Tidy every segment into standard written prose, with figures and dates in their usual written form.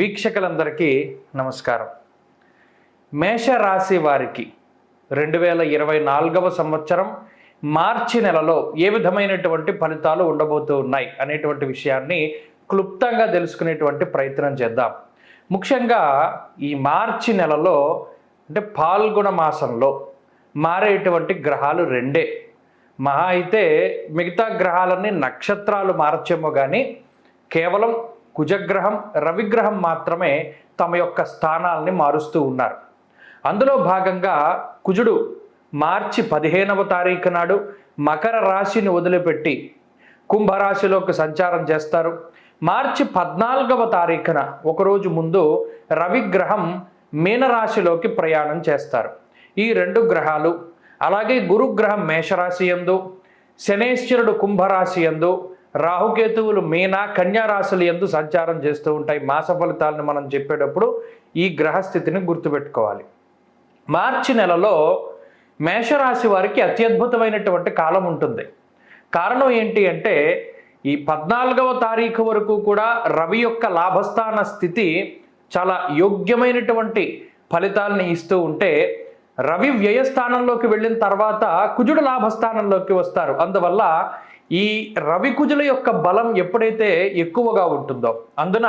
వీక్షకులందరికీ నమస్కారం. మేషరాశి వారికి 2024వ సంవత్సరం మార్చి నెలలో ఏ విధమైనటువంటి ఫలితాలు ఉండబోతూ ఉన్నాయి అనేటువంటి విషయాన్ని క్లుప్తంగా తెలుసుకునేటువంటి ప్రయత్నం చేద్దాం. ముఖ్యంగా ఈ మార్చి నెలలో అంటే పాల్గొన మాసంలో మారేటువంటి గ్రహాలు రెండే. మహా అయితే మిగతా గ్రహాలన్నీ నక్షత్రాలు మార్చేమో కానీ కేవలం కుజగ్రహం రవిగ్రహం మాత్రమే తమ యొక్క స్థానాలని మారుస్తూ ఉన్నారు. అందులో భాగంగా కుజుడు మార్చి 15వ తారీఖు నాడు మకర రాశిని వదిలిపెట్టి కుంభరాశిలోకి సంచారం చేస్తారు. మార్చి 14వ తారీఖున ఒకరోజు ముందు రవిగ్రహం మీనరాశిలోకి ప్రయాణం చేస్తారు. ఈ రెండు గ్రహాలు అలాగే గురుగ్రహం మేషరాశి యందు, శనేశ్వరుడు కుంభరాశి యందు, రాహుకేతువులు మీన కన్యా రాశులు యందు సంచారం చేస్తూ ఉంటాయి. మాస ఫలితాలను మనం చెప్పేటప్పుడు ఈ గ్రహస్థితిని గుర్తుపెట్టుకోవాలి. మార్చి నెలలో మేషరాశి వారికి అత్యద్భుతమైనటువంటి కాలం ఉంటుంది. కారణం ఏంటి అంటే ఈ 14వ తారీఖు వరకు కూడా రవి యొక్క లాభస్థాన స్థితి చాలా యోగ్యమైనటువంటి ఫలితాలని ఇస్తూ ఉంటే రవి వ్యయస్థానంలోకి వెళ్ళిన తర్వాత కుజుడు లాభస్థానంలోకి వస్తారు. అందువల్ల ఈ రవి కుజుల యొక్క బలం ఎప్పుడైతే ఎక్కువగా ఉంటుందో అందున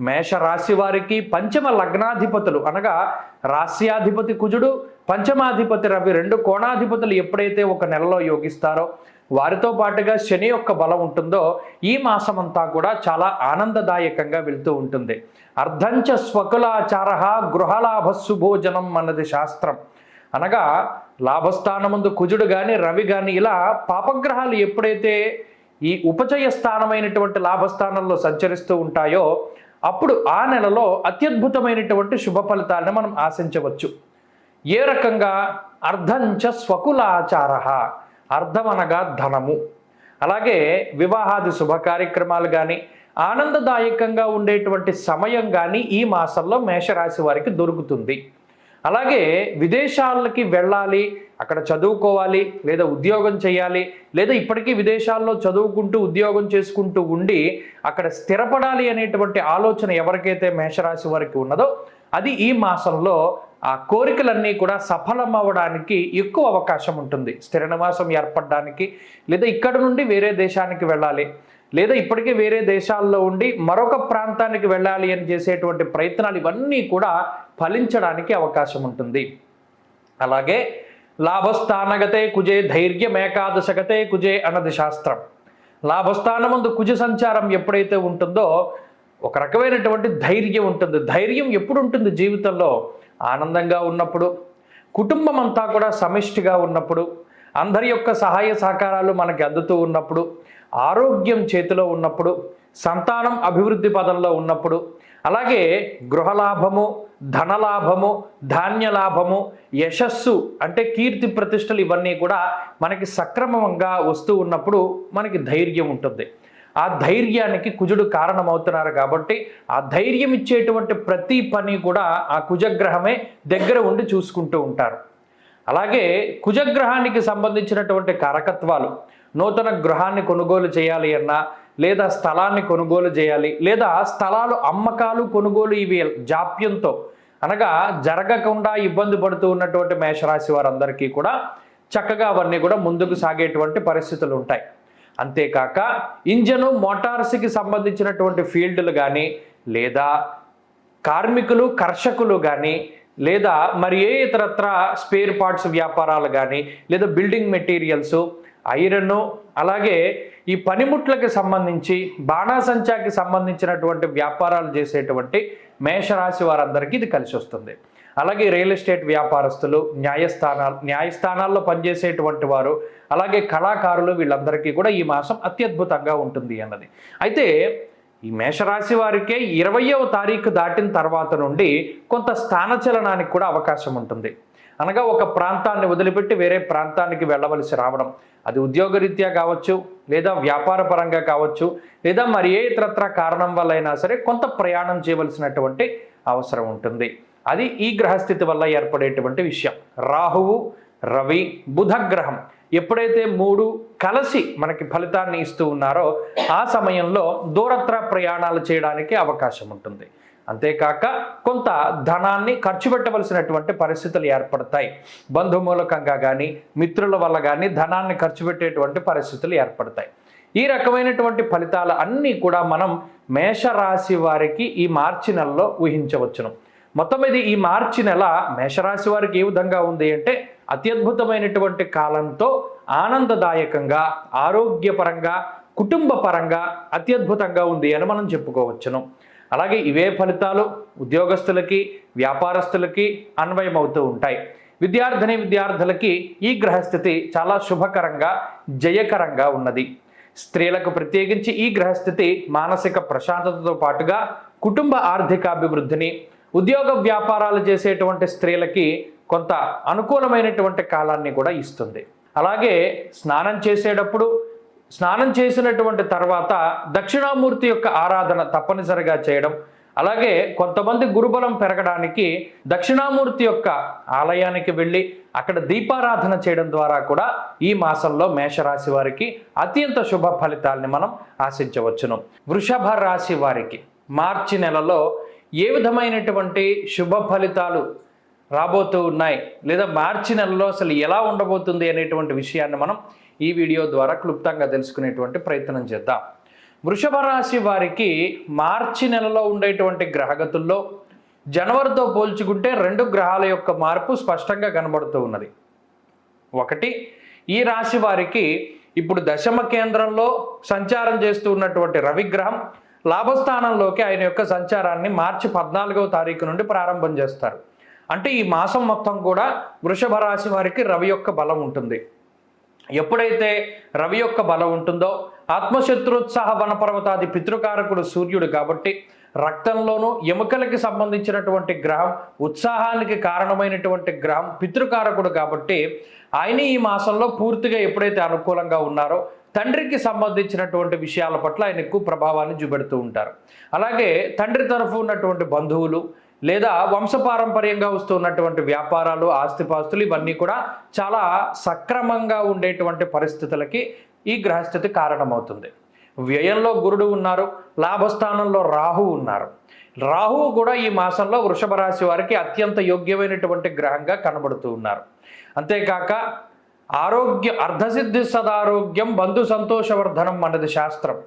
మేషరాశి వారికి పంచమ లగ్నాధిపతులు అనగా రాశ్యాధిపతి కుజుడు, పంచమాధిపతి రవి రెండు కోణాధిపతులు ఎప్పుడైతే ఒక నెలలో యోగిస్తారో వారితో పాటుగా శని యొక్క బలం ఉంటుందో ఈ మాసమంతా కూడా చాలా ఆనందదాయకంగా వెళ్తూ ఉంటుంది. అర్ధంచ స్వకులాచార గృహలాభ శుభోజనం అన్నది శాస్త్రం. అనగా లాభస్థానముందు కుజుడు కానీ రవి కానీ ఇలా పాపగ్రహాలు ఎప్పుడైతే ఈ ఉపచయ స్థానమైనటువంటి లాభస్థానంలో సంచరిస్తూ ఉంటాయో అప్పుడు ఆ నెలలో అత్యద్భుతమైనటువంటి శుభ ఫలితాలను మనం ఆశించవచ్చు. ఏ రకంగా? అర్ధంచ స్వకులాచార, అర్ధం అనగా ధనము, అలాగే వివాహాది శుభ కార్యక్రమాలు కానీ ఆనందదాయకంగా ఉండేటువంటి సమయం కానీ ఈ మాసంలో మేషరాశి వారికి దొరుకుతుంది. అలాగే విదేశాలకి వెళ్ళాలి, అక్కడ చదువుకోవాలి, లేదా ఉద్యోగం చేయాలి, లేదా ఇప్పటికీ విదేశాల్లో చదువుకుంటూ ఉద్యోగం చేసుకుంటూ ఉండి అక్కడ స్థిరపడాలి అనేటువంటి ఆలోచన ఎవరికైతే మేషరాశి వారికి ఉన్నదో అది ఈ మాసంలో ఆ కోరికలన్నీ కూడా సఫలం అవ్వడానికి ఎక్కువ అవకాశం ఉంటుంది. స్థిర నివాసం ఏర్పడడానికి, లేదా ఇక్కడ నుండి వేరే దేశానికి వెళ్ళాలి, లేదా ఇప్పటికే వేరే దేశాల్లో ఉండి మరొక ప్రాంతానికి వెళ్ళాలి అని చేసేటువంటి ప్రయత్నాలు ఇవన్నీ కూడా ఫలించడానికి అవకాశం ఉంటుంది. అలాగే లాభస్థానగతే కుజే ధైర్యం ఏకాదశగతే కుజే అన్నది శాస్త్రం. లాభస్థానమందు కుజ సంచారం ఎప్పుడైతే ఉంటుందో ఒక రకమైనటువంటి ధైర్యం ఉంటుంది. ధైర్యం ఎప్పుడు ఉంటుంది? జీవితంలో ఆనందంగా ఉన్నప్పుడు, కుటుంబం అంతా కూడా సమిష్టిగా ఉన్నప్పుడు, అందరి యొక్క సహాయ సహకారాలు మనకి అందుతూ ఉన్నప్పుడు, ఆరోగ్యం చేతిలో ఉన్నప్పుడు, సంతానం అభివృద్ధి పదంలో ఉన్నప్పుడు, అలాగే గృహలాభము, ధనలాభము, ధాన్యలాభము, యశస్సు అంటే కీర్తి ప్రతిష్టలు ఇవన్నీ కూడా మనకి సక్రమంగా వస్తూ ఉన్నప్పుడు మనకి ధైర్యం ఉంటుంది. ఆ ధైర్యానికి కుజుడు కారణమవుతున్నారు కాబట్టి ఆ ధైర్యం ఇచ్చేటువంటి ప్రతి పని కూడా ఆ కుజగ్రహమే దగ్గర ఉండి చూసుకుంటూ ఉంటారు. అలాగే కుజగ్రహానికి సంబంధించినటువంటి కారకత్వాలు నూతన గృహాన్ని కొనుగోలు చేయాలి అన్నా, లేదా స్థలాన్ని కొనుగోలు చేయాలి, లేదా స్థలాలు అమ్మకాలు కొనుగోలు ఇవి జాప్యంతో అనగా జరగకుండా ఇబ్బంది పడుతూ ఉన్నటువంటి మేషరాశి వారందరికీ కూడా చక్కగా అవన్నీ కూడా ముందుకు సాగేటువంటి పరిస్థితులు ఉంటాయి. అంతేకాక ఇంజను మోటార్స్కి సంబంధించినటువంటి ఫీల్డ్లు కానీ, లేదా కార్మికులు కర్షకులు కానీ, లేదా మరి ఏ ఇతరత్ర స్పేర్ పార్ట్స్ వ్యాపారాలు కానీ, లేదా బిల్డింగ్ మెటీరియల్స్, ఐరన్, అలాగే ఈ పనిముట్లకి సంబంధించి బాణాసంచాకి సంబంధించినటువంటి వ్యాపారాలు చేసేటువంటి మేషరాశి వారందరికీ ఇది కలిసి వస్తుంది. అలాగే రియల్ ఎస్టేట్ వ్యాపారస్తులు, న్యాయస్థానాల్లో పనిచేసేటువంటి వారు, అలాగే కళాకారులు వీళ్ళందరికీ కూడా ఈ మాసం అత్యద్భుతంగా ఉంటుంది అన్నది. అయితే ఈ మేషరాశి వారికే 20వ తారీఖు దాటిన తర్వాత నుండి కొంత స్థానచలనానికి కూడా అవకాశం ఉంటుంది. అనగా ఒక ప్రాంతాన్ని వదిలిపెట్టి వేరే ప్రాంతానికి వెళ్ళవలసి రావడం, అది ఉద్యోగరీత్యా కావచ్చు, లేదా వ్యాపార పరంగా కావచ్చు, లేదా మరి ఏ ఇతరత్ర కారణం వల్ల అయినా సరే కొంత ప్రయాణం చేయవలసినటువంటి అవసరం ఉంటుంది. అది ఈ గ్రహస్థితి వల్ల ఏర్పడేటువంటి విషయం. రాహువు, రవి, బుధగ్రహం ఎప్పుడైతే మూడు కలిసి మనకి ఫలితాన్ని ఇస్తూ ఉన్నారో ఆ సమయంలో దూరత్ర ప్రయాణాలు చేయడానికి అవకాశం ఉంటుంది. అంతేకాక కొంత ధనాన్ని ఖర్చు పెట్టవలసినటువంటి పరిస్థితులు ఏర్పడతాయి. బంధుమూలకంగా కానీ మిత్రుల వల్ల కానీ ధనాన్ని ఖర్చు పెట్టేటువంటి పరిస్థితులు ఏర్పడతాయి. ఈ రకమైనటువంటి ఫలితాలు అన్నీ కూడా మనం మేషరాశి వారికి ఈ మార్చి నెలలో ఊహించవచ్చును. మొత్తం ఇది ఈ మార్చి నెల మేషరాశి వారికి ఏ విధంగా ఉంది అంటే అత్యద్భుతమైనటువంటి కాలంతో ఆనందదాయకంగా, ఆరోగ్యపరంగా, కుటుంబ పరంగా అత్యద్భుతంగా ఉంది అని మనం చెప్పుకోవచ్చును. అలాగే ఇవే ఫలితాలు ఉద్యోగస్తులకి, వ్యాపారస్తులకి అన్వయమవుతూ ఉంటాయి. విద్యార్థులకి ఈ గ్రహస్థితి చాలా శుభకరంగా, జయకరంగా ఉన్నది. స్త్రీలకు ప్రత్యేకించి ఈ గ్రహస్థితి మానసిక ప్రశాంతతతో పాటుగా కుటుంబ ఆర్థికాభివృద్ధిని, ఉద్యోగ వ్యాపారాలు చేసేటువంటి స్త్రీలకి కొంత అనుకూలమైనటువంటి కాలాన్ని కూడా ఇస్తుంది. అలాగే స్నానం చేసినటువంటి తర్వాత దక్షిణామూర్తి యొక్క ఆరాధన తప్పనిసరిగా చేయడం, అలాగే కొంతమంది గురుబలం పెరగడానికి దక్షిణామూర్తి యొక్క ఆలయానికి వెళ్ళి అక్కడ దీపారాధన చేయడం ద్వారా కూడా ఈ మాసంలో మేషరాశి వారికి అత్యంత శుభ ఫలితాలని మనం ఆశించవచ్చును. వృషభ రాశి వారికి మార్చి నెలలో ఏ విధమైనటువంటి శుభ ఫలితాలు రాబోతూ ఉన్నాయి, లేదా మార్చి నెలలో అసలు ఎలా ఉండబోతుంది అనేటువంటి విషయాన్ని మనం ఈ వీడియో ద్వారా క్లుప్తంగా తెలుసుకునేటువంటి ప్రయత్నం చేద్దాం. వృషభ రాశి వారికి మార్చి నెలలో ఉండేటువంటి గ్రహగతుల్లో జనవరితో పోల్చుకుంటే 2 గ్రహాల యొక్క మార్పు స్పష్టంగా కనబడుతూ ఉన్నది. ఒకటి, ఈ రాశి వారికి ఇప్పుడు దశమ కేంద్రంలో సంచారం చేస్తూ ఉన్నటువంటి రవిగ్రహం లాభస్థానంలోకి ఆయన యొక్క సంచారాన్ని మార్చి 14వ తారీఖు నుండి ప్రారంభం చేస్తారు. అంటే ఈ మాసం మొత్తం కూడా వృషభ రాశి వారికి రవి యొక్క బలం ఉంటుంది. ఎప్పుడైతే రవి యొక్క బలం ఉంటుందో ఆత్మశత్రుత్సాహ వనపర్వతాది పితృకారకుడు సూర్యుడు కాబట్టి రక్తంలోనూ ఎముకలకి సంబంధించినటువంటి గ్రహం, ఉత్సాహానికి కారణమైనటువంటి గ్రహం పితృకారకుడు కాబట్టి ఆయన ఈ మాసంలో పూర్తిగా ఎప్పుడైతే అనుకూలంగా ఉన్నారో తండ్రికి సంబంధించినటువంటి విషయాల పట్ల ఆయన ఎక్కువ ప్రభావాన్ని చూపెడుతూ ఉంటారు. అలాగే తండ్రి తరఫు ఉన్నటువంటి బంధువులు లేదా వంశపారంపర్యంగా వస్తున్నటువంటి వ్యాపారాలు, ఆస్తిపాస్తులు ఇవన్నీ కూడా చాలా సక్రమంగా ఉండేటువంటి పరిస్థితులకి ఈ గ్రహస్థితి కారణమవుతుంది. వ్యయంలో గురుడు ఉన్నారు, లాభస్థానంలో రాహువు ఉన్నారు. రాహువు కూడా ఈ మాసంలో వృషభ రాశి వారికి అత్యంత యోగ్యమైనటువంటి గ్రహంగా కనబడుతూ ఉన్నారు. అంతేకాక అర్ధసిద్ధి సదారోగ్యం బంధు సంతోషవర్ధనం అన్నది శాస్త్రం.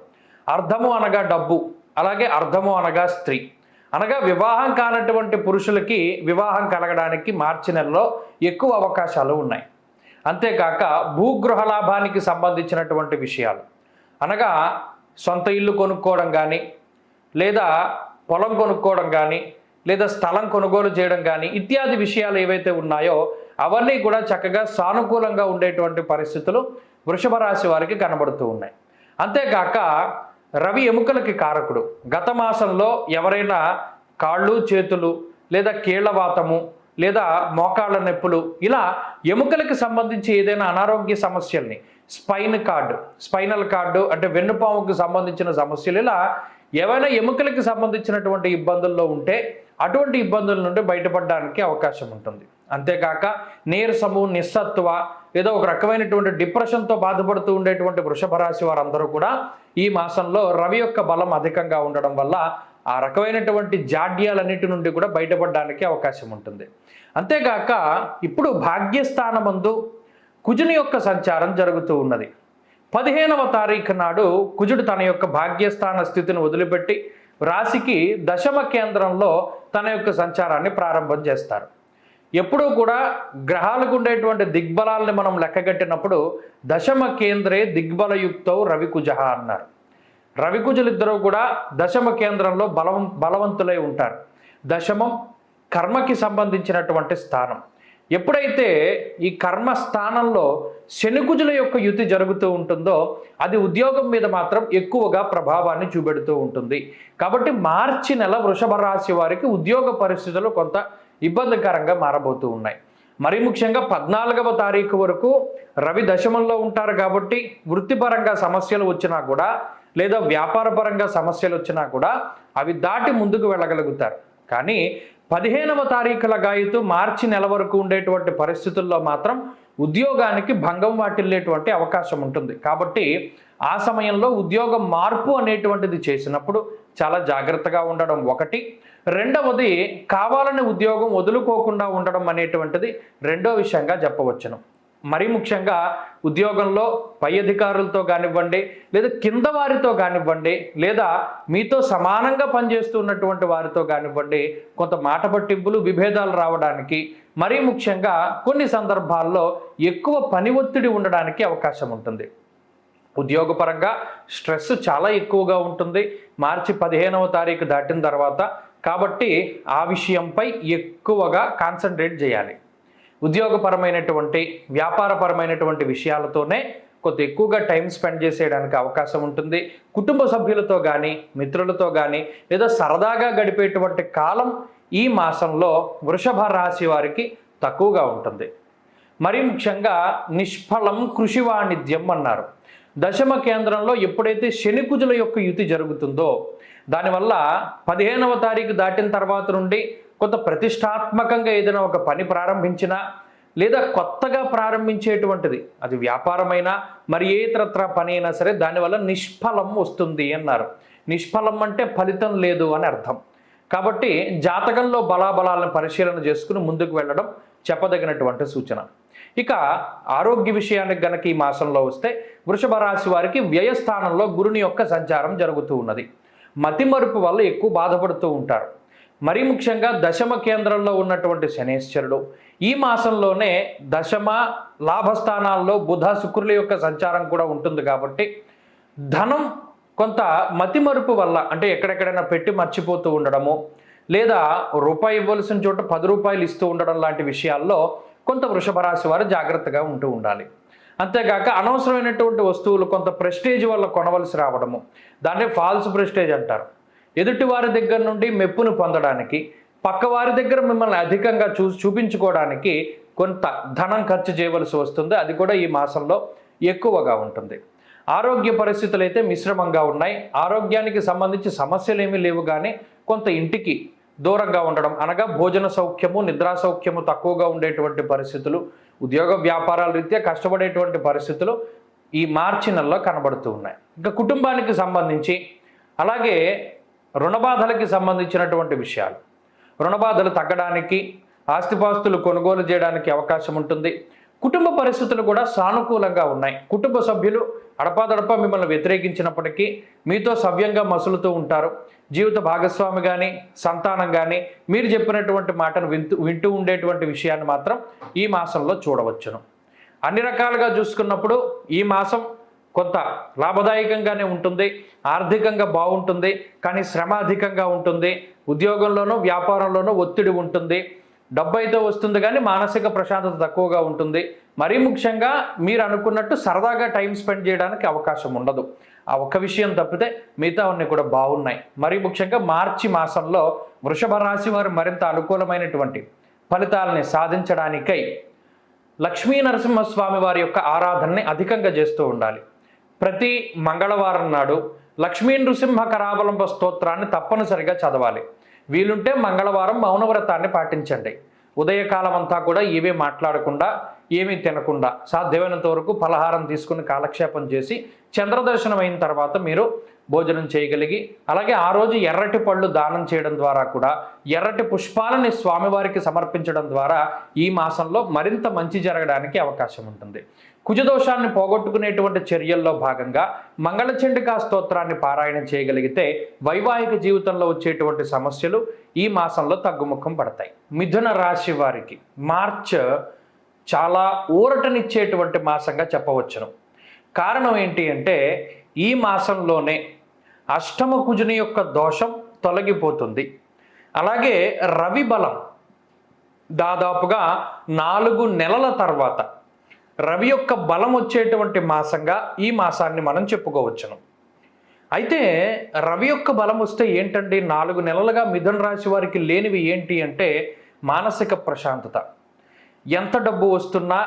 అర్ధము అనగా డబ్బు, అలాగే అర్ధము అనగా స్త్రీ. అనగా వివాహం కానటువంటి పురుషులకి వివాహం కలగడానికి మార్చి నెలలో ఎక్కువ అవకాశాలు ఉన్నాయి. అంతేకాక భూగృహ లాభానికి సంబంధించినటువంటి విషయాలు, అనగా సొంత ఇల్లు కొనుక్కోవడం కానీ, లేదా పొలం కొనుక్కోవడం కానీ, లేదా స్థలం కొనుగోలు చేయడం కానీ ఇత్యాది విషయాలు ఏవైతే ఉన్నాయో అవన్నీ కూడా చక్కగా సానుకూలంగా ఉండేటువంటి పరిస్థితులు వృషభ రాశి వారికి కనబడుతూ ఉన్నాయి. అంతేకాక రవి ఎముకలకి కారకుడు. గత మాసంలో ఎవరైనా కాళ్ళు, చేతులు లేదా కీళ్లవాతము లేదా మోకాళ్ళ నొప్పులు ఇలా ఎముకలకి సంబంధించి ఏదైనా అనారోగ్య సమస్యల్ని, స్పైనల్ కార్డు అంటే వెన్నుపాముకు సంబంధించిన సమస్యలు, ఇలా ఏవైనా ఎముకలకి సంబంధించినటువంటి ఇబ్బందుల్లో ఉంటే అటువంటి ఇబ్బందుల నుండి బయటపడడానికి అవకాశం ఉంటుంది. అంతేకాక నీరసము, నిస్సత్వ ఏదో ఒక రకమైనటువంటి డిప్రెషన్తో బాధపడుతూ ఉండేటువంటి వృషభ రాశి వారందరూ కూడా ఈ మాసంలో రవి యొక్క బలం అధికంగా ఉండడం వల్ల ఆ రకమైనటువంటి జాడ్యాలన్నిటి నుండి కూడా బయటపడడానికి అవకాశం ఉంటుంది. అంతేకాక ఇప్పుడు భాగ్యస్థానమందు కుజుని యొక్క సంచారం జరుగుతూ ఉన్నది. 15వ తారీఖు నాడు కుజుడు తన యొక్క భాగ్యస్థాన స్థితిని వదిలిపెట్టి రాశికి దశమ కేంద్రంలో తన యొక్క సంచారాన్ని ప్రారంభం చేస్తారు. ఎప్పుడూ కూడా గ్రహాలకు ఉండేటువంటి దిగ్బలాల్ని మనం లెక్కగట్టినప్పుడు దశమ కేంద్రే దిగ్బలయుక్తో రవికుజ అన్నారు. రవికుజులిద్దరూ కూడా దశమ కేంద్రంలో బలవంతులై ఉంటారు. దశమం కర్మకి సంబంధించినటువంటి స్థానం. ఎప్పుడైతే ఈ కర్మ స్థానంలో శనికుజుల యొక్క యుతి జరుగుతూ ఉంటుందో అది ఉద్యోగం మీద మాత్రం ఎక్కువగా ప్రభావాన్ని చూపెడుతూ ఉంటుంది. కాబట్టి మార్చి నెల వృషభ రాశి వారికి ఉద్యోగ పరిస్థితులు కొంత ఇబ్బందికరంగా మారబోతూ ఉన్నాయి. మరి ముఖ్యంగా 14వ తారీఖు వరకు రవి దశమంలో ఉంటారు కాబట్టి వృత్తిపరంగా సమస్యలు వచ్చినా కూడా లేదా వ్యాపారపరంగా సమస్యలు వచ్చినా కూడా అవి దాటి ముందుకు వెళ్ళగలుగుతారు. కానీ 15వ తారీఖుల గాయతు మార్చి నెల వరకు ఉండేటువంటి పరిస్థితుల్లో మాత్రం ఉద్యోగానికి భంగం వాటిల్లేటువంటి అవకాశం ఉంటుంది. కాబట్టి ఆ సమయంలో ఉద్యోగం మార్పు అనేటువంటిది చేసినప్పుడు చాలా జాగ్రత్తగా ఉండడం ఒకటి. రెండవది కావాలని ఉద్యోగం వదులుకోకుండా ఉండడం అనేటువంటిది రెండో విషయంగా చెప్పవచ్చును. మరీ ముఖ్యంగా ఉద్యోగంలో పై అధికారులతో కానివ్వండి, లేదా కింద వారితో కానివ్వండి, లేదా మీతో సమానంగా పనిచేస్తున్నటువంటి వారితో కానివ్వండి, కొంత మాట పట్టింపులు విభేదాలు రావడానికి, మరీ ముఖ్యంగా కొన్ని సందర్భాల్లో ఎక్కువ పని ఒత్తిడి ఉండడానికి అవకాశం ఉంటుంది. ఉద్యోగపరంగా స్ట్రెస్ చాలా ఎక్కువగా ఉంటుంది మార్చి 15వ తారీఖు దాటిన తర్వాత. కాబట్టి ఆ విషయంపై ఎక్కువగా కాన్సన్ట్రేట్ చేయాలి. ఉద్యోగపరమైనటువంటి వ్యాపారపరమైనటువంటి విషయాలతోనే కొంత ఎక్కువగా టైం స్పెండ్ చేసేయడానికి అవకాశం ఉంటుంది. కుటుంబ సభ్యులతో కానీ, మిత్రులతో కానీ, లేదా సరదాగా గడిపేటువంటి కాలం ఈ మాసంలో వృషభ రాశి వారికి తక్కువగా ఉంటుంది. మరీ ముఖ్యంగా నిష్ఫలం కృషి వాణిజ్యం అన్నారు. దశమ కేంద్రంలో ఎప్పుడైతే శని కుజుల యొక్క యుతి జరుగుతుందో దానివల్ల 15వ తారీఖు దాటిన తర్వాత నుండి కొంత ప్రతిష్టాత్మకంగా ఏదైనా ఒక పని ప్రారంభించినా, లేదా కొత్తగా ప్రారంభించేటువంటిది అది వ్యాపారమైనా మరి ఏ ఇతరత్ర పని అయినా సరే దానివల్ల నిష్ఫలం వస్తుంది అన్నారు. నిష్ఫలం అంటే ఫలితం లేదు అని అర్థం. కాబట్టి జాతకంలో బలాబలాలను పరిశీలన చేసుకుని ముందుకు వెళ్ళడం చెప్పదగినటువంటి సూచన. ఇక ఆరోగ్య విషయానికి గనక ఈ మాసంలో వస్తే వృషభ రాశి వారికి వ్యయస్థానంలో గురుని యొక్క సంచారం జరుగుతూ ఉన్నది. మతిమరుపు వల్ల ఎక్కువ బాధపడుతూ ఉంటారు. మరీ ముఖ్యంగా దశమ కేంద్రంలో ఉన్నటువంటి శనేశ్వరుడు ఈ మాసంలోనే దశమ లాభస్థానాల్లో బుధ శుక్రుల యొక్క సంచారం కూడా ఉంటుంది. కాబట్టి ధనం కొంత మతిమరుపు వల్ల, అంటే ఎక్కడెక్కడైనా పెట్టి మర్చిపోతూ ఉండడము, లేదా రూపాయి ఇవ్వాల్సిన చోట 10 రూపాయలు ఇస్తూ ఉండడం లాంటి విషయాల్లో కొంత వృషభ రాశి వారు జాగ్రత్తగా ఉంటూ ఉండాలి. అంతేగాక అనవసరమైనటువంటి వస్తువులు కొంత ప్రెస్టేజ్ వల్ల కొనవలసి రావడము, దాన్ని ఫాల్స్ ప్రెస్టేజ్ అంటారు. ఎదుటి వారి దగ్గర నుండి మెప్పును పొందడానికి, పక్క వారి దగ్గర మిమ్మల్ని అధికంగా చూపించుకోవడానికి కొంత ధనం ఖర్చు చేయవలసి వస్తుంది. అది కూడా ఈ మాసంలో ఎక్కువగా ఉంటుంది. ఆరోగ్య పరిస్థితులు అయితే మిశ్రమంగా ఉన్నాయి. ఆరోగ్యానికి సంబంధించి సమస్యలు ఏమీ లేవు, కానీ కొంత ఇంటికి దూరంగా ఉండడం, అనగా భోజన సౌఖ్యము నిద్రా సౌఖ్యము తక్కువగా ఉండేటువంటి పరిస్థితులు, ఉద్యోగ వ్యాపారాల రీత్యా కష్టపడేటువంటి పరిస్థితులు ఈ మార్చి నెలలో కనబడుతూ ఉన్నాయి. ఇంకా కుటుంబానికి సంబంధించి, అలాగే రుణబాధలకి సంబంధించినటువంటి విషయాలు, రుణబాధలు తగ్గడానికి, ఆస్తిపాస్తులు కొనుగోలు చేయడానికి అవకాశం ఉంటుంది. కుటుంబ పరిస్థితులు కూడా సానుకూలంగా ఉన్నాయి. కుటుంబ సభ్యులు అడపాదడపా మిమ్మల్ని వ్యతిరేకించినప్పటికీ మీతో సవ్యంగా మసులుతూ ఉంటారు. జీవిత భాగస్వామి కానీ, సంతానం కానీ మీరు చెప్పినటువంటి మాటను వింటూ ఉండేటువంటి విషయాన్ని మాత్రం ఈ మాసంలో చూడవచ్చును. అన్ని రకాలుగా చూసుకున్నప్పుడు ఈ మాసం కొంత లాభదాయకంగానే ఉంటుంది. ఆర్థికంగా బాగుంటుంది, కానీ శ్రమ అధికంగా ఉంటుంది. ఉద్యోగంలోనూ వ్యాపారంలోనూ ఒత్తిడి ఉంటుంది. డబ్బు అయితే వస్తుంది, కానీ మానసిక ప్రశాంతత తక్కువగా ఉంటుంది. మరీ ముఖ్యంగా మీరు అనుకున్నట్టు సరదాగా టైం స్పెండ్ చేయడానికి అవకాశం ఉండదు. ఆ ఒక్క విషయం తప్పితే మిగతా అన్నీ కూడా బాగున్నాయి. మరీ ముఖ్యంగా మార్చి మాసంలో వృషభ రాశి వారు మరింత అనుకూలమైనటువంటి ఫలితాలని సాధించడానికై లక్ష్మీ నరసింహస్వామి వారి యొక్క ఆరాధనని అధికంగా చేస్తూ ఉండాలి. ప్రతి మంగళవారం నాడు లక్ష్మీ నృసింహ కరావలంబ స్తోత్రాన్ని తప్పనిసరిగా చదవాలి. వీలుంటే మంగళవారం మౌనవ్రతాన్ని పాటించండి. ఉదయకాలం అంతా కూడా ఏమీ మాట్లాడకుండా, ఏమీ తినకుండా, సాధ్యమైనంత వరకు ఫలహారం తీసుకుని కాలక్షేపం చేసి చంద్రదర్శనం అయిన తర్వాత మీరు భోజనం చేయగలిగి, అలాగే ఆ రోజు ఎర్రటి పళ్ళు దానం చేయడం ద్వారా కూడా, ఎర్రటి పుష్పాలని స్వామివారికి సమర్పించడం ద్వారా ఈ మాసంలో మరింత మంచి జరగడానికి అవకాశం ఉంటుంది. కుజదోషాన్ని పోగొట్టుకునేటువంటి చర్యల్లో భాగంగా మంగళచండికా స్తోత్రాన్ని పారాయణం చేయగలిగితే వైవాహిక జీవితంలో వచ్చేటువంటి సమస్యలు ఈ మాసంలో తగ్గుముఖం పడతాయి. మిథున రాశి వారికి మార్చ్ చాలా ఊరటనిచ్చేటువంటి మాసంగా చెప్పవచ్చును. కారణం ఏంటి అంటే ఈ మాసంలోనే అష్టమ కుజుని యొక్క దోషం తొలగిపోతుంది. అలాగే రవి బలం దాదాపుగా 4 నెలల తర్వాత రవి యొక్క బలం వచ్చేటువంటి మాసంగా ఈ మాసాన్ని మనం చెప్పుకోవచ్చును. అయితే రవి యొక్క బలం వస్తే ఏంటండి, 4 నెలలుగా మిథున రాశి వారికి లేనివి ఏంటి అంటే మానసిక ప్రశాంతత. ఎంత డబ్బు వస్తున్నా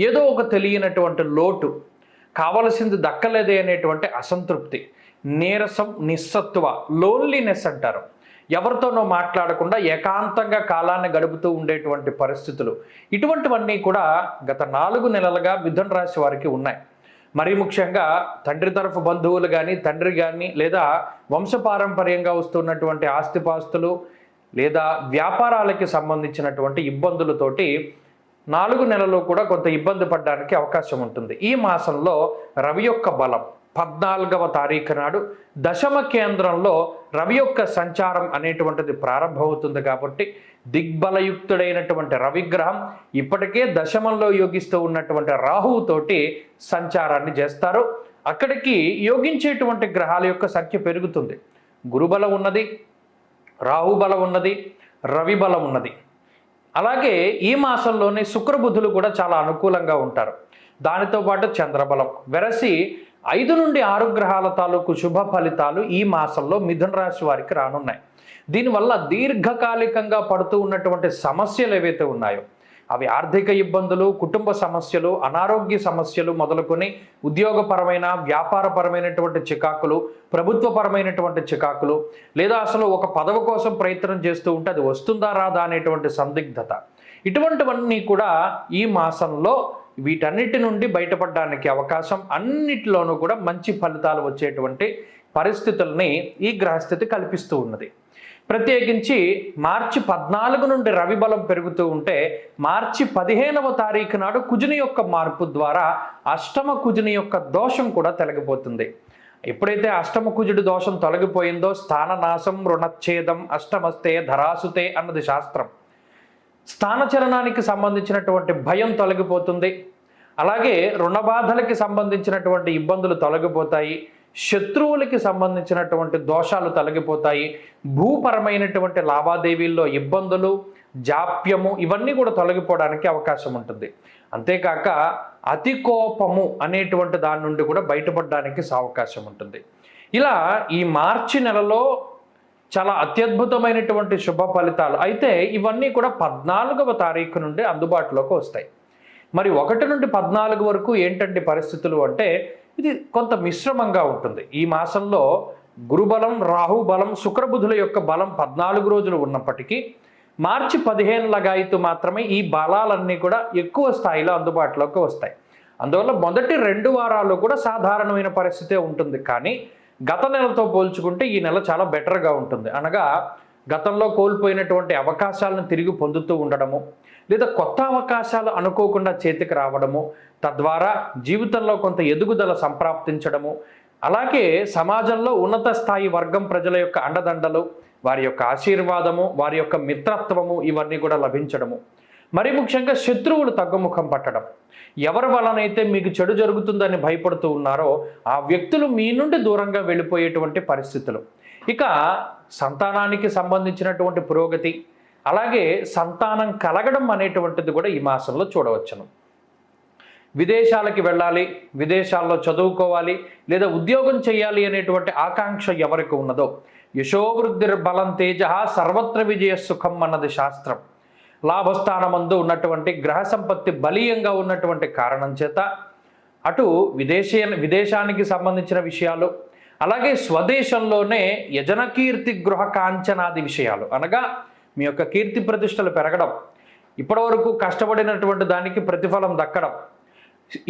ఏదో ఒక తెలియనటువంటి లోటు, కావలసింది దక్కలేదే అనేటువంటి అసంతృప్తి, నీరసం, నిస్సత్తువ, లోన్లీనెస్ అంటారు. ఎవరితోనో మాట్లాడకుండా ఏకాంతంగా కాలాన్ని గడుపుతూ ఉండేటువంటి పరిస్థితులు, ఇటువంటివన్నీ కూడా గత 4 నెలలుగా మిథున రాశి వారికి ఉన్నాయి. మరీ ముఖ్యంగా తండ్రి తరఫు బంధువులు కానీ, తండ్రి కానీ, లేదా వంశపారంపర్యంగా వస్తున్నటువంటి ఆస్తిపాస్తులు, లేదా వ్యాపారాలకి సంబంధించినటువంటి ఇబ్బందులతోటి 4 నెలలు కూడా కొంత ఇబ్బంది పడడానికి అవకాశం ఉంటుంది. ఈ మాసంలో రవి యొక్క బలం 14వ తారీఖు నాడు దశమ కేంద్రంలో రవి యొక్క సంచారం అనేటువంటిది ప్రారంభమవుతుంది. కాబట్టి దిగ్బలయుక్తుడైనటువంటి రవిగ్రహం ఇప్పటికే దశమంలో యోగిస్తూ ఉన్నటువంటి రాహువుతోటి సంచారాన్ని చేస్తారు. అక్కడికి యోగించేటువంటి గ్రహాల యొక్క సంఖ్య పెరుగుతుంది. గురుబలం ఉన్నది, రాహుబలం ఉన్నది, రవి బలం ఉన్నది. అలాగే ఈ మాసంలోనే శుక్రబుధులు కూడా చాలా అనుకూలంగా ఉంటారు. దానితో పాటు చంద్రబలం వెరసి 5 నుండి 6 గ్రహాల తాలూకు శుభ ఫలితాలు ఈ మాసంలో మిథున రాశి వారికి రానున్నాయి. దీనివల్ల దీర్ఘకాలికంగా పడుతూ ఉన్నటువంటి సమస్యలు ఏవైతే ఉన్నాయో అవి ఆర్థిక ఇబ్బందులు, కుటుంబ సమస్యలు, అనారోగ్య సమస్యలు మొదలుకొని ఉద్యోగపరమైన, వ్యాపారపరమైనటువంటి చికాకులు, ప్రభుత్వపరమైనటువంటి చికాకులు, లేదా అసలు ఒక పదవి కోసం ప్రయత్నం చేస్తూ ఉంటే అది వస్తుందా రాదా అనేటువంటి సందిగ్ధత, ఇటువంటివన్నీ కూడా ఈ మాసంలో వీటన్నిటి నుండి బయటపడడానికి అవకాశం, అన్నిటిలోనూ కూడా మంచి ఫలితాలు వచ్చేటువంటి పరిస్థితుల్ని ఈ గ్రహస్థితి కల్పిస్తూ ఉన్నది. ప్రత్యేకించి మార్చి 14 నుండి రవి బలం పెరుగుతూ ఉంటే మార్చి 15వ తారీఖు నాడు కుజుని యొక్క మార్పు ద్వారా అష్టమ కుజుని యొక్క దోషం కూడా తొలగిపోతుంది. ఎప్పుడైతే అష్టమ కుజుడి దోషం తొలగిపోయిందో స్థాననాశం రుణచ్ఛేదం అష్టమస్తే ధరాసుతే అన్నది శాస్త్రం. స్థానచలనానికి సంబంధించినటువంటి భయం తొలగిపోతుంది. అలాగే రుణబాధలకి సంబంధించినటువంటి ఇబ్బందులు తొలగిపోతాయి. శత్రువులకి సంబంధించినటువంటి దోషాలు తొలగిపోతాయి. భూపరమైనటువంటి లావాదేవీల్లో ఇబ్బందులు, జాప్యము ఇవన్నీ కూడా తొలగిపోవడానికి అవకాశం ఉంటుంది. అంతేకాక అతి కోపము అనేటువంటి దాని నుండి కూడా బయటపడడానికి అవకాశం ఉంటుంది. ఇలా ఈ మార్చి నెలలో చాలా అత్యద్భుతమైనటువంటి శుభ ఫలితాలు. అయితే ఇవన్నీ కూడా 14వ తారీఖు నుండి అందుబాటులోకి వస్తాయి. మరి 1 నుండి 14 వరకు ఏంటంటే పరిస్థితులు అంటే ఇది కొంత మిశ్రమంగా ఉంటుంది. ఈ మాసంలో గురుబలం, రాహుబలం, శుక్రబుధుల యొక్క బలం 14 రోజులు ఉన్నప్పటికీ మార్చి 15 లగాయితూ మాత్రమే ఈ బలాలన్నీ కూడా ఎక్కువ స్థాయిలో అందుబాటులోకి వస్తాయి. అందువల్ల మొదటి 2 వారాలు కూడా సాధారణమైన పరిస్థితే ఉంటుంది. కానీ గత నెలతో పోల్చుకుంటే ఈ నెల చాలా బెటర్గా ఉంటుంది. అనగా గతంలో కోల్పోయినటువంటి అవకాశాలను తిరిగి పొందుతూ ఉండడము, లేదా కొత్త అవకాశాలు అనుకోకుండా చేతికి రావడము, తద్వారా జీవితంలో కొంత ఎదుగుదల సంప్రాప్తించడము, అలాగే సమాజంలో ఉన్నత స్థాయి వర్గం ప్రజల యొక్క అండదండలు, వారి యొక్క ఆశీర్వాదము, వారి యొక్క మిత్రత్వము ఇవన్నీ కూడా లభించడము, మరి ముఖ్యంగా శత్రువులు తగ్గుముఖం పట్టడం, ఎవరి వలనైతే మీకు చెడు జరుగుతుందని భయపడుతూ ఉన్నారో ఆ వ్యక్తులు మీ నుండి దూరంగా వెళ్ళిపోయేటువంటి పరిస్థితులు, ఇక సంతానానికి సంబంధించినటువంటి పురోగతి, అలాగే సంతానం కలగడం అనేటువంటిది కూడా ఈ మాసంలో చూడవచ్చును. విదేశాలకి వెళ్ళాలి, విదేశాల్లో చదువుకోవాలి, లేదా ఉద్యోగం చేయాలి అనేటువంటి ఆకాంక్ష ఎవరికి ఉన్నదో యశోవృద్ధిర్బలం తేజ సర్వత్ర విజయ సుఖం అన్నది శాస్త్రం. లాభస్థానమందు ఉన్నటువంటి గ్రహ సంపత్తి బలీయంగా ఉన్నటువంటి కారణం చేత అటు విదేశానికి సంబంధించిన విషయాలు, అలాగే స్వదేశంలోనే యజనకీర్తి గృహ కాంచనాది విషయాలు, అనగా మీ యొక్క కీర్తి ప్రతిష్టలు పెరగడం, ఇప్పటివరకు కష్టపడినటువంటి దానికి ప్రతిఫలం దక్కడం,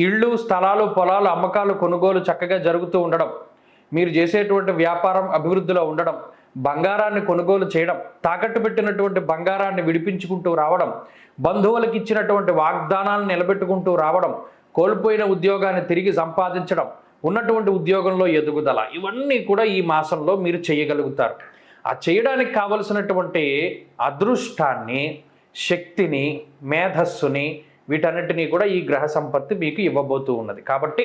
ఇళ్ళు, స్థలాలు, పొలాలు అమ్మకాలు, కొనుగోలు చక్కగా జరుగుతూ ఉండడం, మీరు చేసేటువంటి వ్యాపారం అభివృద్ధిలో ఉండడం, బంగారాన్ని కొనుగోలు చేయడం, తాకట్టు పెట్టినటువంటి బంగారాన్ని విడిపించుకుంటూ రావడం, బంధువులకు ఇచ్చినటువంటి వాగ్దానాలను నిలబెట్టుకుంటూ రావడం, కోల్పోయిన ఉద్యోగాన్ని తిరిగి సంపాదించడం, ఉన్నటువంటి ఉద్యోగంలో ఎదుగుదల, ఇవన్నీ కూడా ఈ మాసంలో మీరు చేయగలుగుతారు. ఆ చేయడానికి కావలసినటువంటి అదృష్టాన్ని, శక్తిని, మేధస్సుని వీటన్నిటినీ కూడా ఈ గ్రహ సంపత్తి మీకు ఇవ్వబోతూ ఉన్నది. కాబట్టి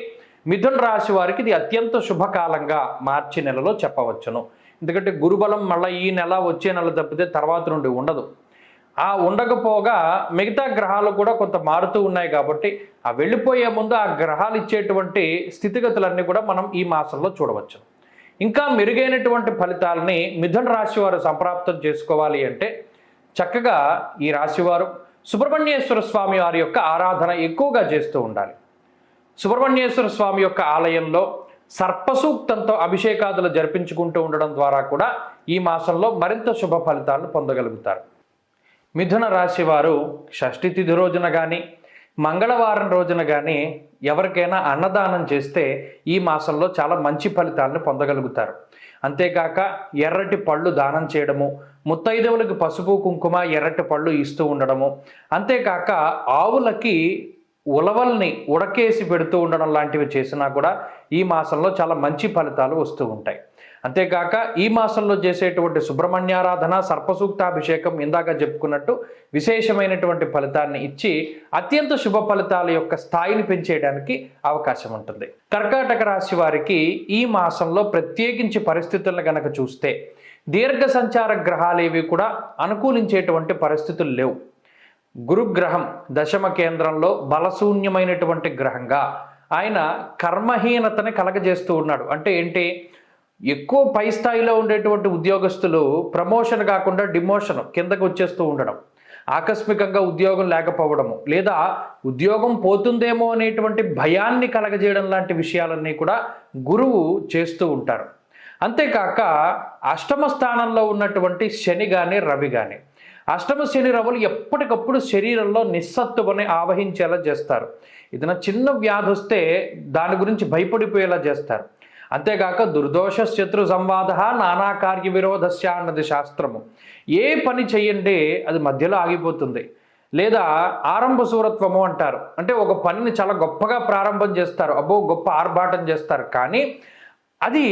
మిథున రాశి వారికి ఇది అత్యంత శుభకాలంగా మార్చి నెలలో చెప్పవచ్చును. ఎందుకంటే గురుబలం మళ్ళీ ఈ నెల వచ్చే నెల తప్పితే తర్వాత నుండి ఉండదు. ఆ ఉండకపోగా మిగతా గ్రహాలు కూడా కొంత మారుతూ ఉన్నాయి. కాబట్టి ఆ వెళ్ళిపోయే ముందు ఆ గ్రహాలు ఇచ్చేటువంటి స్థితిగతులన్నీ కూడా మనం ఈ మాసంలో చూడవచ్చు. ఇంకా మెరుగైనటువంటి ఫలితాలని మిథున రాశి వారు సంప్రాప్తం చేసుకోవాలి అంటే చక్కగా ఈ రాశివారు సుబ్రహ్మణ్యేశ్వర స్వామి వారి యొక్క ఆరాధన ఎక్కువగా చేస్తూ ఉండాలి. సుబ్రహ్మణ్యేశ్వర స్వామి యొక్క ఆలయంలో సర్పసూక్తంతో అభిషేకాదులు జరిపించుకుంటూ ఉండడం ద్వారా కూడా ఈ మాసంలో మరింత శుభ ఫలితాలను పొందగలుగుతారు. మిథున రాశి వారు షష్ఠి తిథి రోజున కానీ, మంగళవారం రోజున కానీ ఎవరికైనా అన్నదానం చేస్తే ఈ మాసంలో చాలా మంచి ఫలితాలను పొందగలుగుతారు. అంతేకాక ఎర్రటి పళ్ళు దానం చేయడము, ముత్తైదవులకు పసుపు కుంకుమ ఎర్రటి పళ్ళు ఇస్తూ ఉండడము, అంతేకాక ఆవులకి ఉలవల్ని ఉడకేసి పెడుతూ ఉండడం లాంటివి చేసినా కూడా ఈ మాసంలో చాలా మంచి ఫలితాలు వస్తూ ఉంటాయి. అంతేకాక ఈ మాసంలో చేసేటువంటి సుబ్రహ్మణ్యారాధన, సర్పసూక్తాభిషేకం ఇందాక చెప్పుకున్నట్టు విశేషమైనటువంటి ఫలితాన్ని ఇచ్చి అత్యంత శుభ ఫలితాల యొక్క స్థాయిని పెంచేయడానికి అవకాశం ఉంటుంది. కర్కాటక రాశి వారికి ఈ మాసంలో ప్రత్యేకించి పరిస్థితులను గనక చూస్తే దీర్ఘ సంచార గ్రహాలేవి కూడా అనుకూలించేటువంటి పరిస్థితులు లేవు. గురుగ్రహం దశమ కేంద్రంలో బలశూన్యమైనటువంటి గ్రహంగా ఆయన కర్మహీనతని కలగజేస్తూ ఉన్నాడు. అంటే ఏంటి, ఎక్కువ పై స్థాయిలో ఉండేటువంటి ఉద్యోగస్తులు ప్రమోషన్ కాకుండా డిమోషన్ కిందకు వచ్చేస్తూ ఉండడం, ఆకస్మికంగా ఉద్యోగం లేకపోవడము, లేదా ఉద్యోగం పోతుందేమో అనేటువంటి భయాన్ని కలగజేయడం లాంటి విషయాలన్నీ కూడా గురువు చేస్తూ ఉంటారు. అంతేకాక అష్టమ స్థానంలో ఉన్నటువంటి శని కానీ రవి కానీ, అష్టమ శని రవులు ఎప్పటికప్పుడు శరీరంలో నిస్సత్తువని ఆవహించేలా చేస్తారు. ఏదైనా చిన్న వ్యాధి వస్తే దాని గురించి భయపడిపోయేలా చేస్తారు. అంతేకాక దుర్దోష శత్రు సంవాద నానా కార్య విరోధస్య అన్నది శాస్త్రము. ఏ పని చెయ్యండి అది మధ్యలో ఆగిపోతుంది, లేదా ఆరంభ సూరత్వము అంటారు. అంటే ఒక పనిని చాలా గొప్పగా ప్రారంభం చేస్తారు, అబ్బో గొప్ప ఆర్భాటం చేస్తారు, కానీ అది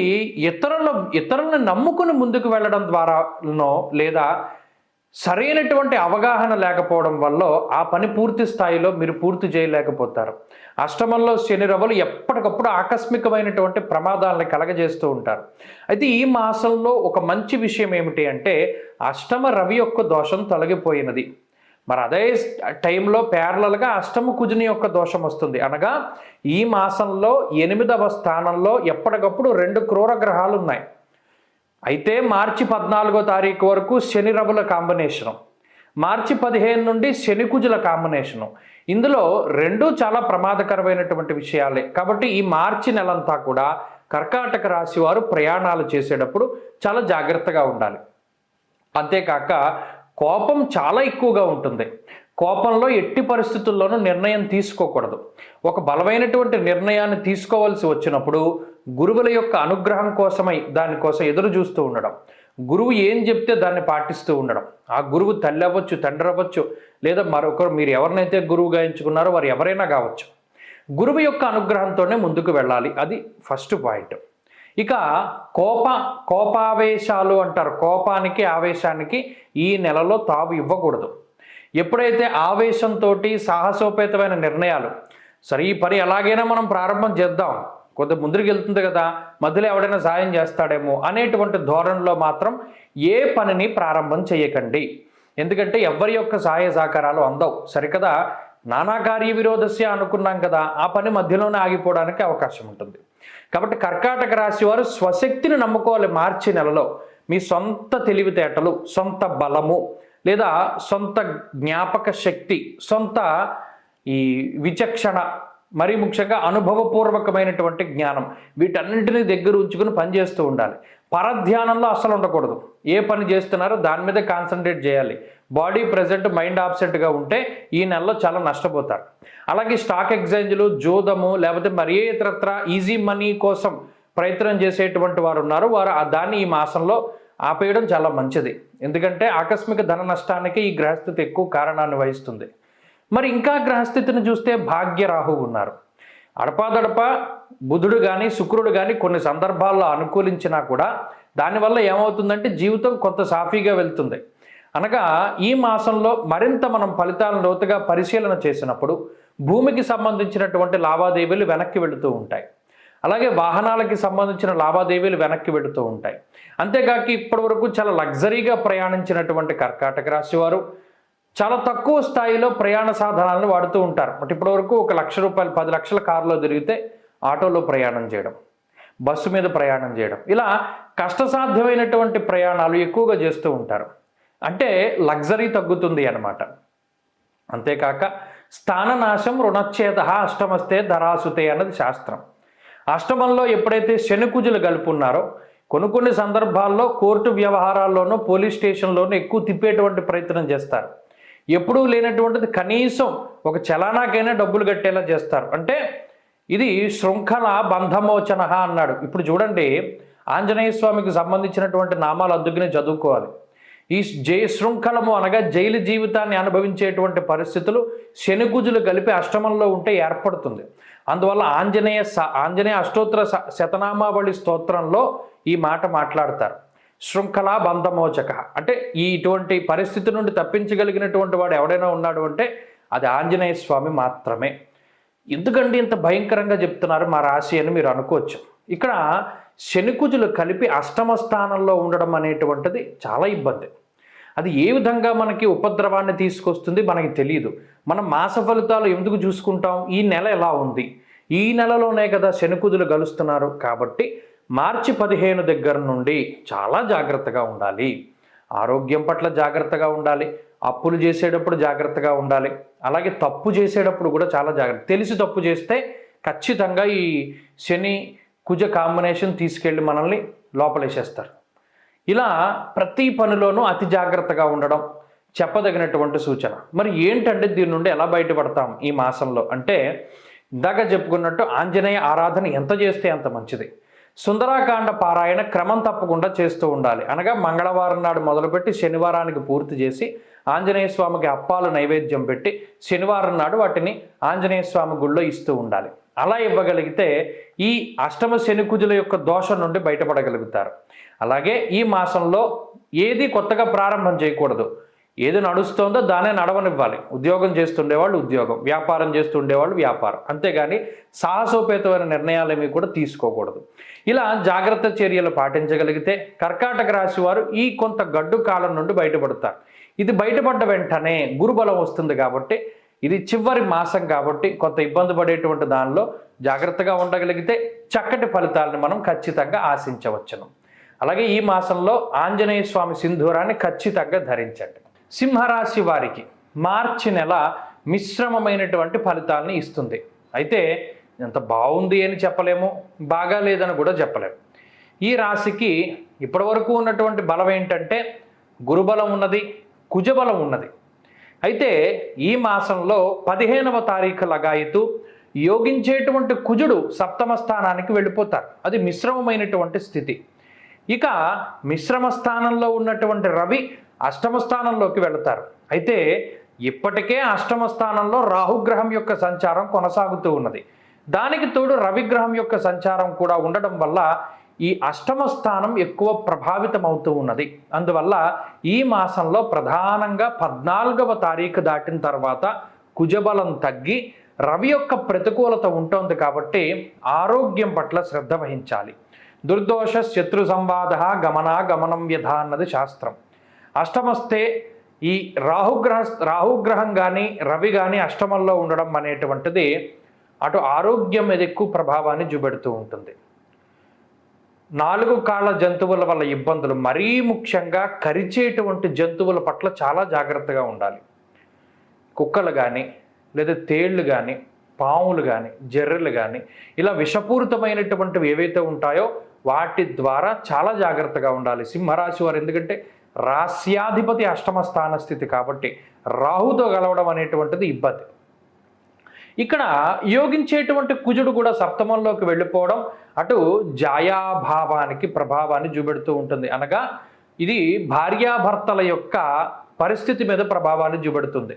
ఇతరులను నమ్ముకుని ముందుకు వెళ్ళడం ద్వారానో లేదా సరైనటువంటి అవగాహన లేకపోవడం వల్ల ఆ పని పూర్తి స్థాయిలో మీరు పూర్తి చేయలేకపోతారు. అష్టమంలో శని రవులు ఎప్పటికప్పుడు ఆకస్మికమైనటువంటి ప్రమాదాలను కలగజేస్తూ ఉంటారు. అయితే ఈ మాసంలో ఒక మంచి విషయం ఏమిటి అంటే అష్టమ రవి యొక్క దోషం తొలగిపోయినది. మరి అదే టైంలో ప్యారలల్గా అష్టమ కుజుని యొక్క దోషం వస్తుంది. అనగా ఈ మాసంలో 8వ స్థానంలో ఎప్పటికప్పుడు 2 క్రూర గ్రహాలు ఉన్నాయి. అయితే మార్చి 14వ తారీఖు వరకు శని రవుల కాంబినేషను, మార్చి 15 నుండి శని కుజుల కాంబినేషను. ఇందులో 2 చాలా ప్రమాదకరమైనటువంటి విషయాలే. కాబట్టి ఈ మార్చి నెలంతా కూడా కర్కాటక రాశి వారు ప్రయాణాలు చేసేటప్పుడు చాలా జాగ్రత్తగా ఉండాలి. అంతేకాక కోపం చాలా ఎక్కువగా ఉంటుంది. కోపంలో ఎట్టి పరిస్థితుల్లోనూ నిర్ణయం తీసుకోకూడదు. ఒక బలమైనటువంటి నిర్ణయాన్ని తీసుకోవాల్సి వచ్చినప్పుడు గురువుల యొక్క అనుగ్రహం కోసమై దానికోసం ఎదురు చూస్తూ ఉండడం, గురువు ఏం చెప్తే దాన్ని పాటిస్తూ ఉండడం. ఆ గురువు తల్లి అవ్వచ్చు, తండ్రి అవ్వచ్చు, లేదా మరొకరు మీరు ఎవరినైతే గురువుగా ఎంచుకున్నారో వారు ఎవరైనా కావచ్చు. గురువు యొక్క అనుగ్రహంతోనే ముందుకు వెళ్ళాలి. అది ఫస్ట్ పాయింట్. ఇక కోపావేశాలు అంటారు. కోపానికి ఆవేశానికి ఈ నెలలో తావు ఇవ్వకూడదు. ఎప్పుడైతే ఆవేశంతో సాహసోపేతమైన నిర్ణయాలు, సరే ఈ పని ఎలాగైనా మనం ప్రారంభం చేద్దాం, కొంత ముందుకు వెళ్తుంది కదా, మధ్యలో ఎవడైనా సాయం చేస్తాడేమో అనేటువంటి ధోరణిలో మాత్రం ఏ పనిని ప్రారంభం చేయకండి. ఎందుకంటే ఎవరి యొక్క సహాయ సహకారాలు అందవు. సరికదా, నానా కార్య విరోధస్య అనుకున్నాం కదా, ఆ పని మధ్యలోనే ఆగిపోవడానికి అవకాశం ఉంటుంది. కాబట్టి కర్కాటక రాశి వారు స్వశక్తిని నమ్ముకోవాలి. మార్చి నెలలో మీ సొంత తెలివితేటలు, సొంత బలము, లేదా సొంత జ్ఞాపక శక్తి, సొంత ఈ విచక్షణ, మరీ ముఖ్యంగా అనుభవపూర్వకమైనటువంటి జ్ఞానం, వీటన్నింటినీ దగ్గర ఉంచుకుని పనిచేస్తూ ఉండాలి. పరధ్యానంలో అస్సలు ఉండకూడదు. ఏ పని చేస్తున్నారో దాని మీద కాన్సన్ట్రేట్ చేయాలి. బాడీ ప్రెజెంట్, మైండ్ ఆబ్సెంట్గా ఉంటే ఈ నెలలో చాలా నష్టపోతారు. అలాగే స్టాక్ ఎక్స్చేంజ్లు, జోదము, లేకపోతే మరే ఇతరత్ర ఈజీ మనీ కోసం ప్రయత్నం చేసేటువంటి వారు ఉన్నారు, వారు దాన్ని ఈ మాసంలో ఆపేయడం చాలా మంచిది. ఎందుకంటే ఆకస్మిక ధన నష్టానికి ఈ గ్రహస్థితి ఎక్కువ కారణాన్ని వహిస్తుంది. మరి ఇంకా గ్రహస్థితిని చూస్తే భాగ్యరాహువు ఉన్నారు. అడపాదడప బుధుడు కానీ శుక్రుడు కానీ కొన్ని సందర్భాల్లో అనుకూలించినా కూడా దానివల్ల ఏమవుతుందంటే జీవితం కొంత సాఫీగా వెళ్తుంది. అనగా ఈ మాసంలో మరింత మనం ఫలితాలను లోతుగా పరిశీలన చేసినప్పుడు భూమికి సంబంధించినటువంటి లావాదేవీలు వెనక్కి వెళుతూ ఉంటాయి. అలాగే వాహనాలకి సంబంధించిన లావాదేవీలు వెనక్కి వెళుతూ ఉంటాయి. అంతేకాక ఇప్పటి వరకు చాలా లగ్జరీగా ప్రయాణించినటువంటి కర్కాటక రాశి వారు చాలా తక్కువ స్థాయిలో ప్రయాణ సాధనాలను వాడుతూ ఉంటారు. బట్ ఇప్పటివరకు 1 లక్ష రూపాయలు 10 లక్షల కారులో తిరిగితే ఆటోలో ప్రయాణం చేయడం, బస్సు మీద ప్రయాణం చేయడం, ఇలా కష్టసాధ్యమైనటువంటి ప్రయాణాలు ఎక్కువగా చేస్తూ ఉంటారు. అంటే లగ్జరీ తగ్గుతుంది అన్నమాట. అంతేకాక స్థాననాశం రుణచ్ఛేద అష్టమస్తే ధరాసుతే అన్నది శాస్త్రం. అష్టమంలో ఎప్పుడైతే శనికుజులు గలుపున్నారో కొన్ని సందర్భాల్లో కోర్టు వ్యవహారాల్లోనూ పోలీస్ స్టేషన్లోనూ ఎక్కువ తిప్పేటువంటి ప్రయత్నం చేస్తారు. ఎప్పుడూ లేనటువంటిది కనీసం ఒక చలానాకైనా డబ్బులు కట్టేలా చేస్తారు. అంటే ఇది శృంఖల బంధమోచన అన్నాడు. ఇప్పుడు చూడండి, ఆంజనేయ స్వామికి సంబంధించినటువంటి నామాలు అందుకనే చదువుకోవాలి. ఈ శృంఖలము అనగా జైలు జీవితాన్ని అనుభవించేటువంటి పరిస్థితులు శనికుజులు కలిపి అష్టమంలో ఉంటే ఏర్పడుతుంది. అందువల్ల ఆంజనేయ అష్టోత్తర శతనామావళి స్తోత్రంలో ఈ మాట మాట్లాడతారు. శృంఖల బంధమోచక అంటే ఇటువంటి పరిస్థితి నుండి తప్పించగలిగినటువంటి వాడు ఎవడైనా ఉన్నాడు అంటే అది ఆంజనేయ స్వామి మాత్రమే. ఎందుకంటే ఇంత భయంకరంగా చెప్తున్నారు మా రాశి అని మీరు అనుకోవచ్చు. ఇక్కడ శనికుజులు కలిపి అష్టమ స్థానంలో ఉండడం అనేటువంటిది చాలా ఇబ్బంది. అది ఏ విధంగా మనకి ఉపద్రవాన్ని తీసుకొస్తుంది మనకి తెలియదు. మనం మాస ఫలితాలు ఎందుకు చూసుకుంటాం? ఈ నెల ఎలా ఉంది, ఈ నెలలోనే కదా శనికుజులు గలుస్తున్నారు. కాబట్టి మార్చి 15 దగ్గర నుండి చాలా జాగ్రత్తగా ఉండాలి. ఆరోగ్యం పట్ల జాగ్రత్తగా ఉండాలి, అప్పులు చేసేటప్పుడు జాగ్రత్తగా ఉండాలి, అలాగే తప్పు చేసేటప్పుడు కూడా చాలా జాగ్రత్త. తెలిసి తప్పు చేస్తే ఖచ్చితంగా ఈ శని కుజ కాంబినేషన్ తీసుకెళ్ళి మనల్ని లోపలేసేస్తారు. ఇలా ప్రతి పనిలోనూ అతి జాగ్రత్తగా ఉండడం చెప్పదగినటువంటి సూచన. మరి ఏంటంటే దీని నుండి ఎలా బయటపడతాం ఈ మాసంలో అంటే, ఇందాక చెప్పుకున్నట్టు ఆంజనేయ ఆరాధన ఎంత చేస్తే అంత మంచిది. సుందరాకాండ పారాయణ క్రమం తప్పకుండా చేస్తూ ఉండాలి. అనగా మంగళవారం నాడు మొదలుపెట్టి శనివారానికి పూర్తి చేసి ఆంజనేయ స్వామికి అప్పాలు నైవేద్యం పెట్టి శనివారం నాడు వాటిని ఆంజనేయ స్వామి గుళ్ళో ఇస్తూ ఉండాలి. అలా ఇవ్వగలిగితే ఈ అష్టమ శనికుజుల యొక్క దోషం నుండి బయటపడగలుగుతారు. అలాగే ఈ మాసంలో ఏది కొత్తగా ప్రారంభం చేయకూడదు. ఏది నడుస్తుందో దానే నడవనివ్వాలి. ఉద్యోగం చేస్తుండేవాళ్ళు ఉద్యోగం, వ్యాపారం చేస్తుండేవాళ్ళు వ్యాపారం, అంతేగాని సాహసోపేతమైన నిర్ణయాలు ఏమీ కూడా తీసుకోకూడదు. ఇలా జాగ్రత్త చర్యలు పాటించగలిగితే కర్కాటక రాశి వారు ఈ కొంత గడ్డు కాలం నుండి బయటపడతారు. ఇది బయటపడ్డ వెంటనే గురుబలం వస్తుంది కాబట్టి ఇది చివరి మాసం కాబట్టి కొంత ఇబ్బంది పడేటువంటి దానిలో జాగ్రత్తగా ఉండగలిగితే చక్కటి ఫలితాలను మనం ఖచ్చితంగా ఆశించవచ్చును. అలాగే ఈ మాసంలో ఆంజనేయ స్వామి సింధూరాన్ని ఖచ్చితంగా ధరించండి. సింహరాశి వారికి మార్చి నెల మిశ్రమమైనటువంటి ఫలితాలని ఇస్తుంది. అయితే ఎంత బాగుంది అని చెప్పలేము, బాగా లేదని కూడా చెప్పలేము. ఈ రాశికి ఇప్పటివరకు ఉన్నటువంటి బలం ఏంటంటే గురుబలం ఉన్నది, కుజబలం ఉన్నది. అయితే ఈ మాసంలో 15వ తారీఖు లగాయితూ యోగించేటువంటి కుజుడు సప్తమ స్థానానికి వెళ్ళిపోతారు. అది మిశ్రమమైనటువంటి స్థితి. ఇక మిశ్రమ స్థానంలో ఉన్నటువంటి రవి అష్టమ స్థానంలోకి వెళతారు. అయితే ఇప్పటికే అష్టమ స్థానంలో రాహుగ్రహం యొక్క సంచారం కొనసాగుతూ ఉన్నది. దానికి తోడు రవిగ్రహం యొక్క సంచారం కూడా ఉండడం వల్ల ఈ అష్టమ స్థానం ఎక్కువ ప్రభావితం అవుతూ ఉన్నది. అందువల్ల ఈ మాసంలో ప్రధానంగా 14వ తారీఖు దాటిన తర్వాత కుజబలం తగ్గి రవి యొక్క ప్రతికూలత ఉంటుంది కాబట్టి ఆరోగ్యం పట్ల శ్రద్ధ వహించాలి. దుర్దోష శత్రు సంవాద గమనం వ్యధ అన్నది శాస్త్రం. అష్టమస్తే ఈ రాహుగ్రహం కానీ రవి కానీ అష్టమంలో ఉండడం అనేటువంటిది అటు ఆరోగ్యం మీద ఎక్కువ ప్రభావాన్ని చూపెడుతూ ఉంటుంది. 4 కాళ్ళ జంతువుల వల్ల ఇబ్బందులు, మరీ ముఖ్యంగా కరిచేటువంటి జంతువుల పట్ల చాలా జాగ్రత్తగా ఉండాలి. కుక్కలు కానీ లేదా తేళ్లు కానీ పాములు కానీ జర్రెలు కానీ ఇలా విషపూరితమైనటువంటివి ఏవైతే ఉంటాయో వాటి ద్వారా చాలా జాగ్రత్తగా ఉండాలి సింహరాశి వారు. ఎందుకంటే రాస్యాధిపతి అష్టమ స్థాన స్థితి కాబట్టి రాహుతో కలవడం అనేటువంటిది ఇబ్బంది. ఇక్కడ యోగించేటువంటి కుజుడు కూడా సప్తమంలోకి వెళ్ళిపోవడం అటు జాయాభావానికి ప్రభావాన్ని చూపెడుతూ ఉంటుంది. అనగా ఇది భార్యాభర్తల యొక్క పరిస్థితి మీద ప్రభావాన్ని చూపెడుతుంది.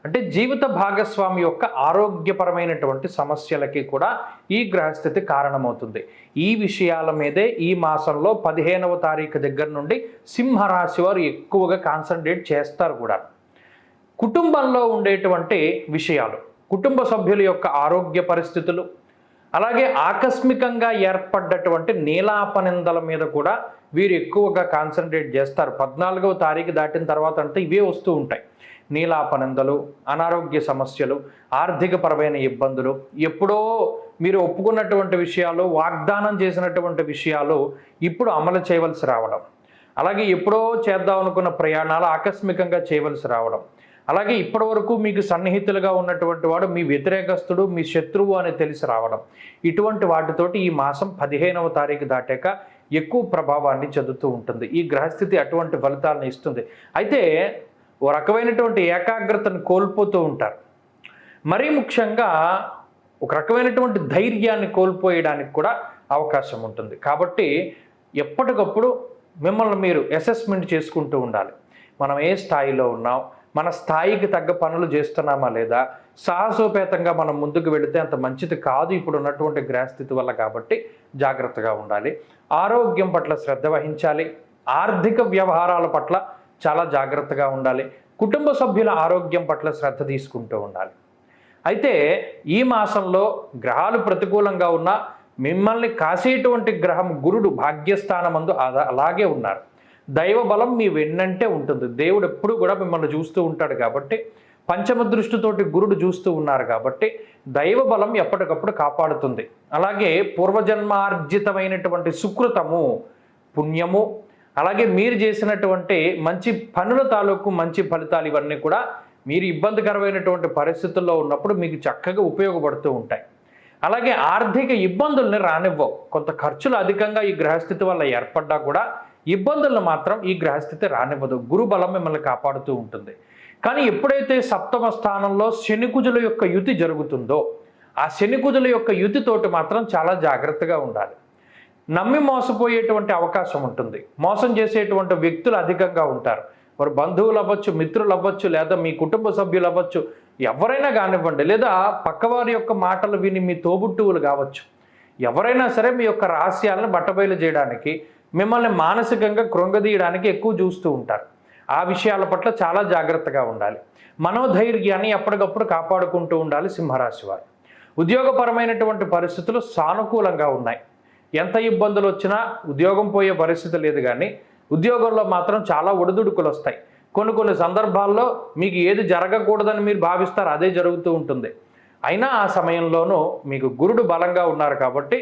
అంటే జీవిత భాగస్వామి యొక్క ఆరోగ్యపరమైనటువంటి సమస్యలకి కూడా ఈ గ్రహస్థితి కారణమవుతుంది. ఈ విషయాల మీదే ఈ మాసంలో 15వ తారీఖు దగ్గర నుండి సింహరాశి వారు ఎక్కువగా కాన్సన్ట్రేట్ చేస్తారు కూడా. కుటుంబంలో ఉండేటువంటి విషయాలు, కుటుంబ సభ్యుల యొక్క ఆరోగ్య పరిస్థితులు, అలాగే ఆకస్మికంగా ఏర్పడ్డటువంటి నీలాపనిందల మీద కూడా వీరు ఎక్కువగా కాన్సన్ట్రేట్ చేస్తారు. 14వ తారీఖు దాటిన తర్వాత అంటే ఇవే వస్తూ ఉంటాయి. నీలాపనిందలు, అనారోగ్య సమస్యలు, ఆర్థికపరమైన ఇబ్బందులు, ఎప్పుడో మీరు ఒప్పుకున్నటువంటి విషయాలు, వాగ్దానం చేసినటువంటి విషయాలు ఇప్పుడు అమలు చేయవలసి రావడం, అలాగే ఎప్పుడో చేద్దాం అనుకున్న ప్రయాణాలు ఆకస్మికంగా చేయవలసి రావడం, అలాగే ఇప్పటివరకు మీకు సన్నిహితులుగా ఉన్నటువంటి వాడు మీ వ్యతిరేకస్తుడు, మీ శత్రువు అని తెలిసి రావడం, ఇటువంటి వాటితోటి ఈ మాసం 15వ తారీఖు దాటాక ఎక్కువ ప్రభావాన్ని చెందుతూ ఉంటుంది. ఈ గ్రహస్థితి అటువంటి ఫలితాలను ఇస్తుంది. అయితే ఓ రకమైనటువంటి ఏకాగ్రతను కోల్పోతూ ఉంటారు. మరీ ముఖ్యంగా ఒక రకమైనటువంటి ధైర్యాన్ని కోల్పోయడానికి కూడా అవకాశం ఉంటుంది. కాబట్టి ఎప్పటికప్పుడు మిమ్మల్ని మీరు అసెస్మెంట్ చేసుకుంటూ ఉండాలి. మనం ఏ స్థాయిలో ఉన్నాం, మన స్థాయికి తగ్గ పనులు చేస్తున్నామా లేదా, సాహసోపేతంగా మనం ముందుకు వెళితే అంత మంచిది కాదు ఇప్పుడు ఉన్నటువంటి గ్రహస్థితి వల్ల. కాబట్టి జాగ్రత్తగా ఉండాలి. ఆరోగ్యం పట్ల శ్రద్ధ వహించాలి. ఆర్థిక వ్యవహారాల పట్ల చాలా జాగ్రత్తగా ఉండాలి. కుటుంబ సభ్యుల ఆరోగ్యం పట్ల శ్రద్ధ తీసుకుంటూ ఉండాలి. అయితే ఈ మాసంలో గ్రహాలు ప్రతికూలంగా ఉన్నా మిమ్మల్ని కాసేటువంటి గ్రహం గురుడు భాగ్యస్థానమందు అలాగే ఉన్నారు. దైవ బలం మీ వెన్నంటే ఉంటుంది. దేవుడు ఎప్పుడు కూడా మిమ్మల్ని చూస్తూ ఉంటాడు కాబట్టి, పంచమ దృష్టితోటి గురుడు చూస్తూ ఉన్నారు కాబట్టి దైవ బలం ఎప్పటికప్పుడు కాపాడుతుంది. అలాగే పూర్వజన్మార్జితమైనటువంటి సుకృతము, పుణ్యము, అలాగే మీరు చేసినటువంటి మంచి పనుల తాలూకు మంచి ఫలితాలు ఇవన్నీ కూడా మీరు ఇబ్బందికరమైనటువంటి పరిస్థితుల్లో ఉన్నప్పుడు మీకు చక్కగా ఉపయోగపడుతూ ఉంటాయి. అలాగే ఆర్థిక ఇబ్బందుల్ని రానివ్వవు. కొంత ఖర్చులు అధికంగా ఈ గ్రహస్థితి వల్ల ఏర్పడ్డా కూడా ఇబ్బందులను మాత్రం ఈ గ్రహస్థితి రానివ్వదు. గురు బలం మిమ్మల్ని కాపాడుతూ ఉంటుంది. కానీ ఎప్పుడైతే సప్తమ స్థానంలో శనికుజుల యొక్క యుతి జరుగుతుందో ఆ శనికుజుల యొక్క యుతితోటి మాత్రం చాలా జాగ్రత్తగా ఉండాలి. నమ్మి మోసపోయేటువంటి అవకాశం ఉంటుంది. మోసం చేసేటువంటి వ్యక్తులు అధికంగా ఉంటారు. వారు బంధువులు అవ్వచ్చు, మిత్రులు అవ్వచ్చు, లేదా మీ కుటుంబ సభ్యులు అవ్వచ్చు, ఎవరైనా కానివ్వండి, లేదా పక్కవారి యొక్క మాటలు విని మీ తోబుట్టువులు కావచ్చు, ఎవరైనా సరే మీ యొక్క రహస్యాలను బట్టబయలు చేయడానికి, మిమ్మల్ని మానసికంగా కృంగదీయడానికి ఎక్కువ చూస్తూ ఉంటారు. ఆ విషయాల పట్ల చాలా జాగ్రత్తగా ఉండాలి. మనోధైర్యాన్ని ఎప్పటికప్పుడు కాపాడుకుంటూ ఉండాలి సింహరాశి వారు. ఉద్యోగపరమైనటువంటి పరిస్థితులు సానుకూలంగా ఉన్నాయి. ఎంత ఇబ్బందులు వచ్చినా ఉద్యోగం పోయే పరిస్థితి లేదు, కానీ ఉద్యోగంలో మాత్రం చాలా ఒడిదుడుకులు వస్తాయి. కొన్ని సందర్భాల్లో మీకు ఏది జరగకూడదని మీరు భావిస్తారు, అదే జరుగుతూ ఉంటుంది. అయినా ఆ సమయంలోనూ మీకు గురుడు బలంగా ఉన్నారు కాబట్టి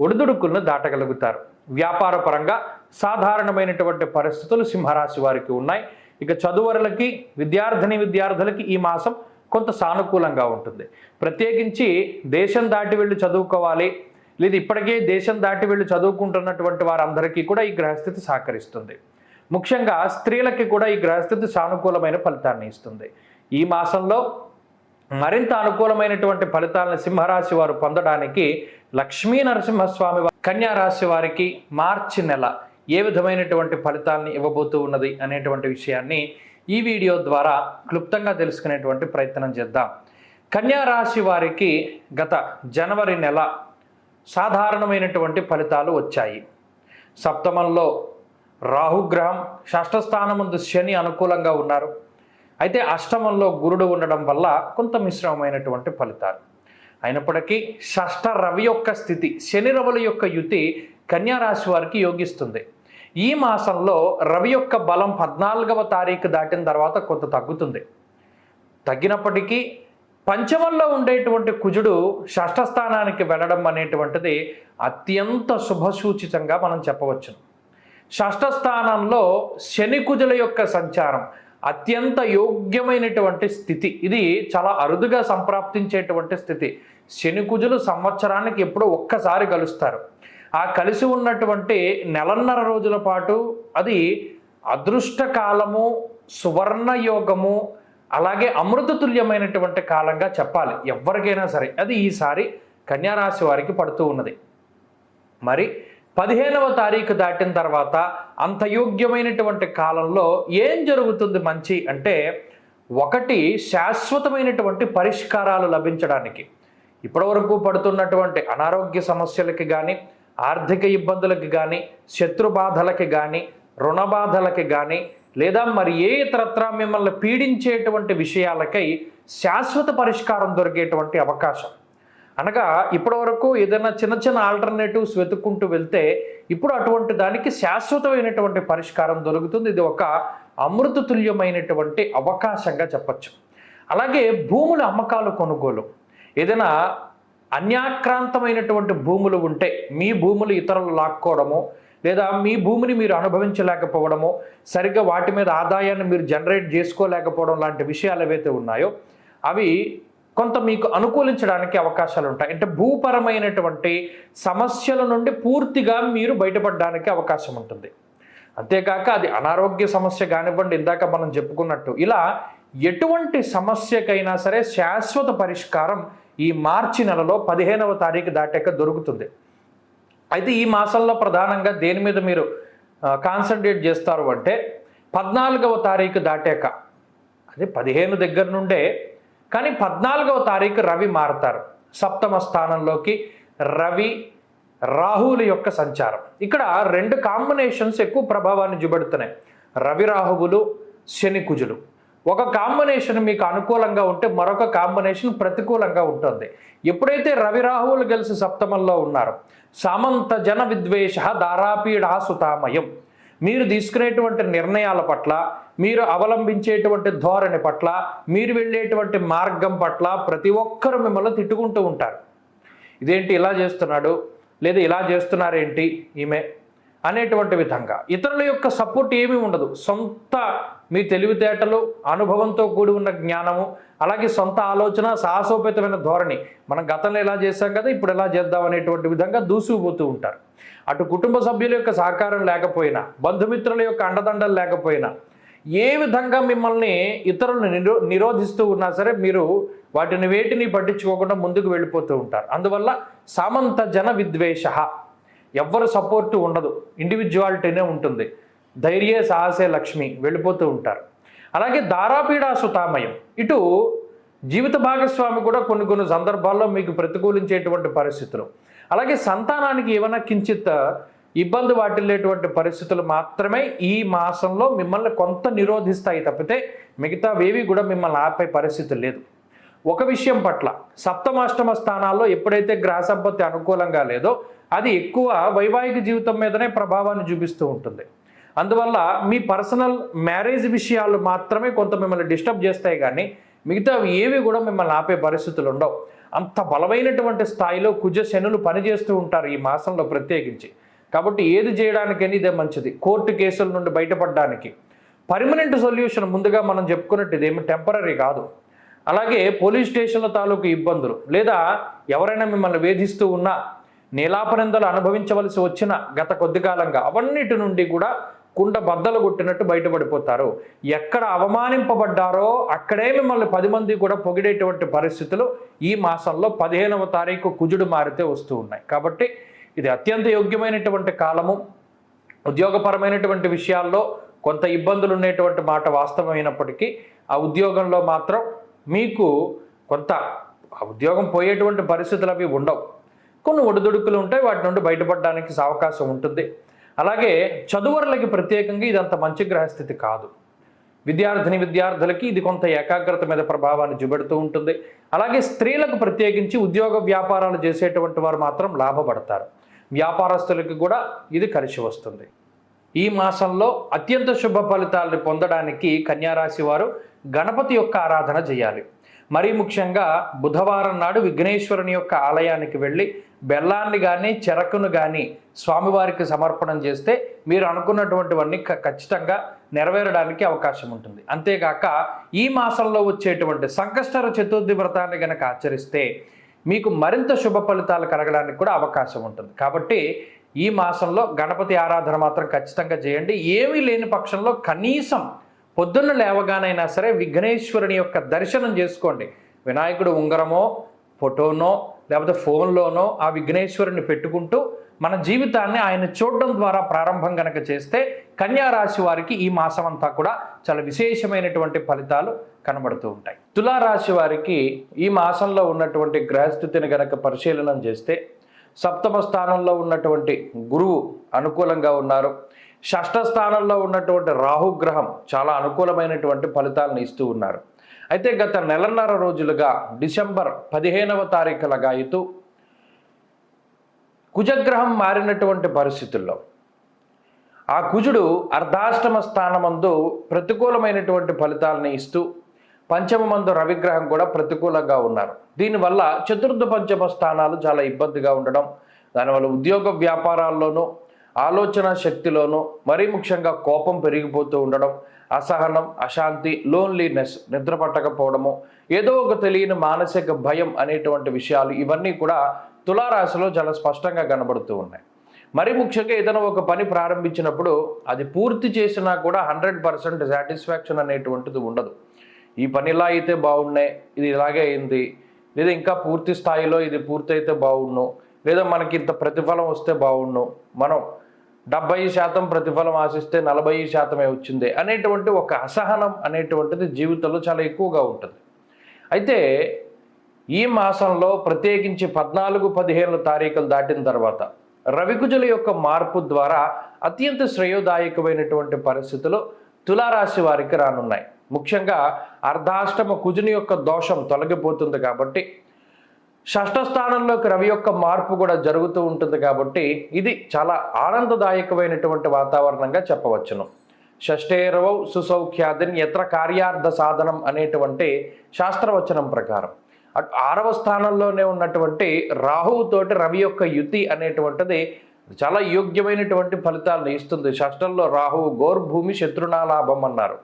ఒడిదుడుకులను దాటగలుగుతారు. వ్యాపార పరంగా సాధారణమైనటువంటి పరిస్థితులు సింహరాశి వారికి ఉన్నాయి. ఇక చదువరులకి, విద్యార్థులకి ఈ మాసం కొంత సానుకూలంగా ఉంటుంది. ప్రత్యేకించి దేశం దాటి వెళ్ళి చదువుకోవాలి, లేదా ఇప్పటికే దేశం దాటి వెళ్ళి చదువుకుంటున్నటువంటి వారందరికీ కూడా ఈ గ్రహస్థితి సహకరిస్తుంది. ముఖ్యంగా స్త్రీలకి కూడా ఈ గ్రహస్థితి సానుకూలమైన ఫలితాన్ని ఇస్తుంది. ఈ మాసంలో మరింత అనుకూలమైనటువంటి ఫలితాలను సింహరాశి వారు పొందడానికి లక్ష్మీ నరసింహస్వామి కన్యా రాశి వారికి మార్చి నెల ఏ విధమైనటువంటి ఫలితాలను ఇవ్వబోతూ ఉన్నది అనేటువంటి విషయాన్ని ఈ వీడియో ద్వారా క్లుప్తంగా తెలుసుకునేటువంటి ప్రయత్నం చేద్దాం. కన్యా రాశి వారికి గత జనవరి నెల సాధారణమైనటువంటి ఫలితాలు వచ్చాయి. సప్తమంలో రాహుగ్రహం, షష్ఠస్థానమందు శని అనుకూలంగా ఉన్నారు. అయితే అష్టమంలో గురుడు ఉండడం వల్ల కొంత మిశ్రమమైనటువంటి ఫలితాలు. అయినప్పటికీ షష్ఠ రవి యొక్క స్థితి, శని రవుల యొక్క యుతి కన్యారాశి వారికి యోగిస్తుంది. ఈ మాసంలో రవి యొక్క బలం 14వ తారీఖు దాటిన తర్వాత కొంత తగ్గుతుంది. తగ్గినప్పటికీ పంచమంలో ఉండేటువంటి కుజుడు షష్ఠ స్థానానికి వెళ్ళడం అనేటువంటిది అత్యంత శుభసూచితంగా మనం చెప్పవచ్చును. షష్ఠ స్థానంలో శని కుజుల యొక్క సంచారం అత్యంత యోగ్యమైనటువంటి స్థితి. ఇది చాలా అరుదుగా సంప్రాప్తించేటువంటి స్థితి. శని కుజులు సంవత్సరానికి ఎప్పుడో ఒక్కసారి కలుస్తారు. ఆ కలిసి ఉన్నటువంటి నెలన్నర రోజుల పాటు అది అదృష్ట కాలము, సువర్ణ యోగము, అలాగే అమృతతుల్యమైనటువంటి కాలంగా చెప్పాలి ఎవరికైనా సరే. అది ఈసారి కన్యారాశి వారికి పడుతూ ఉన్నది. మరి 15వ తారీఖు దాటిన తర్వాత అంత యోగ్యమైనటువంటి కాలంలో ఏం జరుగుతుంది మంచి అంటే, ఒకటి శాశ్వతమైనటువంటి పరిష్కారాలు లభించడానికి, ఇప్పటివరకు పడుతున్నటువంటి అనారోగ్య సమస్యలకి కానీ, ఆర్థిక ఇబ్బందులకి కానీ, శత్రుబాధలకి కానీ, రుణబాధలకి కానీ, లేదా మరి ఏ ఇతరత్ర మిమ్మల్ని పీడించేటువంటి విషయాలకై శాశ్వత పరిష్కారం దొరికేటువంటి అవకాశం. అనగా ఇప్పటివరకు ఏదైనా చిన్న ఆల్టర్నేటివ్స్ వెతుక్కుంటూ వెళ్తే ఇప్పుడు అటువంటి దానికి శాశ్వతమైనటువంటి పరిష్కారం దొరుకుతుంది. ఇది ఒక అమృతతుల్యమైనటువంటి అవకాశంగా చెప్పచ్చు. అలాగే భూముల అమ్మకాలు, కొనుగోలు, ఏదైనా అన్యాక్రాంతమైనటువంటి భూములు ఉంటే మీ భూములు ఇతరులు లాక్కోవడము, లేదా మీ భూమిని మీరు అనుభవించలేకపోవడము, సరిగ్గా వాటి మీద ఆదాయాన్ని మీరు జనరేట్ చేసుకోలేకపోవడం లాంటి విషయాలు ఏవైతే ఉన్నాయో అవి కొంత మీకు అనుకూలించడానికి అవకాశాలు ఉంటాయి. అంటే భూపరమైనటువంటి సమస్యల నుండి పూర్తిగా మీరు బయటపడడానికి అవకాశం ఉంటుంది. అంతేకాక అది అనారోగ్య సమస్య కానివ్వండి, ఇందాక మనం చెప్పుకున్నట్టు, ఇలా ఎటువంటి సమస్యకైనా సరే శాశ్వత పరిష్కారం ఈ మార్చి నెలలో 15వ తారీఖు దాటాక దొరుకుతుంది. అయితే ఈ మాసంలో ప్రధానంగా దేని మీద మీరు కాన్సన్ట్రేట్ చేస్తారు అంటే 14వ తారీఖు దాటాక, అదే 15 దగ్గర నుండే, కానీ 14వ తారీఖు రవి మారతారు. సప్తమ స్థానంలోకి రవి రాహువుల యొక్క సంచారం. ఇక్కడ 2 కాంబినేషన్స్ ఎక్కువ ప్రభావాన్ని చూపెడుతున్నాయి. రవి రాహువులు, శని కుజులు. ఒక కాంబినేషన్ మీకు అనుకూలంగా ఉంటే మరొక కాంబినేషన్ ప్రతికూలంగా ఉంటుంది. ఎప్పుడైతే రవి రాహువులు కలిసి సప్తమంలో ఉన్నారు, సామంత జన విద్వేష దారాపీడా సుతామయం, మీరు తీసుకునేటువంటి నిర్ణయాల పట్ల, మీరు అవలంబించేటువంటి ధోరణి పట్ల, మీరు వెళ్ళేటువంటి మార్గం పట్ల ప్రతి ఒక్కరు మిమ్మల్ని తిట్టుకుంటూ ఉంటారు. ఇదేంటి ఇలా చేస్తున్నాడు, లేదా ఇలా చేస్తున్నారేంటి ఈమె అనేటువంటి విధంగా ఇతరుల యొక్క సపోర్ట్ ఏమీ ఉండదు. సొంత మీ తెలివితేటలు, అనుభవంతో కూడి ఉన్న జ్ఞానము, అలాగే సొంత ఆలోచన, సాహసోపేతమైన ధోరణి, మనం గతంలో ఎలా చేశాం కదా ఇప్పుడు ఎలా చేద్దాం అనేటువంటి విధంగా దూసుకుపోతూ ఉంటారు. అటు కుటుంబ సభ్యుల యొక్క సహకారం లేకపోయినా, బంధుమిత్రుల యొక్క అండదండలు లేకపోయినా, ఏ విధంగా మిమ్మల్ని ఇతరులను నిరోధిస్తూ ఉన్నా సరే మీరు వేటిని పట్టించుకోకుండా ముందుకు వెళ్ళిపోతూ ఉంటారు. అందువల్ల సామంత జన విద్వేష, ఎవ్వరు సపోర్టు ఉండదు, ఇండివిజువాలిటీనే ఉంటుంది. ధైర్య సాహసే లక్ష్మి, వెళ్ళిపోతూ ఉంటారు. అలాగే దారాపీడా సుతామయం, ఇటు జీవిత భాగస్వామి కూడా కొన్ని సందర్భాల్లో మీకు ప్రతికూలించేటువంటి పరిస్థితులు, అలాగే సంతానానికి ఏమైనా కించిత్ ఇబ్బంది వాటిల్లేటువంటి పరిస్థితులు మాత్రమే ఈ మాసంలో మిమ్మల్ని కొంత నిరోధిస్తాయి తప్పితే మిగతావేవి కూడా మిమ్మల్ని ఆపే పరిస్థితి లేదు. ఒక విషయం పట్ల, సప్తమాష్టమ స్థానాల్లో ఎప్పుడైతే గ్రహ సంపత్తి అనుకూలంగా లేదో అది ఎక్కువ వైవాహిక జీవితం మీదనే ప్రభావాన్ని చూపిస్తూ ఉంటుంది. అందువల్ల మీ పర్సనల్ మ్యారేజ్ విషయాలు మాత్రమే కొంత మిమ్మల్ని డిస్టర్బ్ చేస్తాయి, కానీ మిగతా ఏవి కూడా మిమ్మల్ని ఆపే పరిస్థితులు ఉండవు. అంత బలమైనటువంటి స్థాయిలో కుజ శనులు పనిచేస్తూ ఉంటారు ఈ మాసంలో ప్రత్యేకించి. కాబట్టి ఏది చేయడానికైనా ఇదే మంచిది. కోర్టు కేసుల నుండి బయటపడడానికి పర్మనెంట్ సొల్యూషన్ ముందుగా మనం చెప్పుకున్నట్టు ఇదేమి టెంపరీ కాదు. అలాగే పోలీస్ స్టేషన్ల తాలూకు ఇబ్బందులు, లేదా ఎవరైనా మిమ్మల్ని వేధిస్తూ ఉన్నా, నీలాపనిందలు అనుభవించవలసి వచ్చిన గత కొద్ది కాలంగా, అవన్నిటి నుండి కూడా కుండ బద్దలు కొట్టినట్టు బయటపడిపోతారు. ఎక్కడ అవమానింపబడ్డారో అక్కడే మిమ్మల్ని 10 మంది కూడా పొగిడేటువంటి పరిస్థితులు ఈ మాసంలో 15వ తారీఖు కుజుడు మారితే వస్తూ ఉన్నాయి. కాబట్టి ఇది అత్యంత యోగ్యమైనటువంటి కాలము. ఉద్యోగపరమైనటువంటి విషయాల్లో కొంత ఇబ్బందులు ఉండేటువంటి మాట వాస్తవమైనప్పటికీ ఆ ఉద్యోగంలో మాత్రం మీకు కొంత ఆ ఉద్యోగం పోయేటువంటి పరిస్థితులు అవి ఉండవు. కొన్ని ఒడిదుడుకులు ఉంటాయి, వాటి నుండి బయటపడడానికి అవకాశం ఉంటుంది. అలాగే చదువరులకి ప్రత్యేకంగా ఇది అంత మంచి గ్రహస్థితి కాదు. విద్యార్థులకి ఇది కొంత ఏకాగ్రత మీద ప్రభావాన్ని చూపెడుతూ ఉంటుంది. అలాగే స్త్రీలకు ప్రత్యేకించి ఉద్యోగ వ్యాపారాలు చేసేటువంటి వారు మాత్రం లాభపడతారు. వ్యాపారస్తులకి కూడా ఇది కలిసి వస్తుంది. ఈ మాసంలో అత్యంత శుభ ఫలితాలను పొందడానికి కన్యారాశి వారు గణపతి యొక్క ఆరాధన చేయాలి. మరీ ముఖ్యంగా బుధవారం నాడు విఘ్నేశ్వరుని యొక్క ఆలయానికి వెళ్ళి బెల్లాన్ని కానీ చెరకును కానీ స్వామివారికి సమర్పణం చేస్తే మీరు అనుకున్నటువంటివన్నీ ఖచ్చితంగా నెరవేరడానికి అవకాశం ఉంటుంది. అంతేకాక ఈ మాసంలో వచ్చేటువంటి సంకష్టర చతుర్థి వ్రతాన్ని కనుక ఆచరిస్తే మీకు మరింత శుభ ఫలితాలు కలగడానికి కూడా అవకాశం ఉంటుంది. కాబట్టి ఈ మాసంలో గణపతి ఆరాధన మాత్రం ఖచ్చితంగా చేయండి. ఏమీ లేని పక్షంలో కనీసం పొద్దున్న లేవగానైనా సరే విఘ్నేశ్వరుని యొక్క దర్శనం చేసుకోండి. వినాయకుడు ఉంగరమో, ఫోటోనో, లేకపోతే ఫోన్లోనో ఆ విఘ్నేశ్వరుని పెట్టుకుంటూ మన జీవితాన్ని ఆయన చూడడం ద్వారా ప్రారంభం కనుక చేస్తే కన్యారాశి వారికి ఈ మాసం అంతా కూడా చాలా విశేషమైనటువంటి ఫలితాలు కనబడుతూ ఉంటాయి. తులారాశి వారికి ఈ మాసంలో ఉన్నటువంటి గ్రహస్థితిని కనుక పరిశీలన చేస్తే సప్తమ స్థానంలో ఉన్నటువంటి గురువు అనుకూలంగా ఉన్నారు. షష్ఠ స్థానంలో ఉన్నటువంటి రాహుగ్రహం చాలా అనుకూలమైనటువంటి ఫలితాలను ఇస్తూ ఉన్నారు. అయితే గత నెలన్నర రోజులుగా డిసెంబర్ 15వ తారీఖు లగాయితూ కుజగ్రహం మారినటువంటి పరిస్థితుల్లో ఆ కుజుడు అర్ధాష్టమ స్థానమందు ప్రతికూలమైనటువంటి ఫలితాలను ఇస్తూ పంచమందు రవిగ్రహం కూడా ప్రతికూలంగా ఉన్నారు. దీనివల్ల చతుర్థ పంచమ స్థానాలు చాలా ఇబ్బందిగా ఉండడం, దానివల్ల ఉద్యోగ వ్యాపారాల్లోనూ ఆలోచన శక్తిలోనూ మరీ ముఖ్యంగా కోపం పెరిగిపోతూ ఉండడం, అసహనం, అశాంతి, లోన్లీనెస్, నిద్ర పట్టకపోవడము, ఏదో ఒక తెలియని మానసిక భయం అనేటువంటి విషయాలు ఇవన్నీ కూడా తులారాశిలో చాలా స్పష్టంగా కనబడుతూ ఉన్నాయి. మరి ముఖ్యంగా ఏదైనా ఒక పని ప్రారంభించినప్పుడు అది పూర్తి చేసినా కూడా 100% సాటిస్ఫాక్షన్ అనేటువంటిది ఉండదు. ఈ పని ఇలా అయితే బాగున్నాయి, ఇది ఇలాగే అయింది, లేదా ఇంకా పూర్తి స్థాయిలో ఇది పూర్తయితే బాగుండు, లేదా మనకి ఇంత ప్రతిఫలం వస్తే బాగుండు, మనం 70% ప్రతిఫలం ఆశిస్తే 40% వచ్చింది అనేటువంటి ఒక అసహనం అనేటువంటిది జీవితంలో చాలా ఎక్కువగా ఉంటుంది. అయితే ఈ మాసంలో ప్రత్యేకించి 14, 15 తారీఖులు దాటిన తర్వాత రవికుజుల యొక్క మార్పు ద్వారా అత్యంత శ్రేయోదాయకమైనటువంటి పరిస్థితులు తులారాశి వారికి రానున్నాయి. ముఖ్యంగా అర్ధాష్టమ కుజుని యొక్క దోషం తొలగిపోతుంది కాబట్టి, షష్ఠ స్థానంలోకి రవి యొక్క మార్పు కూడా జరుగుతూ ఉంటుంది కాబట్టి ఇది చాలా ఆనందదాయకమైనటువంటి వాతావరణంగా చెప్పవచ్చును. షష్ఠేరవౌ సుసౌఖ్యాదిన్ యత్ర కార్యార్థ సాధనం అనేటువంటి శాస్త్రవచనం ప్రకారం 6వ స్థానంలోనే ఉన్నటువంటి రాహువుతోటి రవి యొక్క యుతి అనేటువంటిది చాలా యోగ్యమైనటువంటి ఫలితాలను ఇస్తుంది. షష్ఠంలో రాహువు గోర్భూమి శత్రునాలాభం అన్నారు.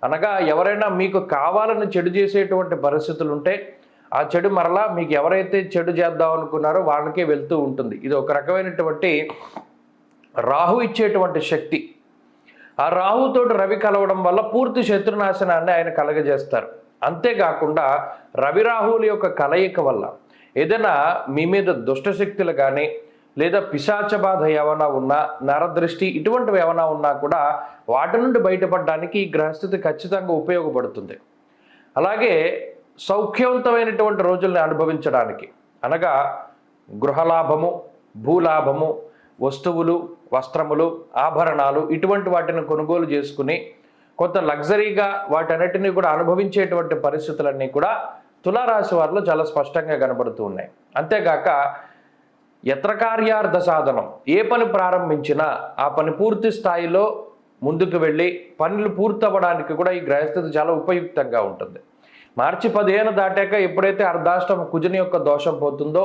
అనగా ఎవరైనా మీకు కావాలని చెడు చేసేటువంటి పరిస్థితులు ఉంటే ఆ చెడు మరలా మీకు ఎవరైతే చెడు చేద్దాం అనుకున్నారో వాళ్ళకే వెళ్తూ ఉంటుంది. ఇది ఒక రకమైనటువంటి రాహు ఇచ్చేటువంటి శక్తి. ఆ రాహుతోటి రవి కలవడం వల్ల పూర్తి శత్రునాశనాన్ని ఆయన కలగజేస్తారు. అంతేకాకుండా రవి రాహువుల యొక్క కలయిక వల్ల ఏదైనా మీ మీద దుష్టశక్తులు కానీ, లేదా పిశాచ బాధ ఏమైనా ఉన్నా, నరదృష్టి ఇటువంటివి ఏమైనా ఉన్నా కూడా వాటి నుండి బయటపడడానికి ఈ గ్రహస్థితి ఖచ్చితంగా ఉపయోగపడుతుంది. అలాగే సౌఖ్యవంతమైనటువంటి రోజుల్ని అనుభవించడానికి, అనగా గృహలాభము, భూలాభము, వస్తువులు, వస్త్రములు, ఆభరణాలు ఇటువంటి వాటిని కొనుగోలు చేసుకుని కొంత లగ్జరీగా వాటన్నిటినీ కూడా అనుభవించేటువంటి పరిస్థితులన్నీ కూడా తులారాశి వారిలో చాలా స్పష్టంగా కనబడుతూ ఉన్నాయి. అంతేగాక యత్రకార్యార్థ సాధనం, ఏ పని ప్రారంభించినా ఆ పని పూర్తి స్థాయిలో ముందుకు వెళ్ళి పనులు పూర్తవ్వడానికి కూడా ఈ గ్రహస్థితి చాలా ఉపయుక్తంగా ఉంటుంది. మార్చి 15 దాటాక ఎప్పుడైతే అర్ధాష్టమ కుజుని యొక్క దోషం పోతుందో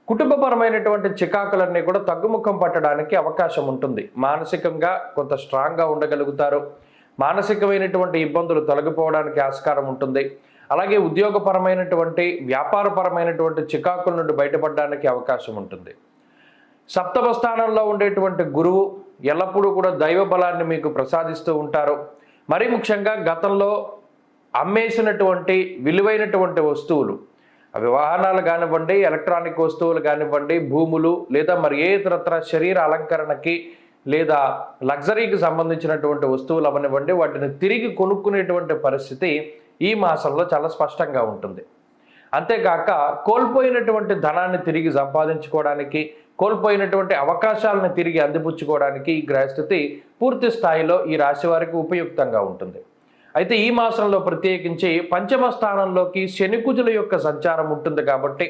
కుటుంబపరమైనటువంటి చికాకులన్నీ కూడా తగ్గుముఖం పట్టడానికి అవకాశం ఉంటుంది. మానసికంగా కొంత స్ట్రాంగ్గా ఉండగలుగుతారు. మానసికమైనటువంటి ఇబ్బందులు తొలగిపోవడానికి ఆస్కారం ఉంటుంది. అలాగే ఉద్యోగపరమైనటువంటి, వ్యాపారపరమైనటువంటి చికాకుల నుండి బయటపడడానికి అవకాశం ఉంటుంది. సప్తమ స్థానంలో ఉండేటువంటి గురువు ఎల్లప్పుడూ కూడా దైవ బలాన్ని మీకు ప్రసాదిస్తూ ఉంటారు. మరి ముఖ్యంగా గతంలో అమ్మేసినటువంటి విలువైనటువంటి వస్తువులు, అవి వాహనాలు కానివ్వండి, ఎలక్ట్రానిక్ వస్తువులు కానివ్వండి, భూములు, లేదా మరి ఏ ఇతరత్ర శరీర అలంకరణకి లేదా లగ్జరీకి సంబంధించినటువంటి వస్తువులు అవనివ్వండి, వాటిని తిరిగి కొనుక్కునేటువంటి పరిస్థితి ఈ మాసంలో చాలా స్పష్టంగా ఉంటుంది. అంతేకాక కోల్పోయినటువంటి ధనాన్ని తిరిగి సంపాదించుకోవడానికి, కోల్పోయినటువంటి అవకాశాలను తిరిగి అందిపుచ్చుకోవడానికి ఈ గ్రహస్థితి పూర్తి స్థాయిలో ఈ రాశి వారికి ఉపయుక్తంగా ఉంటుంది. అయితే ఈ మాసంలో ప్రత్యేకించి పంచమ స్థానంలోకి శనికుజుల యొక్క సంచారం ఉంటుంది కాబట్టి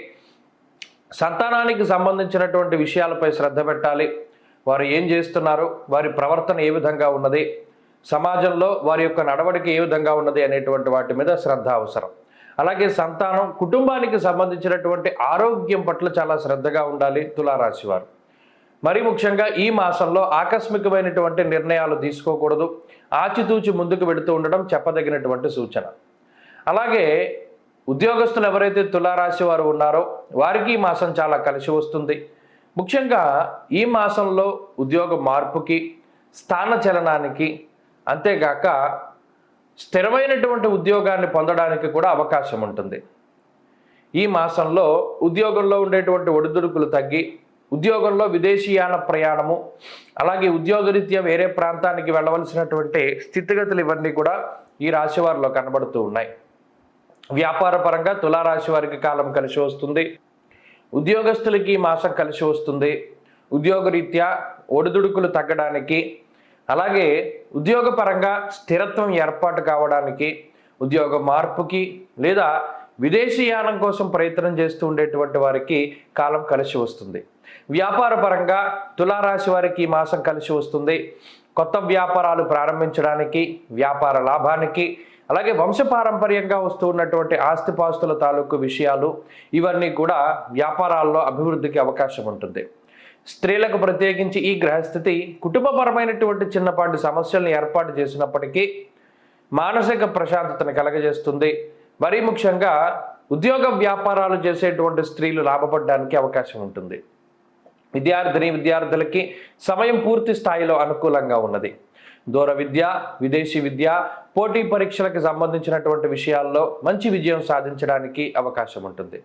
సంతానానికి సంబంధించినటువంటి విషయాలపై శ్రద్ధ పెట్టాలి. వారు ఏం చేస్తున్నారు, వారి ప్రవర్తన ఏ విధంగా ఉన్నది, సమాజంలో వారి యొక్క నడవడిక ఏ విధంగా ఉన్నది అనేటువంటి వాటి మీద శ్రద్ధ అవసరం. అలాగే సంతానం, కుటుంబానికి సంబంధించినటువంటి ఆరోగ్యం పట్ల చాలా శ్రద్ధగా ఉండాలి తులారాశి వారు. మరి ముఖ్యంగా ఈ మాసంలో ఆకస్మికమైనటువంటి నిర్ణయాలు తీసుకోకూడదు. ఆచితూచి ముందుకు వెళుతూ ఉండడం చెప్పదగినటువంటి సూచన. అలాగే ఉద్యోగస్తులు ఎవరైతే తులారాశి వారు ఉన్నారో వారికి ఈ మాసం చాలా కలిసి వస్తుంది. ముఖ్యంగా ఈ మాసంలో ఉద్యోగ మార్పుకి, స్థాన చలనానికి, అంతేగాక స్థిరమైనటువంటి ఉద్యోగాన్ని పొందడానికి కూడా అవకాశం ఉంటుంది. ఈ మాసంలో ఉద్యోగంలో ఉండేటువంటి ఒడిదుడుకులు తగ్గి ఉద్యోగంలో విదేశీయాన ప్రయాణము, అలాగే ఉద్యోగరీత్యా వేరే ప్రాంతానికి వెళ్ళవలసినటువంటి స్థితిగతులు ఇవన్నీ కూడా ఈ రాశి వారిలో కనబడుతూ ఉన్నాయి. వ్యాపార పరంగా తులారాశి వారికి కాలం కలిసి వస్తుంది. ఉద్యోగస్తులకి ఈ మాసం కలిసి వస్తుంది. ఉద్యోగరీత్యా ఒడిదుడుకులు తగ్గడానికి, అలాగే ఉద్యోగపరంగా స్థిరత్వం ఏర్పాటు కావడానికి, ఉద్యోగ మార్పుకి లేదా విదేశీయానం కోసం ప్రయత్నం చేస్తూ ఉండేటువంటి వారికి కాలం కలిసి వస్తుంది. వ్యాపార పరంగా తులారాశి వారికి ఈ మాసం కలిసి వస్తుంది. కొత్త వ్యాపారాలు ప్రారంభించడానికి, వ్యాపార లాభానికి, అలాగే వంశపారంపర్యంగా వస్తూ ఉన్నటువంటి ఆస్తిపాస్తుల తాలూకు విషయాలు ఇవన్నీ కూడా వ్యాపారాల్లో అభివృద్ధికి అవకాశం ఉంటుంది. స్త్రీలకు ప్రత్యేకించి ఈ గ్రహస్థితి కుటుంబపరమైనటువంటి చిన్నపాటి సమస్యలను ఏర్పాటు చేసినప్పటికీ మానసిక ప్రశాంతతను కలగజేస్తుంది. మరీ ముఖ్యంగా ఉద్యోగ వ్యాపారాలు చేసేటువంటి స్త్రీలు లాభపడడానికి అవకాశం ఉంటుంది. విద్యార్థులకి సమయం పూర్తి స్థాయిలో అనుకూలంగా ఉన్నది. దూర విద్య, విదేశీ విద్య, పోటీ పరీక్షలకు సంబంధించినటువంటి విషయాల్లో మంచి విజయం సాధించడానికి అవకాశం ఉంటుంది.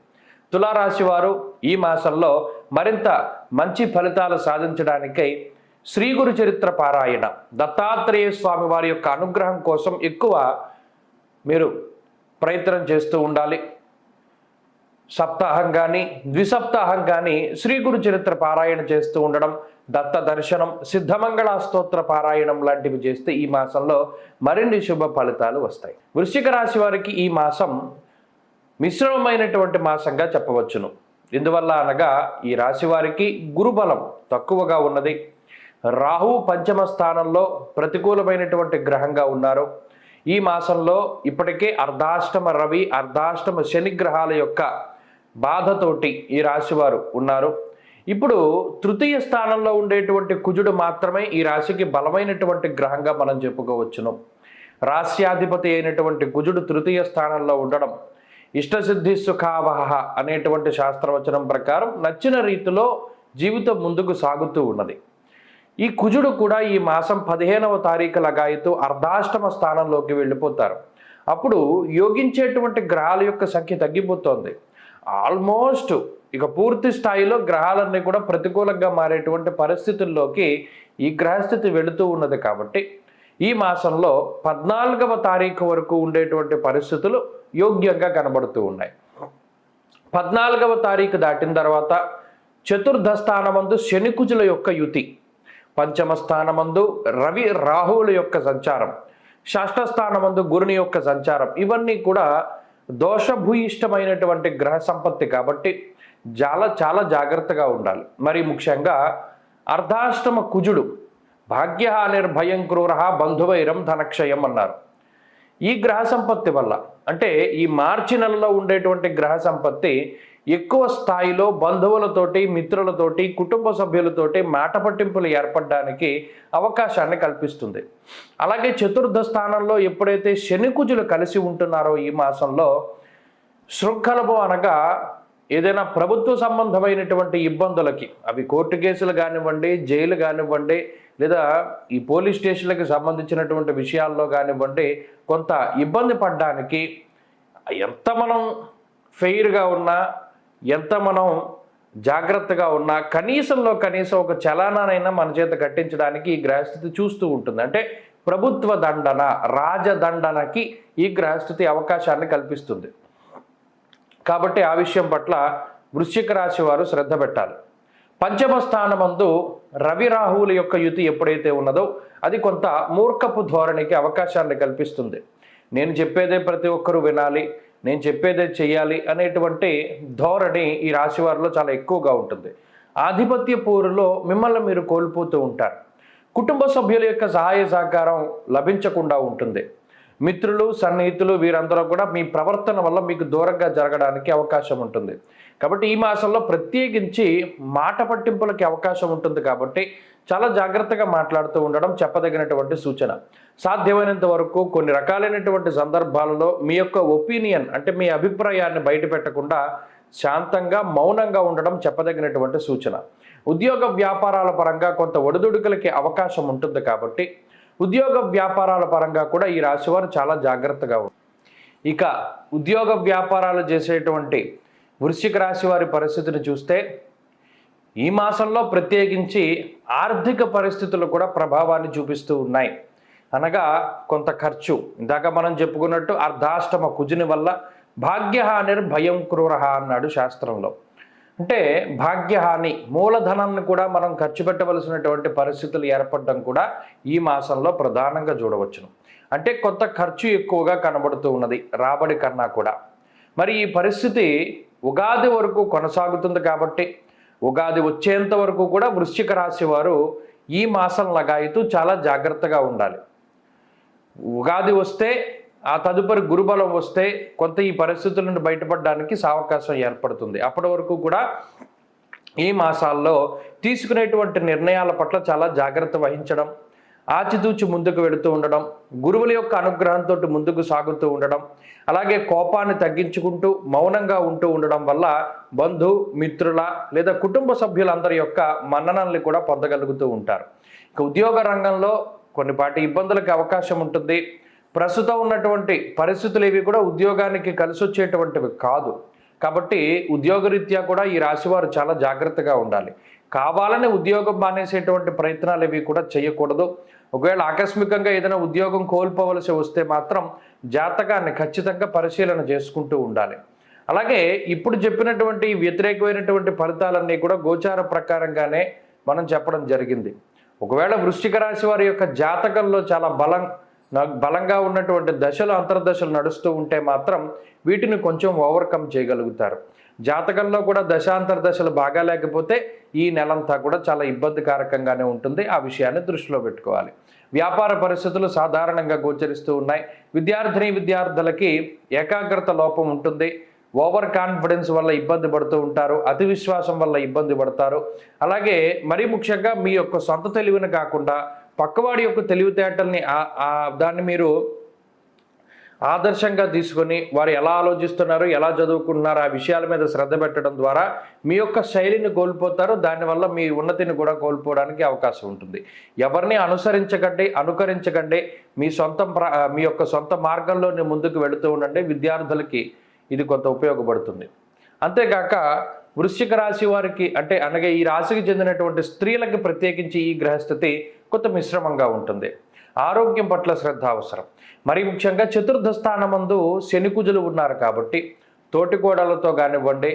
తులారాశి వారు ఈ మాసంలో మరింత మంచి ఫలితాలు సాధించడానికై శ్రీ గురు చరిత్ర పారాయణ, దత్తాత్రేయ స్వామి వారి యొక్క అనుగ్రహం కోసం ఎక్కువ మీరు ప్రయత్నం చేస్తూ ఉండాలి. సప్తాహం కానీ ద్విసప్తాహం కానీ శ్రీ గురు చరిత్ర పారాయణ చేస్తూ ఉండడం, దత్త దర్శనం, సిద్ధమంగళ స్తోత్ర పారాయణం లాంటివి చేస్తే ఈ మాసంలో మరిన్ని శుభ ఫలితాలు వస్తాయి. వృశ్చిక రాశి వారికి ఈ మాసం మిశ్రమమైనటువంటి మాసంగా చెప్పవచ్చును. ఎందువల్ల అనగా ఈ రాశి వారికి గురుబలం తక్కువగా ఉన్నది. రాహువు పంచమ స్థానంలో ప్రతికూలమైనటువంటి గ్రహంగా ఉన్నారు. ఈ మాసంలో ఇప్పటికే అర్ధాష్టమ రవి, అర్ధాష్టమ శని గ్రహాల యొక్క బాధతోటి ఈ రాశివారు ఉన్నారు. ఇప్పుడు తృతీయ స్థానంలో ఉండేటువంటి కుజుడు మాత్రమే ఈ రాశికి బలమైనటువంటి గ్రహంగా మనం చెప్పుకోవచ్చును. రాశ్యాధిపతి అయినటువంటి కుజుడు తృతీయ స్థానంలో ఉండడం ఇష్టసిద్ధి సుఖావహ అనేటువంటి శాస్త్రవచనం ప్రకారం నచ్చిన రీతిలో జీవితం ముందుకు సాగుతూ ఉన్నది. ఈ కుజుడు కూడా ఈ మాసం 15వ తారీఖు లగాయతూ అర్ధాష్టమ స్థానంలోకి వెళ్ళిపోతారు. అప్పుడు యోగించేటువంటి గ్రహాల యొక్క సంఖ్య తగ్గిపోతుంది. ఆల్మోస్ట్ ఇక పూర్తి స్థాయిలో గ్రహాలన్నీ కూడా ప్రతికూలంగా మారేటువంటి పరిస్థితుల్లోకి ఈ గ్రహస్థితి వెళుతూ ఉన్నది. కాబట్టి ఈ మాసంలో 14వ తారీఖు వరకు ఉండేటువంటి పరిస్థితులు యోగ్యంగా కనబడుతూ ఉన్నాయి. 14వ తారీఖు దాటిన తర్వాత చతుర్థ స్థానమందు శని కుజుల యొక్క యుతి, పంచమ స్థానమందు రవి రాహువుల యొక్క సంచారం, షష్ఠ స్థానమందు గురుని యొక్క సంచారం, ఇవన్నీ కూడా దోషభూయిష్టమైనటువంటి గ్రహ సంపత్తి. కాబట్టి చాలా జాగ్రత్తగా ఉండాలి. మరి ముఖ్యంగా అర్ధాష్టమ కుజుడు భాగ్యహానిర్భయం క్రూర బంధువైరం ధనక్షయం అన్నారు. ఈ గ్రహ సంపత్తి వల్ల, అంటే ఈ మార్చి నెలలో ఉండేటువంటి గ్రహ సంపత్తి ఎక్కువ స్థాయిలో బంధువులతోటి, మిత్రులతోటి, కుటుంబ సభ్యులతోటి మాట పట్టింపులు ఏర్పడడానికి అవకాశాన్ని కల్పిస్తుంది. అలాగే చతుర్థ స్థానంలో ఎప్పుడైతే శని కుజులు కలిసి ఉంటున్నారో ఈ మాసంలో శృంఖలము అనగా ఏదైనా ప్రభుత్వ సంబంధమైనటువంటి ఇబ్బందులకి, అవి కోర్టు కేసులు కానివ్వండి, జైలు కానివ్వండి, లేదా ఈ పోలీస్ స్టేషన్లకు సంబంధించినటువంటి విషయాల్లో కానివ్వండి, కొంత ఇబ్బంది పడడానికి ఎంత మనం ఫెయిర్గా ఉన్నా, ఎంత మనం జాగ్రత్తగా ఉన్నా కనీసం ఒక చలానానైనా మన చేత కట్టించడానికి ఈ గ్రహస్థితి చూస్తూ ఉంటుంది. అంటే ప్రభుత్వ దండన, రాజదండనకి ఈ గ్రహస్థితి అవకాశాన్ని కల్పిస్తుంది. కాబట్టి ఆ విషయం పట్ల వృశ్చిక రాశి వారు శ్రద్ధ పెట్టాలి. పంచమ స్థానమందు రవి రాహువుల యొక్క యుతి ఎప్పుడైతే ఉన్నదో అది కొంత మూర్ఖపు ధోరణికి అవకాశాన్ని కల్పిస్తుంది. నేను చెప్పేదే ప్రతి ఒక్కరూ వినాలి, నేను చెప్పేదే చెయ్యాలి అనేటువంటి ధోరణి ఈ రాశి వారిలో చాలా ఎక్కువగా ఉంటుంది. ఆధిపత్య పోరులో మిమ్మల్ని మీరు కోల్పోతూ ఉంటారు. కుటుంబ సభ్యుల యొక్క సహాయ సహకారం లభించకుండా ఉంటుంది. మిత్రులు, సన్నిహితులు వీరందరూ కూడా మీ ప్రవర్తన వల్ల మీకు దూరంగా జరగడానికి అవకాశం ఉంటుంది. కాబట్టి ఈ మాసంలో ప్రత్యేకించి మాట పట్టింపులకి అవకాశం ఉంటుంది. కాబట్టి చాలా జాగ్రత్తగా మాట్లాడుతూ ఉండడం చెప్పదగినటువంటి సూచన. సాధ్యమైనంత వరకు కొన్ని రకాలైనటువంటి సందర్భాలలో మీ యొక్క ఒపీనియన్, అంటే మీ అభిప్రాయాన్ని బయట పెట్టకుండా శాంతంగా మౌనంగా ఉండడం చెప్పదగినటువంటి సూచన. ఉద్యోగ వ్యాపారాల పరంగా కొంత ఒడిదుడుకులకి అవకాశం ఉంటుంది. కాబట్టి ఉద్యోగ వ్యాపారాల పరంగా కూడా ఈ రాశివారు చాలా జాగ్రత్తగా ఉంటారు. ఇక ఉద్యోగ వ్యాపారాలు చేసేటువంటి వృశ్చిక రాశి వారి పరిస్థితిని చూస్తే ఈ మాసంలో ప్రత్యేకించి ఆర్థిక పరిస్థితులు కూడా ప్రభావాన్ని చూపిస్తూ ఉన్నాయి. అనగా కొంత ఖర్చు, ఇందాక మనం చెప్పుకున్నట్టు అర్ధాష్టమ కుజుని వల్ల భాగ్యహానిర్భయం క్రూర అన్నాడు శాస్త్రంలో. అంటే భాగ్యహాని, మూలధనాన్ని కూడా మనం ఖర్చు పెట్టవలసినటువంటి పరిస్థితులు ఏర్పడడం కూడా ఈ మాసంలో ప్రధానంగా చూడవచ్చును. అంటే కొంత ఖర్చు ఎక్కువగా కనబడుతూ ఉన్నది రాబడి కన్నా కూడా. మరి ఈ పరిస్థితి ఉగాది వరకు కొనసాగుతుంది. కాబట్టి ఉగాది వచ్చేంత వరకు కూడా వృశ్చిక రాశి వారు ఈ మాసం లగాయితూ చాలా జాగ్రత్తగా ఉండాలి. ఉగాది వస్తే, ఆ తదుపరి గురుబలం వస్తే కొంత ఈ పరిస్థితుల నుండి బయటపడడానికి అవకాశం ఏర్పడుతుంది. అప్పటి వరకు కూడా ఈ మాసాల్లో తీసుకునేటువంటి నిర్ణయాల పట్ల చాలా జాగ్రత్త వహించడం, ఆచితూచి ముందుకు వెళుతూ ఉండడం, గురువుల యొక్క అనుగ్రహంతో ముందుకు సాగుతూ ఉండడం, అలాగే కోపాన్ని తగ్గించుకుంటూ మౌనంగా ఉంటూ ఉండడం వల్ల బంధు మిత్రుల లేదా కుటుంబ సభ్యులందరి యొక్క మన్ననల్ని కూడా పొందగలుగుతూ ఉంటారు. ఇక ఉద్యోగ రంగంలో కొన్నిపాటి ఇబ్బందులకు అవకాశం ఉంటుంది. ప్రస్తుతం ఉన్నటువంటి పరిస్థితులు ఇవి కూడా ఉద్యోగానికి కలిసి వచ్చేటువంటివి కాదు. కాబట్టి ఉద్యోగరీత్యా కూడా ఈ రాశివారు చాలా జాగ్రత్తగా ఉండాలి. కావాలని ఉద్యోగం మానేసేటువంటి ప్రయత్నాలు ఇవి కూడా చేయకూడదు. ఒకవేళ ఆకస్మికంగా ఏదైనా ఉద్యోగం కోల్పోవలసి వస్తే మాత్రం జాతకాన్ని ఖచ్చితంగా పరిశీలన చేసుకుంటూ ఉండాలి. అలాగే ఇప్పుడు చెప్పినటువంటి వ్యతిరేకమైనటువంటి ఫలితాలన్నీ కూడా గోచార ప్రకారంగానే మనం చెప్పడం జరిగింది. ఒకవేళ వృశ్చిక రాశి వారి యొక్క జాతకంలో చాలా బలంగా ఉన్నటువంటి దశలు అంతర్దశలు నడుస్తూ ఉంటే మాత్రం వీటిని కొంచెం ఓవర్కమ్ చేయగలుగుతారు. జాతకంలో కూడా దశాంతర్దశలు బాగా లేకపోతే ఈ నెలంతా కూడా చాలా ఇబ్బందికారకంగానే ఉంటుంది. ఆ విషయాన్ని దృష్టిలో పెట్టుకోవాలి. వ్యాపార పరిస్థితులు సాధారణంగా గోచరిస్తూ ఉన్నాయి. విద్యార్థులకి ఏకాగ్రత లోపం ఉంటుంది. ఓవర్ కాన్ఫిడెన్స్ వల్ల ఇబ్బంది పడుతూ ఉంటారు. అతి విశ్వాసం వల్ల ఇబ్బంది పడతారు. అలాగే మరీ ముఖ్యంగా మీ యొక్క సొంత తెలివిని కాకుండా పక్కవాడి యొక్క తెలివితేటల్ని దాన్ని మీరు ఆదర్శంగా తీసుకొని వారు ఎలా ఆలోచిస్తున్నారు, ఎలా చదువుకుంటున్నారు ఆ విషయాల మీద శ్రద్ధ పెట్టడం ద్వారా మీ యొక్క శైలిని కోల్పోతారు. దానివల్ల మీ ఉన్నతిని కూడా కోల్పోవడానికి అవకాశం ఉంటుంది. ఎవరిని అనుకరించకండి. మీ యొక్క సొంత మార్గంలో ముందుకు వెళుతూ ఉండండి. విద్యార్థులకి ఇది కొంత ఉపయోగపడుతుంది. అంతేకాక వృశ్చిక రాశి వారికి అనగా ఈ రాశికి చెందినటువంటి స్త్రీలకి ప్రత్యేకించి ఈ గ్రహస్థితి కొంత మిశ్రమంగా ఉంటుంది. ఆరోగ్యం పట్ల శ్రద్ధ అవసరం. మరి ముఖ్యంగా చతుర్థ స్థానమందు శని కుజులు ఉన్నారు కాబట్టి తోటికోడలతో కానివ్వండి,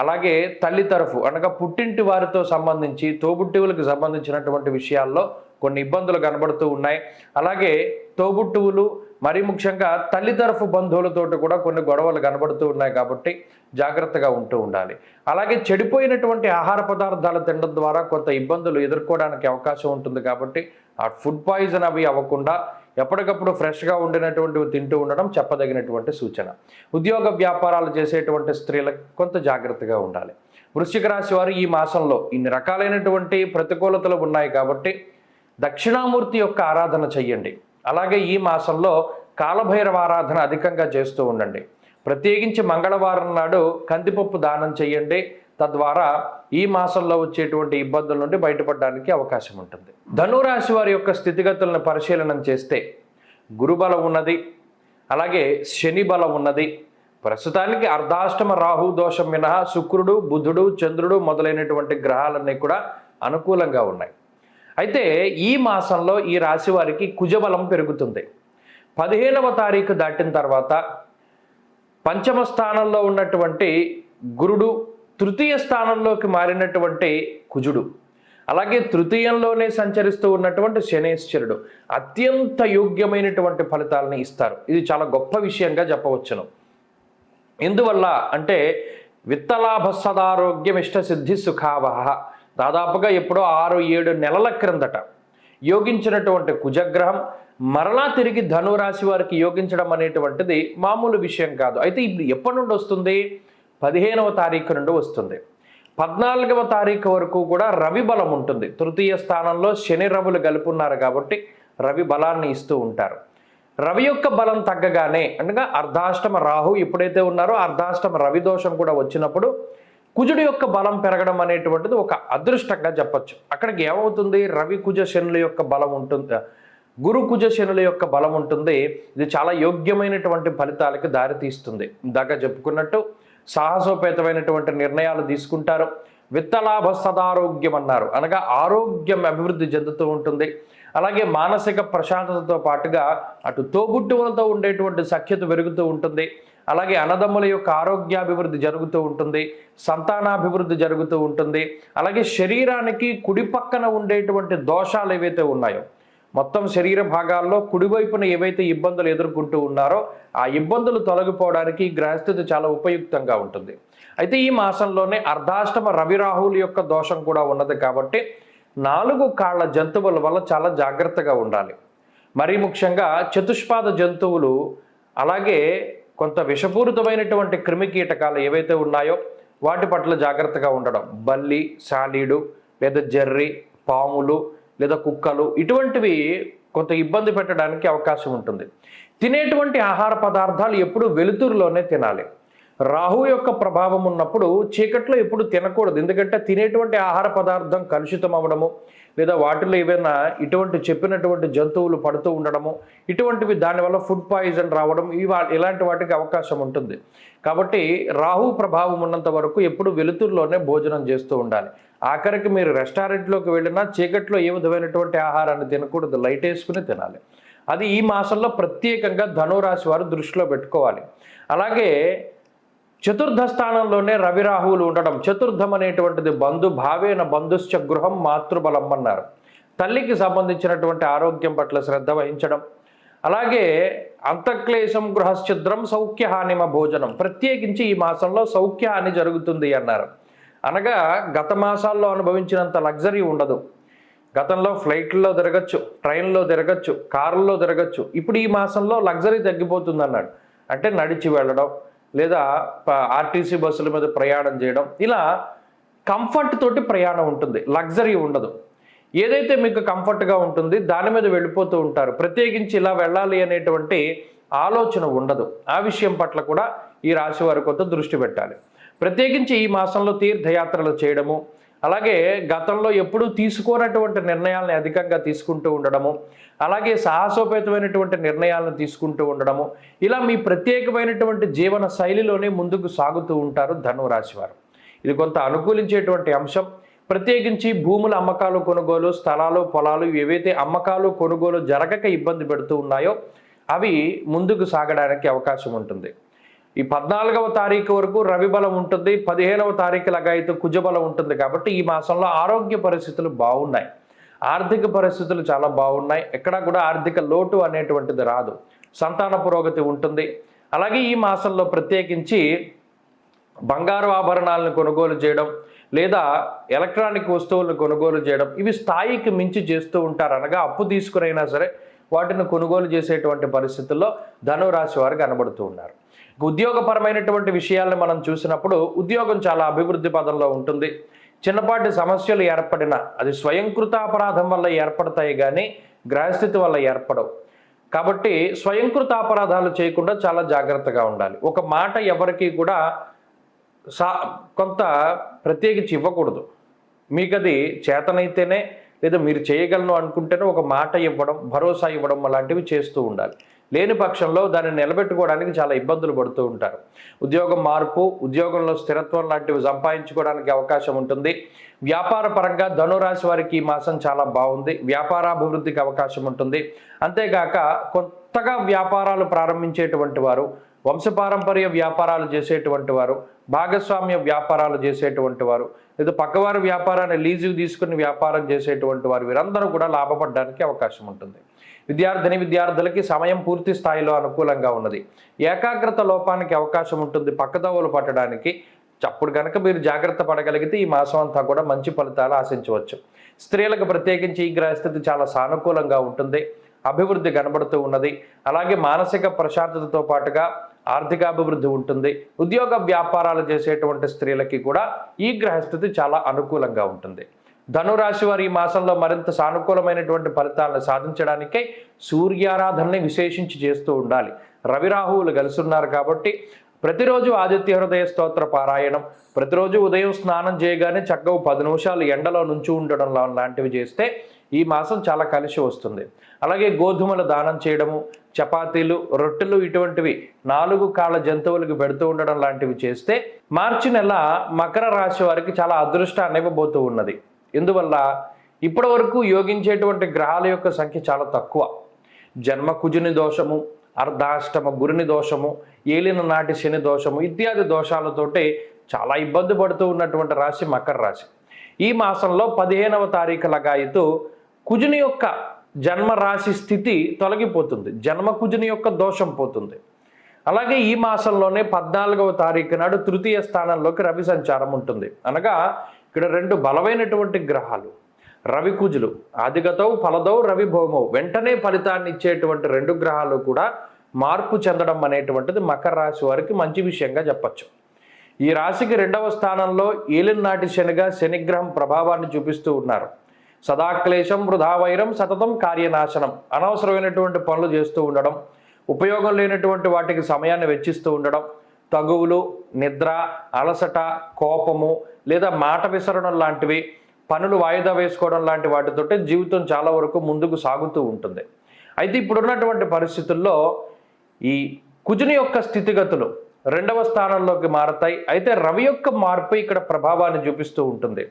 అలాగే తల్లి తరఫు అనగా పుట్టింటి వారితో సంబంధించి తోబుట్టువులకు సంబంధించినటువంటి విషయాల్లో కొన్ని ఇబ్బందులు కనబడుతూ ఉన్నాయి. అలాగే తోబుట్టువులు మరి ముఖ్యంగా తల్లి తరఫు బంధువులతోటి కూడా కొన్ని గొడవలు కనబడుతూ ఉన్నాయి కాబట్టి జాగ్రత్తగా ఉంటూ ఉండాలి. అలాగే చెడిపోయినటువంటి ఆహార పదార్థాలు తినడం ద్వారా కొంత ఇబ్బందులు ఎదుర్కోవడానికి అవకాశం ఉంటుంది కాబట్టి ఆ ఫుడ్ పాయిజన్ అవి అవ్వకుండా ఎప్పటికప్పుడు ఫ్రెష్గా ఉండినటువంటివి తింటూ ఉండడం చెప్పదగినటువంటి సూచన. ఉద్యోగ వ్యాపారాలు చేసేటువంటి స్త్రీలకు కొంత జాగ్రత్తగా ఉండాలి. వృశ్చిక రాశి వారు ఈ మాసంలో ఇన్ని రకాలైనటువంటి ప్రతికూలతలు ఉన్నాయి కాబట్టి దక్షిణామూర్తి యొక్క ఆరాధన చెయ్యండి. అలాగే ఈ మాసంలో కాలభైరవ ఆరాధన అధికంగా చేస్తూ ఉండండి. ప్రత్యేకించి మంగళవారం నాడు కందిపప్పు దానం చేయండి. తద్వారా ఈ మాసంలో వచ్చేటువంటి ఇబ్బందుల నుండి బయటపడడానికి అవకాశం ఉంటుంది. ధనురాశి వారి యొక్క స్థితిగతులను పరిశీలన చేస్తే గురుబలం ఉన్నది, అలాగే శని బలం ఉన్నది. ప్రస్తుతానికి అర్ధాష్టమ రాహు దోషం మినహా శుక్రుడు, బుధుడు, చంద్రుడు మొదలైనటువంటి గ్రహాలన్నీ కూడా అనుకూలంగా ఉన్నాయి. అయితే ఈ మాసంలో ఈ రాశి వారికి కుజబలం పెరుగుతుంది. 15వ తారీఖు దాటిన తర్వాత పంచమ స్థానంలో ఉన్నటువంటి గురుడు తృతీయ స్థానంలోకి మారినటువంటి కుజుడు, అలాగే తృతీయంలోనే సంచరిస్తూ ఉన్నటువంటి శనేశ్వరుడు అత్యంత యోగ్యమైనటువంటి ఫలితాలను ఇస్తారు. ఇది చాలా గొప్ప విషయంగా చెప్పవచ్చును. ఎందువల్ల అంటే విత్తలాభ సదారోగ్యం ఇష్టసిద్ధి సుఖావహ దాదాపుగా ఎప్పుడో 6-7 నెలల క్రిందట యోగించినటువంటి కుజగ్రహం మరలా తిరిగి ధనురాశి వారికి యోగించడం అనేటువంటిది మామూలు విషయం కాదు. అయితే ఇప్పుడు ఎప్పటి నుండి వస్తుంది? 15వ తారీఖు నుండి వస్తుంది. 14వ తారీఖు వరకు కూడా రవి బలం ఉంటుంది. తృతీయ స్థానంలో శని రవులు గలుపున్నారు కాబట్టి రవి బలాన్ని ఇస్తూ ఉంటారు. రవి యొక్క బలం తగ్గగానే అనగా అర్ధాష్టమ రాహు ఎప్పుడైతే ఉన్నారో అర్ధాష్టమ రవి దోషం కూడా వచ్చినప్పుడు కుజుడి యొక్క బలం పెరగడం అనేటువంటిది ఒక అదృష్టంగా చెప్పచ్చు. అక్కడికి ఏమవుతుంది? రవి కుజ శనుల యొక్క బలం ఉంటుంది, గురు కుజ శనుల యొక్క బలం ఉంటుంది. ఇది చాలా యోగ్యమైనటువంటి ఫలితాలకు దారితీస్తుంది. ఇందాక చెప్పుకున్నట్టు సాహసోపేతమైనటువంటి నిర్ణయాలు తీసుకుంటారు. విత్తలాభ సదారోగ్యం అన్నారు, అనగా ఆరోగ్యం అభివృద్ధి చెందుతూ ఉంటుంది. అలాగే మానసిక ప్రశాంతతతో పాటుగా అటు తోబుట్టువులతో ఉండేటువంటి సఖ్యత పెరుగుతూ ఉంటుంది. అలాగే అన్నదమ్ముల యొక్క ఆరోగ్యాభివృద్ధి జరుగుతూ ఉంటుంది, సంతానాభివృద్ధి జరుగుతూ ఉంటుంది. అలాగే శరీరానికి కుడి పక్కన ఉండేటువంటి దోషాలు ఏవైతే ఉన్నాయో మొత్తం శరీర భాగాల్లో కుడివైపున ఏవైతే ఇబ్బందులు ఎదుర్కొంటూ ఉన్నారో ఆ ఇబ్బందులు తొలగిపోవడానికి గ్రహస్థితి చాలా ఉపయుక్తంగా ఉంటుంది. అయితే ఈ మాసంలోనే అర్ధాష్టమ రవి రాహువుల యొక్క దోషం కూడా ఉన్నది కాబట్టి 4 కాళ్ళ జంతువుల వల్ల చాలా జాగ్రత్తగా ఉండాలి. మరీ ముఖ్యంగా చతుష్పాద జంతువులు, అలాగే కొంత విషపూరితమైనటువంటి క్రిమి కీటకాలు ఏవైతే ఉన్నాయో వాటి పట్ల జాగ్రత్తగా ఉండడం. బల్లి, సాలీడు, లేదా జర్రి, పాములు, లేదా కుక్కలు ఇటువంటివి కొంత ఇబ్బంది పెట్టడానికి అవకాశం ఉంటుంది. తినేటువంటి ఆహార పదార్థాలు ఎప్పుడు వెలుతురులోనే తినాలి. రాహు యొక్క ప్రభావం ఉన్నప్పుడు చీకట్లో ఎప్పుడు తినకూడదు. ఎందుకంటే తినేటువంటి ఆహార పదార్థం కలుషితం అవ్వడము, లేదా వాటిలో ఏవైనా ఇటువంటి చెప్పినటువంటి జంతువులు పడుతూ ఉండడము, ఇటువంటివి దానివల్ల ఫుడ్ పాయిజన్ రావడం, ఇలాంటి వాటికి అవకాశం ఉంటుంది. కాబట్టి రాహు ప్రభావం ఉన్నంత వరకు ఎప్పుడు వెలుతురులోనే భోజనం చేస్తూ ఉండాలి. ఆఖరికి మీరు రెస్టారెంట్లోకి వెళ్ళినా చీకట్లో ఏ విధమైనటువంటి ఆహారాన్ని తినకూడదు, లైట్ వేసుకుని తినాలి. అది ఈ మాసంలో ప్రత్యేకంగా ధనురాశి వారు దృష్టిలో పెట్టుకోవాలి. అలాగే చతుర్థ స్థానంలోనే రవి రాహువులు ఉండడం. చతుర్థం అనేటువంటిది భావేన బంధుశ్చ గృహం మాతృబలం అన్నారు. తల్లికి సంబంధించినటువంటి ఆరోగ్యం పట్ల శ్రద్ధ వహించడం. అలాగే అంతఃక్లేశం గృహశ్చిద్రం సౌఖ్యహానిమ భోజనం. ప్రత్యేకించి ఈ మాసంలో సౌఖ్యహాని జరుగుతుంది అన్నారు. అనగా గత మాసాల్లో అనుభవించినంత లగ్జరీ ఉండదు. గతంలో ఫ్లైట్లో తిరగచ్చు, ట్రైన్లో తిరగచ్చు, కారుల్లో తిరగచ్చు. ఇప్పుడు ఈ మాసంలో లగ్జరీ తగ్గిపోతుంది అన్నాడు. అంటే నడిచి వెళ్ళడం, లేదా ఆర్టీసీ బస్సుల మీద ప్రయాణం చేయడం, ఇలా కంఫర్ట్ తోటి ప్రయాణం ఉంటుంది, లగ్జరీ ఉండదు. ఏదైతే మీకు కంఫర్ట్గా ఉంటుంది దాని మీద వెళ్ళిపోతూ ఉంటారు. ప్రత్యేకించి ఇలా వెళ్ళాలి అనేటువంటి ఆలోచన ఉండదు. ఆ విషయం పట్ల కూడా ఈ రాశి వారి కొంత దృష్టి పెట్టాలి. ప్రత్యేకించి ఈ మాసంలో తీర్థయాత్రలు చేయడము, అలాగే గతంలో ఎప్పుడూ తీసుకోనటువంటి నిర్ణయాలను అధికంగా తీసుకుంటూ ఉండడము, అలాగే సాహసోపేతమైనటువంటి నిర్ణయాలను తీసుకుంటూ ఉండడము, ఇలా మీ ప్రత్యేకమైనటువంటి జీవన శైలిలోనే ముందుకు సాగుతూ ఉంటారు ధనురాశి వారు. ఇది కొంత అనుకూలించేటువంటి అంశం. ప్రత్యేకించి భూముల అమ్మకాలు కొనుగోలు, స్థలాలు పొలాలు ఏవైతే అమ్మకాలు కొనుగోలు జరగక ఇబ్బంది పెడుతూ ఉన్నాయో అవి ముందుకు సాగడానికి అవకాశం ఉంటుంది. ఈ 14వ తారీఖు వరకు రవి బలం ఉంటుంది, 15వ తారీఖు లగాయితూ కుజబలం ఉంటుంది. కాబట్టి ఈ మాసంలో ఆరోగ్య పరిస్థితులు బాగున్నాయి, ఆర్థిక పరిస్థితులు చాలా బాగున్నాయి. ఎక్కడా కూడా ఆర్థిక లోటు అనేటువంటిది రాదు, సంతాన పురోగతి ఉంటుంది. అలాగే ఈ మాసంలో ప్రత్యేకించి బంగారు ఆభరణాలను కొనుగోలు చేయడం, లేదా ఎలక్ట్రానిక్ వస్తువులను కొనుగోలు చేయడం, ఇవి స్థాయికి మించి చేస్తూ ఉంటారు. అనగా అప్పు తీసుకురైనా సరే వాటిని కొనుగోలు చేసేటువంటి పరిస్థితుల్లో ధనురాశి వారు కనబడుతూ ఉన్నారు. ఉద్యోగపరమైనటువంటి విషయాలను మనం చూసినప్పుడు ఉద్యోగం చాలా అభివృద్ధి పదంలో ఉంటుంది. చిన్నపాటి సమస్యలు ఏర్పడినా అది స్వయంకృతాపరాధం వల్ల ఏర్పడతాయి, కానీ గ్రహస్థితి వల్ల ఏర్పడవు. కాబట్టి స్వయంకృతాపరాధాలు చేయకుండా చాలా జాగ్రత్తగా ఉండాలి. ఒక మాట ఎవరికి కూడా కొంత ప్రత్యేకించి ఇవ్వకూడదు. మీకు అది చేతనైతేనే, లేదా మీరు చేయగలను అనుకుంటేనే ఒక మాట ఇవ్వడం, భరోసా ఇవ్వడం అలాంటివి చేస్తూ ఉండాలి. లేని పక్షంలో దాన్ని నిలబెట్టుకోవడానికి చాలా ఇబ్బందులు పడుతూ ఉంటారు. ఉద్యోగం మార్పు, ఉద్యోగంలో స్థిరత్వం లాంటివి సంపాదించుకోవడానికి అవకాశం ఉంటుంది. వ్యాపార పరంగా ధనురాశి వారికి ఈ మాసం చాలా బాగుంది, వ్యాపారాభివృద్ధికి అవకాశం ఉంటుంది. అంతేగాక కొత్తగా వ్యాపారాలు ప్రారంభించేటువంటి వారు, వంశపారంపర్య వ్యాపారాలు చేసేటువంటి వారు, భాగస్వామ్య వ్యాపారాలు చేసేటువంటి వారు, లేదా పక్కవారి వ్యాపారాన్ని లీజుకు తీసుకుని వ్యాపారం చేసేటువంటి వారు, వీరందరూ కూడా లాభపడడానికి అవకాశం ఉంటుంది. విద్యార్థులకి సమయం పూర్తి స్థాయిలో అనుకూలంగా ఉన్నది. ఏకాగ్రత లోపానికి అవకాశం ఉంటుంది, పక్కదోవలు పట్టడానికి. అప్పుడు కనుక మీరు జాగ్రత్త పడగలిగితే ఈ మాసం అంతా కూడా మంచి ఫలితాలు ఆశించవచ్చు. స్త్రీలకు ప్రత్యేకించి ఈ గ్రహస్థితి చాలా సానుకూలంగా ఉంటుంది, అభివృద్ధి కనబడుతూ ఉన్నది. అలాగే మానసిక ప్రశాంతతతో పాటుగా ఆర్థికాభివృద్ధి ఉంటుంది. ఉద్యోగ వ్యాపారాలు చేసేటువంటి స్త్రీలకి కూడా ఈ గ్రహస్థితి చాలా అనుకూలంగా ఉంటుంది. ధనురాశి వారు ఈ మాసంలో మరింత సానుకూలమైనటువంటి ఫలితాలను సాధించడానికే సూర్యారాధనని విశేషించి చేస్తూ ఉండాలి. రవి రాహువులు కలిసి ఉన్నారు కాబట్టి ప్రతిరోజు ఆదిత్య హృదయ స్తోత్ర పారాయణం, ప్రతిరోజు ఉదయం స్నానం చేయగానే చక్కగా 10 నిమిషాలు ఎండలో నుంచి ఉండడం లాంటివి చేస్తే ఈ మాసం చాలా కలిసి వస్తుంది. అలాగే గోధుమల దానం చేయడము, చపాతీలు, రొట్టెలు ఇటువంటివి 4 కాళ్ళ జంతువులకు పెడుతూ ఉండడం లాంటివి చేస్తే మార్చి నెల మకర రాశి వారికి చాలా అదృష్టాన్ని ఇవ్వబోతూ ఉన్నది. ఎందువల్ల ఇప్పటి వరకు యోగించేటువంటి గ్రహాల యొక్క సంఖ్య చాలా తక్కువ. జన్మ కుజుని దోషము, అర్ధాష్టమ గురుని దోషము, ఏలిన నాటి శని దోషము ఇత్యాది దోషాలతోటి చాలా ఇబ్బంది పడుతూ ఉన్నటువంటి రాశి మకర రాశి. ఈ మాసంలో 15వ తారీఖు లగాయితూ కుజుని యొక్క జన్మరాశి స్థితి తొలగిపోతుంది, జన్మ కుజుని యొక్క దోషం పోతుంది. అలాగే ఈ మాసంలోనే 14వ తారీఖు నాడు తృతీయ స్థానంలోకి రవి సంచారం ఉంటుంది. అనగా ఇక్కడ 2 బలమైనటువంటి గ్రహాలు రవి కుజులు, ఆదిగతౌ ఫలదౌ రవి భౌమౌ, వెంటనే ఫలితాన్ని ఇచ్చేటువంటి 2 గ్రహాలు కూడా మార్పు చెందడం అనేటువంటిది మకర రాశి వారికి మంచి విషయంగా చెప్పచ్చు. ఈ రాశికి 2వ స్థానంలో ఏలినాటి శనిగా శనిగ్రహం ప్రభావాన్ని చూపిస్తూ ఉన్నారు. సదాక్లేశం వృధా వైరం సతతం కార్యనాశనం. అనవసరమైనటువంటి పనులు చేస్తూ ఉండడం, ఉపయోగం లేనటువంటి వాటికి సమయాన్ని వెచ్చిస్తూ ఉండడం, తగువులు, నిద్ర, అలసట, కోపము లేదా మాట విసరణం లాంటివి, పనులు వాయిదా వేసుకోవడం లాంటి వాటితోటి జీవితం చాలా వరకు ముందుకు సాగుతూ ఉంటుంది. అయితే ఇప్పుడున్నటువంటి పరిస్థితుల్లో ఈ కుజుని యొక్క స్థితిగతులు 2వ స్థానంలోకి మారతాయి. అయితే రవి యొక్క మార్పు ఇక్కడ ప్రభావాన్ని చూపిస్తూ ఉంటుంది.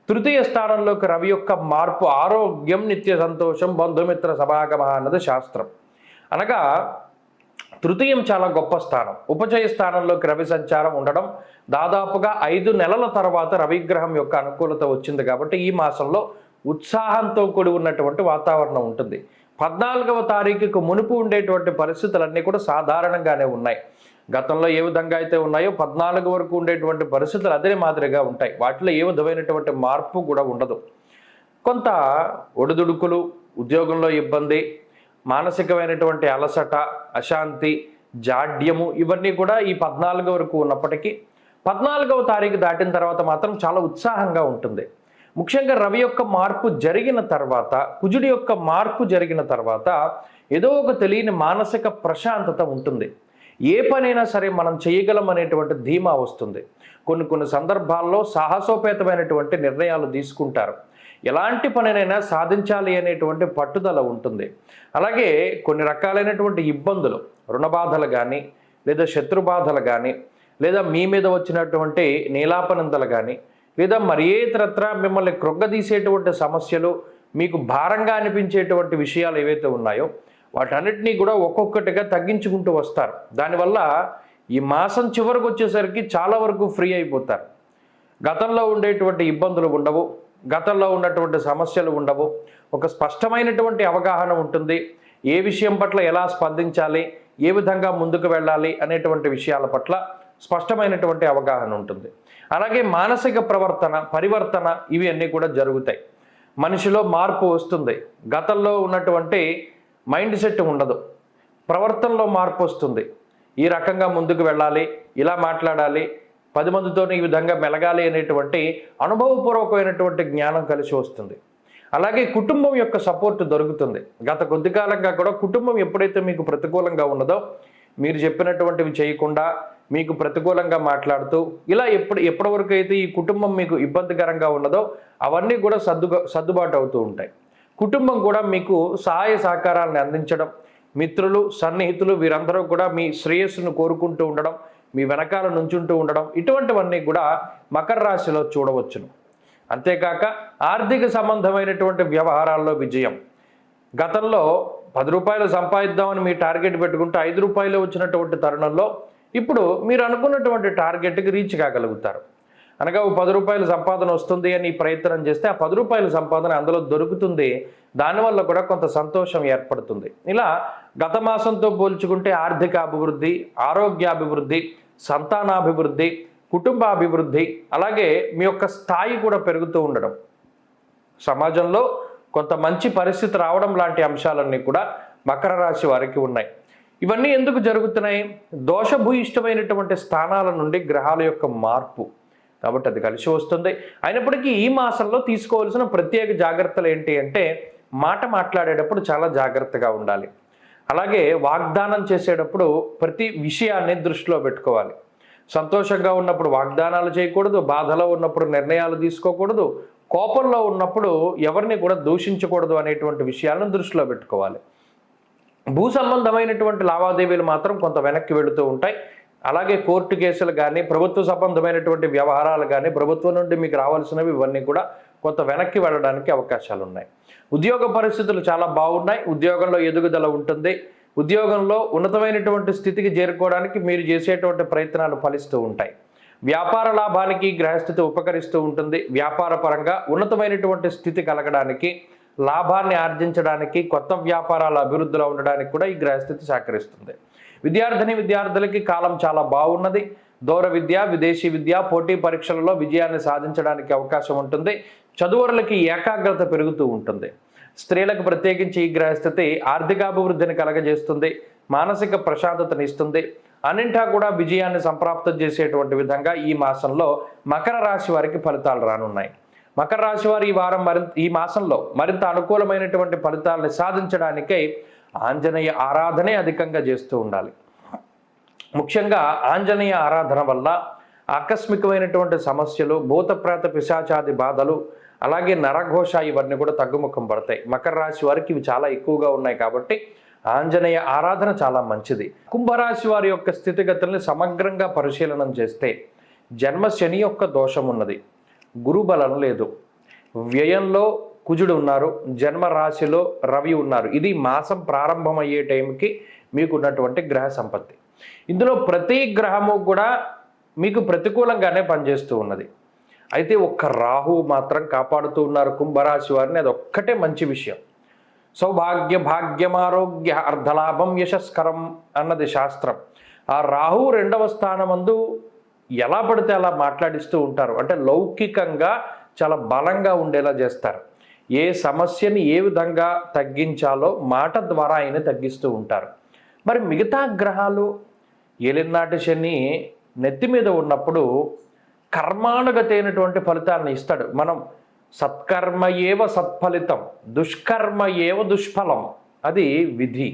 3య స్థానంలోకి రవి యొక్క మార్పు ఆరోగ్యం, నిత్య సంతోషం, బంధుమిత్ర సమాగమ అన్నది శాస్త్రం. అనగా 3యం చాలా గొప్ప స్థానం. ఉపచయ స్థానంలోకి రవి సంచారం ఉండడం దాదాపుగా 5 నెలల తర్వాత రవిగ్రహం యొక్క అనుకూలత వచ్చింది కాబట్టి ఈ మాసంలో ఉత్సాహంతో కూడి ఉన్నటువంటి వాతావరణం ఉంటుంది. 14వ తారీఖుకు మునుపు ఉండేటువంటి పరిస్థితులన్నీ కూడా సాధారణంగానే ఉన్నాయి. గతంలో ఏ విధంగా అయితే ఉన్నాయో 14 వరకు ఉండేటువంటి పరిస్థితులు అదే మాదిరిగా ఉంటాయి. వాటిలో ఏ విధమైనటువంటి మార్పు కూడా ఉండదు. కొంత ఒడిదుడుకులు, ఉద్యోగంలో ఇబ్బంది, మానసికమైనటువంటి అలసట, అశాంతి, జాడ్యము ఇవన్నీ కూడా ఈ 14 వరకు ఉన్నప్పటికీ 14వ తారీఖు దాటిన తర్వాత మాత్రం చాలా ఉత్సాహంగా ఉంటుంది. ముఖ్యంగా రవి యొక్క మార్పు జరిగిన తర్వాత, కుజుడి యొక్క మార్పు జరిగిన తర్వాత ఏదో ఒక తెలియని మానసిక ప్రశాంతత ఉంటుంది. ఏ పనైనా సరే మనం చేయగలం అనేటువంటి ధీమా వస్తుంది. కొన్ని సందర్భాల్లో సాహసోపేతమైనటువంటి నిర్ణయాలు తీసుకుంటారు. ఎలాంటి పనినైనా సాధించాలి అనేటువంటి పట్టుదల ఉంటుంది. అలాగే కొన్ని రకాలైనటువంటి ఇబ్బందులు, రుణబాధలు కానీ లేదా శత్రుబాధలు కానీ లేదా మీ మీద వచ్చినటువంటి నీలాపనందలు కానీ లేదా మరి ఏ ఇతరత్ర మిమ్మల్ని కృంగదీసేటువంటి సమస్యలు, మీకు భారంగా అనిపించేటువంటి విషయాలు ఏవైతే ఉన్నాయో వాటన్నిటినీ కూడా ఒక్కొక్కటిగా తగ్గించుకుంటూ వస్తారు. దానివల్ల ఈ మాసం చివరికి వచ్చేసరికి చాలా వరకు ఫ్రీ అయిపోతారు. గతంలో ఉండేటువంటి ఇబ్బందులు ఉండవు, గతంలో ఉన్నటువంటి సమస్యలు ఉండవు. ఒక స్పష్టమైనటువంటి అవగాహన ఉంటుంది. ఏ విషయం పట్ల ఎలా స్పందించాలి, ఏ విధంగా ముందుకు వెళ్ళాలి అనేటువంటి విషయాల పట్ల స్పష్టమైనటువంటి అవగాహన ఉంటుంది. అలాగే మానసిక పరివర్తన ఇవి అన్నీ కూడా జరుగుతాయి. మనిషిలో మార్పు వస్తుంది. గతంలో ఉన్నటువంటి మైండ్ సెట్ ఉండదు, ప్రవర్తనలో మార్పు వస్తుంది. ఈ రకంగా ముందుకు వెళ్ళాలి, ఇలా మాట్లాడాలి, 10 మందితో ఈ విధంగా మెలగాలి అనేటువంటి అనుభవపూర్వకమైనటువంటి జ్ఞానం కలిసి వస్తుంది. అలాగే కుటుంబం యొక్క సపోర్ట్ దొరుకుతుంది. గత కొద్ది కాలంగా కూడా కుటుంబం ఎప్పుడైతే మీకు ప్రతికూలంగా ఉన్నదో, మీరు చెప్పినటువంటివి చేయకుండా మీకు ప్రతికూలంగా మాట్లాడుతూ ఇలా ఎప్పటి వరకు అయితే ఈ కుటుంబం మీకు ఇబ్బందికరంగా ఉన్నదో అవన్నీ కూడా సర్దుబాటు అవుతూ ఉంటాయి. కుటుంబం కూడా మీకు సహాయ సహకారాలను అందించడం, మిత్రులు, సన్నిహితులు వీరందరూ కూడా మీ శ్రేయస్సును కోరుకుంటూ ఉండడం, మీ వెనకాల నుంచుంటూ ఉండడం, ఇటువంటివన్నీ కూడా మకర రాశిలో చూడవచ్చును. అంతేకాక ఆర్థిక సంబంధమైనటువంటి వ్యవహారాల్లో విజయం. గతంలో 10 రూపాయలు సంపాదిద్దామని మీ టార్గెట్ పెట్టుకుంటే 5 రూపాయలు వచ్చినటువంటి తరుణంలో ఇప్పుడు మీరు అనుకున్నటువంటి టార్గెట్కి రీచ్ కాగలుగుతారు. అనగా 10 రూపాయల సంపాదన వస్తుంది అని ప్రయత్నం చేస్తే ఆ 10 రూపాయల సంపాదన అందులో దొరుకుతుంది. దానివల్ల కూడా కొంత సంతోషం ఏర్పడుతుంది. ఇలా గత మాసంతో పోల్చుకుంటే ఆర్థిక అభివృద్ధి, ఆరోగ్యాభివృద్ధి, సంతానాభివృద్ధి, కుటుంబాభివృద్ధి, అలాగే మీ యొక్క స్థాయి కూడా పెరుగుతూ ఉండడం, సమాజంలో కొంత మంచి పరిస్థితి రావడం లాంటి అంశాలన్నీ కూడా మకర రాశి వారికి ఉన్నాయి. ఇవన్నీ ఎందుకు జరుగుతున్నాయి? దోషభూయిష్టమైనటువంటి స్థానాల నుండి గ్రహాల యొక్క మార్పు కాబట్టి అది కలిసి వస్తుంది. అయినప్పటికీ ఈ మాసంలో తీసుకోవాల్సిన ప్రత్యేక జాగ్రత్తలు ఏంటి అంటే, మాట మాట్లాడేటప్పుడు చాలా జాగ్రత్తగా ఉండాలి. అలాగే వాగ్దానం చేసేటప్పుడు ప్రతి విషయాన్ని దృష్టిలో పెట్టుకోవాలి. సంతోషంగా ఉన్నప్పుడు వాగ్దానాలు చేయకూడదు, బాధలో ఉన్నప్పుడు నిర్ణయాలు తీసుకోకూడదు, కోపంలో ఉన్నప్పుడు ఎవరిని కూడా దూషించకూడదు అనేటువంటి విషయాలను దృష్టిలో పెట్టుకోవాలి. భూ సంబంధమైనటువంటి లావాదేవీలు మాత్రం కొంత వెనక్కి వెళుతూ ఉంటాయి. అలాగే కోర్టు కేసులు కానీ, ప్రభుత్వ సంబంధమైనటువంటి వ్యవహారాలు కానీ, ప్రభుత్వం నుండి మీకు రావాల్సినవి ఇవన్నీ కూడా కొంత వెనక్కి వెళ్ళడానికి అవకాశాలు ఉన్నాయి. ఉద్యోగ పరిస్థితులు చాలా బాగున్నాయి. ఉద్యోగంలో ఎదుగుదల ఉంటుంది. ఉద్యోగంలో ఉన్నతమైనటువంటి స్థితికి చేరుకోవడానికి మీరు చేసేటువంటి ప్రయత్నాలు ఫలిస్తూ ఉంటాయి. వ్యాపార లాభానికి గ్రహస్థితి ఉపకరిస్తూ ఉంటుంది. వ్యాపార పరంగా ఉన్నతమైనటువంటి స్థితి కలగడానికి, లాభాన్ని ఆర్జించడానికి, కొత్త వ్యాపారాల అభివృద్ధిలో ఉండడానికి కూడా ఈ గ్రహస్థితి సహకరిస్తుంది. విద్యార్థులకి కాలం చాలా బాగున్నది. దూర విద్య, విదేశీ విద్య, పోటీ పరీక్షలలో విజయాన్ని సాధించడానికి అవకాశం ఉంటుంది. చదువురులకి ఏకాగ్రత పెరుగుతూ ఉంటుంది. స్త్రీలకు ప్రత్యేకించి ఈ గ్రహస్థితి ఆర్థికాభివృద్ధిని కలగజేస్తుంది, మానసిక ప్రశాంతతని ఇస్తుంది. అన్నింటా కూడా విజయాన్ని సంప్రాప్తం చేసేటువంటి విధంగా ఈ మాసంలో మకర రాశి వారికి ఫలితాలు రానున్నాయి. మకర రాశి వారు ఈ మాసంలో మరింత అనుకూలమైనటువంటి ఫలితాలను సాధించడానికై ఆంజనేయ ఆరాధనే అధికంగా చేస్తూ ఉండాలి. ముఖ్యంగా ఆంజనేయ ఆరాధన వల్ల ఆకస్మికమైనటువంటి సమస్యలు, భూతప్రేత పిశాచాది బాధలు, అలాగే నరఘోష ఇవన్నీ కూడా తగ్గుముఖం పడతాయి. మకర రాశి వారికి ఇవి చాలా ఎక్కువగా ఉన్నాయి కాబట్టి ఆంజనేయ ఆరాధన చాలా మంచిది. కుంభరాశి వారి యొక్క స్థితిగతుల్ని సమగ్రంగా పరిశీలనం చేస్తే జన్మ శని యొక్క దోషం ఉన్నది, గురుబలం లేదు, వ్యయంలో కుజుడు ఉన్నారు, జన్మ రాశిలో రవి ఉన్నారు. ఇది మాసం ప్రారంభమయ్యే టైంకి మీకు ఉన్నటువంటి గ్రహ సంపత్తి. ఇందులో ప్రతి గ్రహము కూడా మీకు ప్రతికూలంగానే పనిచేస్తూ ఉన్నది. అయితే ఒక్క రాహువు మాత్రం కాపాడుతూ ఉన్నారు కుంభరాశి వారిని. అది ఒక్కటే మంచి విషయం. సౌభాగ్య భాగ్యం ఆరోగ్య అర్ధలాభం యశస్కరం అన్నది శాస్త్రం. ఆ రాహువు 2వ స్థానమందు ఎలా పడితే అలా మాట్లాడిస్తూ ఉంటారు. అంటే లౌకికంగా చాలా బలంగా ఉండేలా చేస్తారు. ఏ సమస్యని ఏ విధంగా తగ్గించాలో మాట ద్వారా ఆయన తగ్గిస్తూ ఉంటారు. మరి మిగతా గ్రహాలు ఏలినాటి శని నెత్తి మీద ఉన్నప్పుడు కర్మానుగత అయినటువంటి ఫలితాలను ఇస్తాడు. మనం సత్కర్మ ఏవ సత్ఫలితం, దుష్కర్మ ఏవ దుష్ఫలం, అది విధి.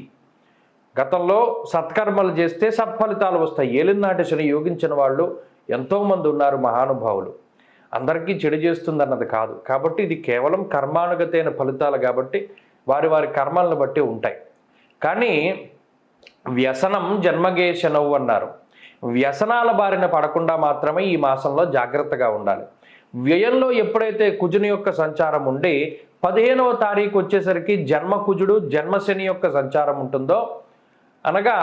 గతంలో సత్కర్మలు చేస్తే సత్ఫలితాలు వస్తాయి. ఏలినాటి శని యోగించిన వాళ్ళు ఎంతోమంది ఉన్నారు మహానుభావులు. అందరికీ చెడు చేస్తుందన్నది కాదు. కాబట్టి ఇది కేవలం కర్మానుగతైన ఫలితాలు కాబట్టి వారి వారి కర్మలను బట్టి ఉంటాయి. కానీ వ్యసనం జన్మగేశనవు అన్నారు. వ్యసనాల బారిన పడకుండా మాత్రమే ఈ మాసంలో జాగ్రత్తగా ఉండాలి. వ్యయంలో ఎప్పుడైతే కుజుని యొక్క సంచారం ఉండి 15వ తారీఖు వచ్చేసరికి జన్మ కుజుడు జన్మశని యొక్క సంచారం ఉంటుందో, అనగా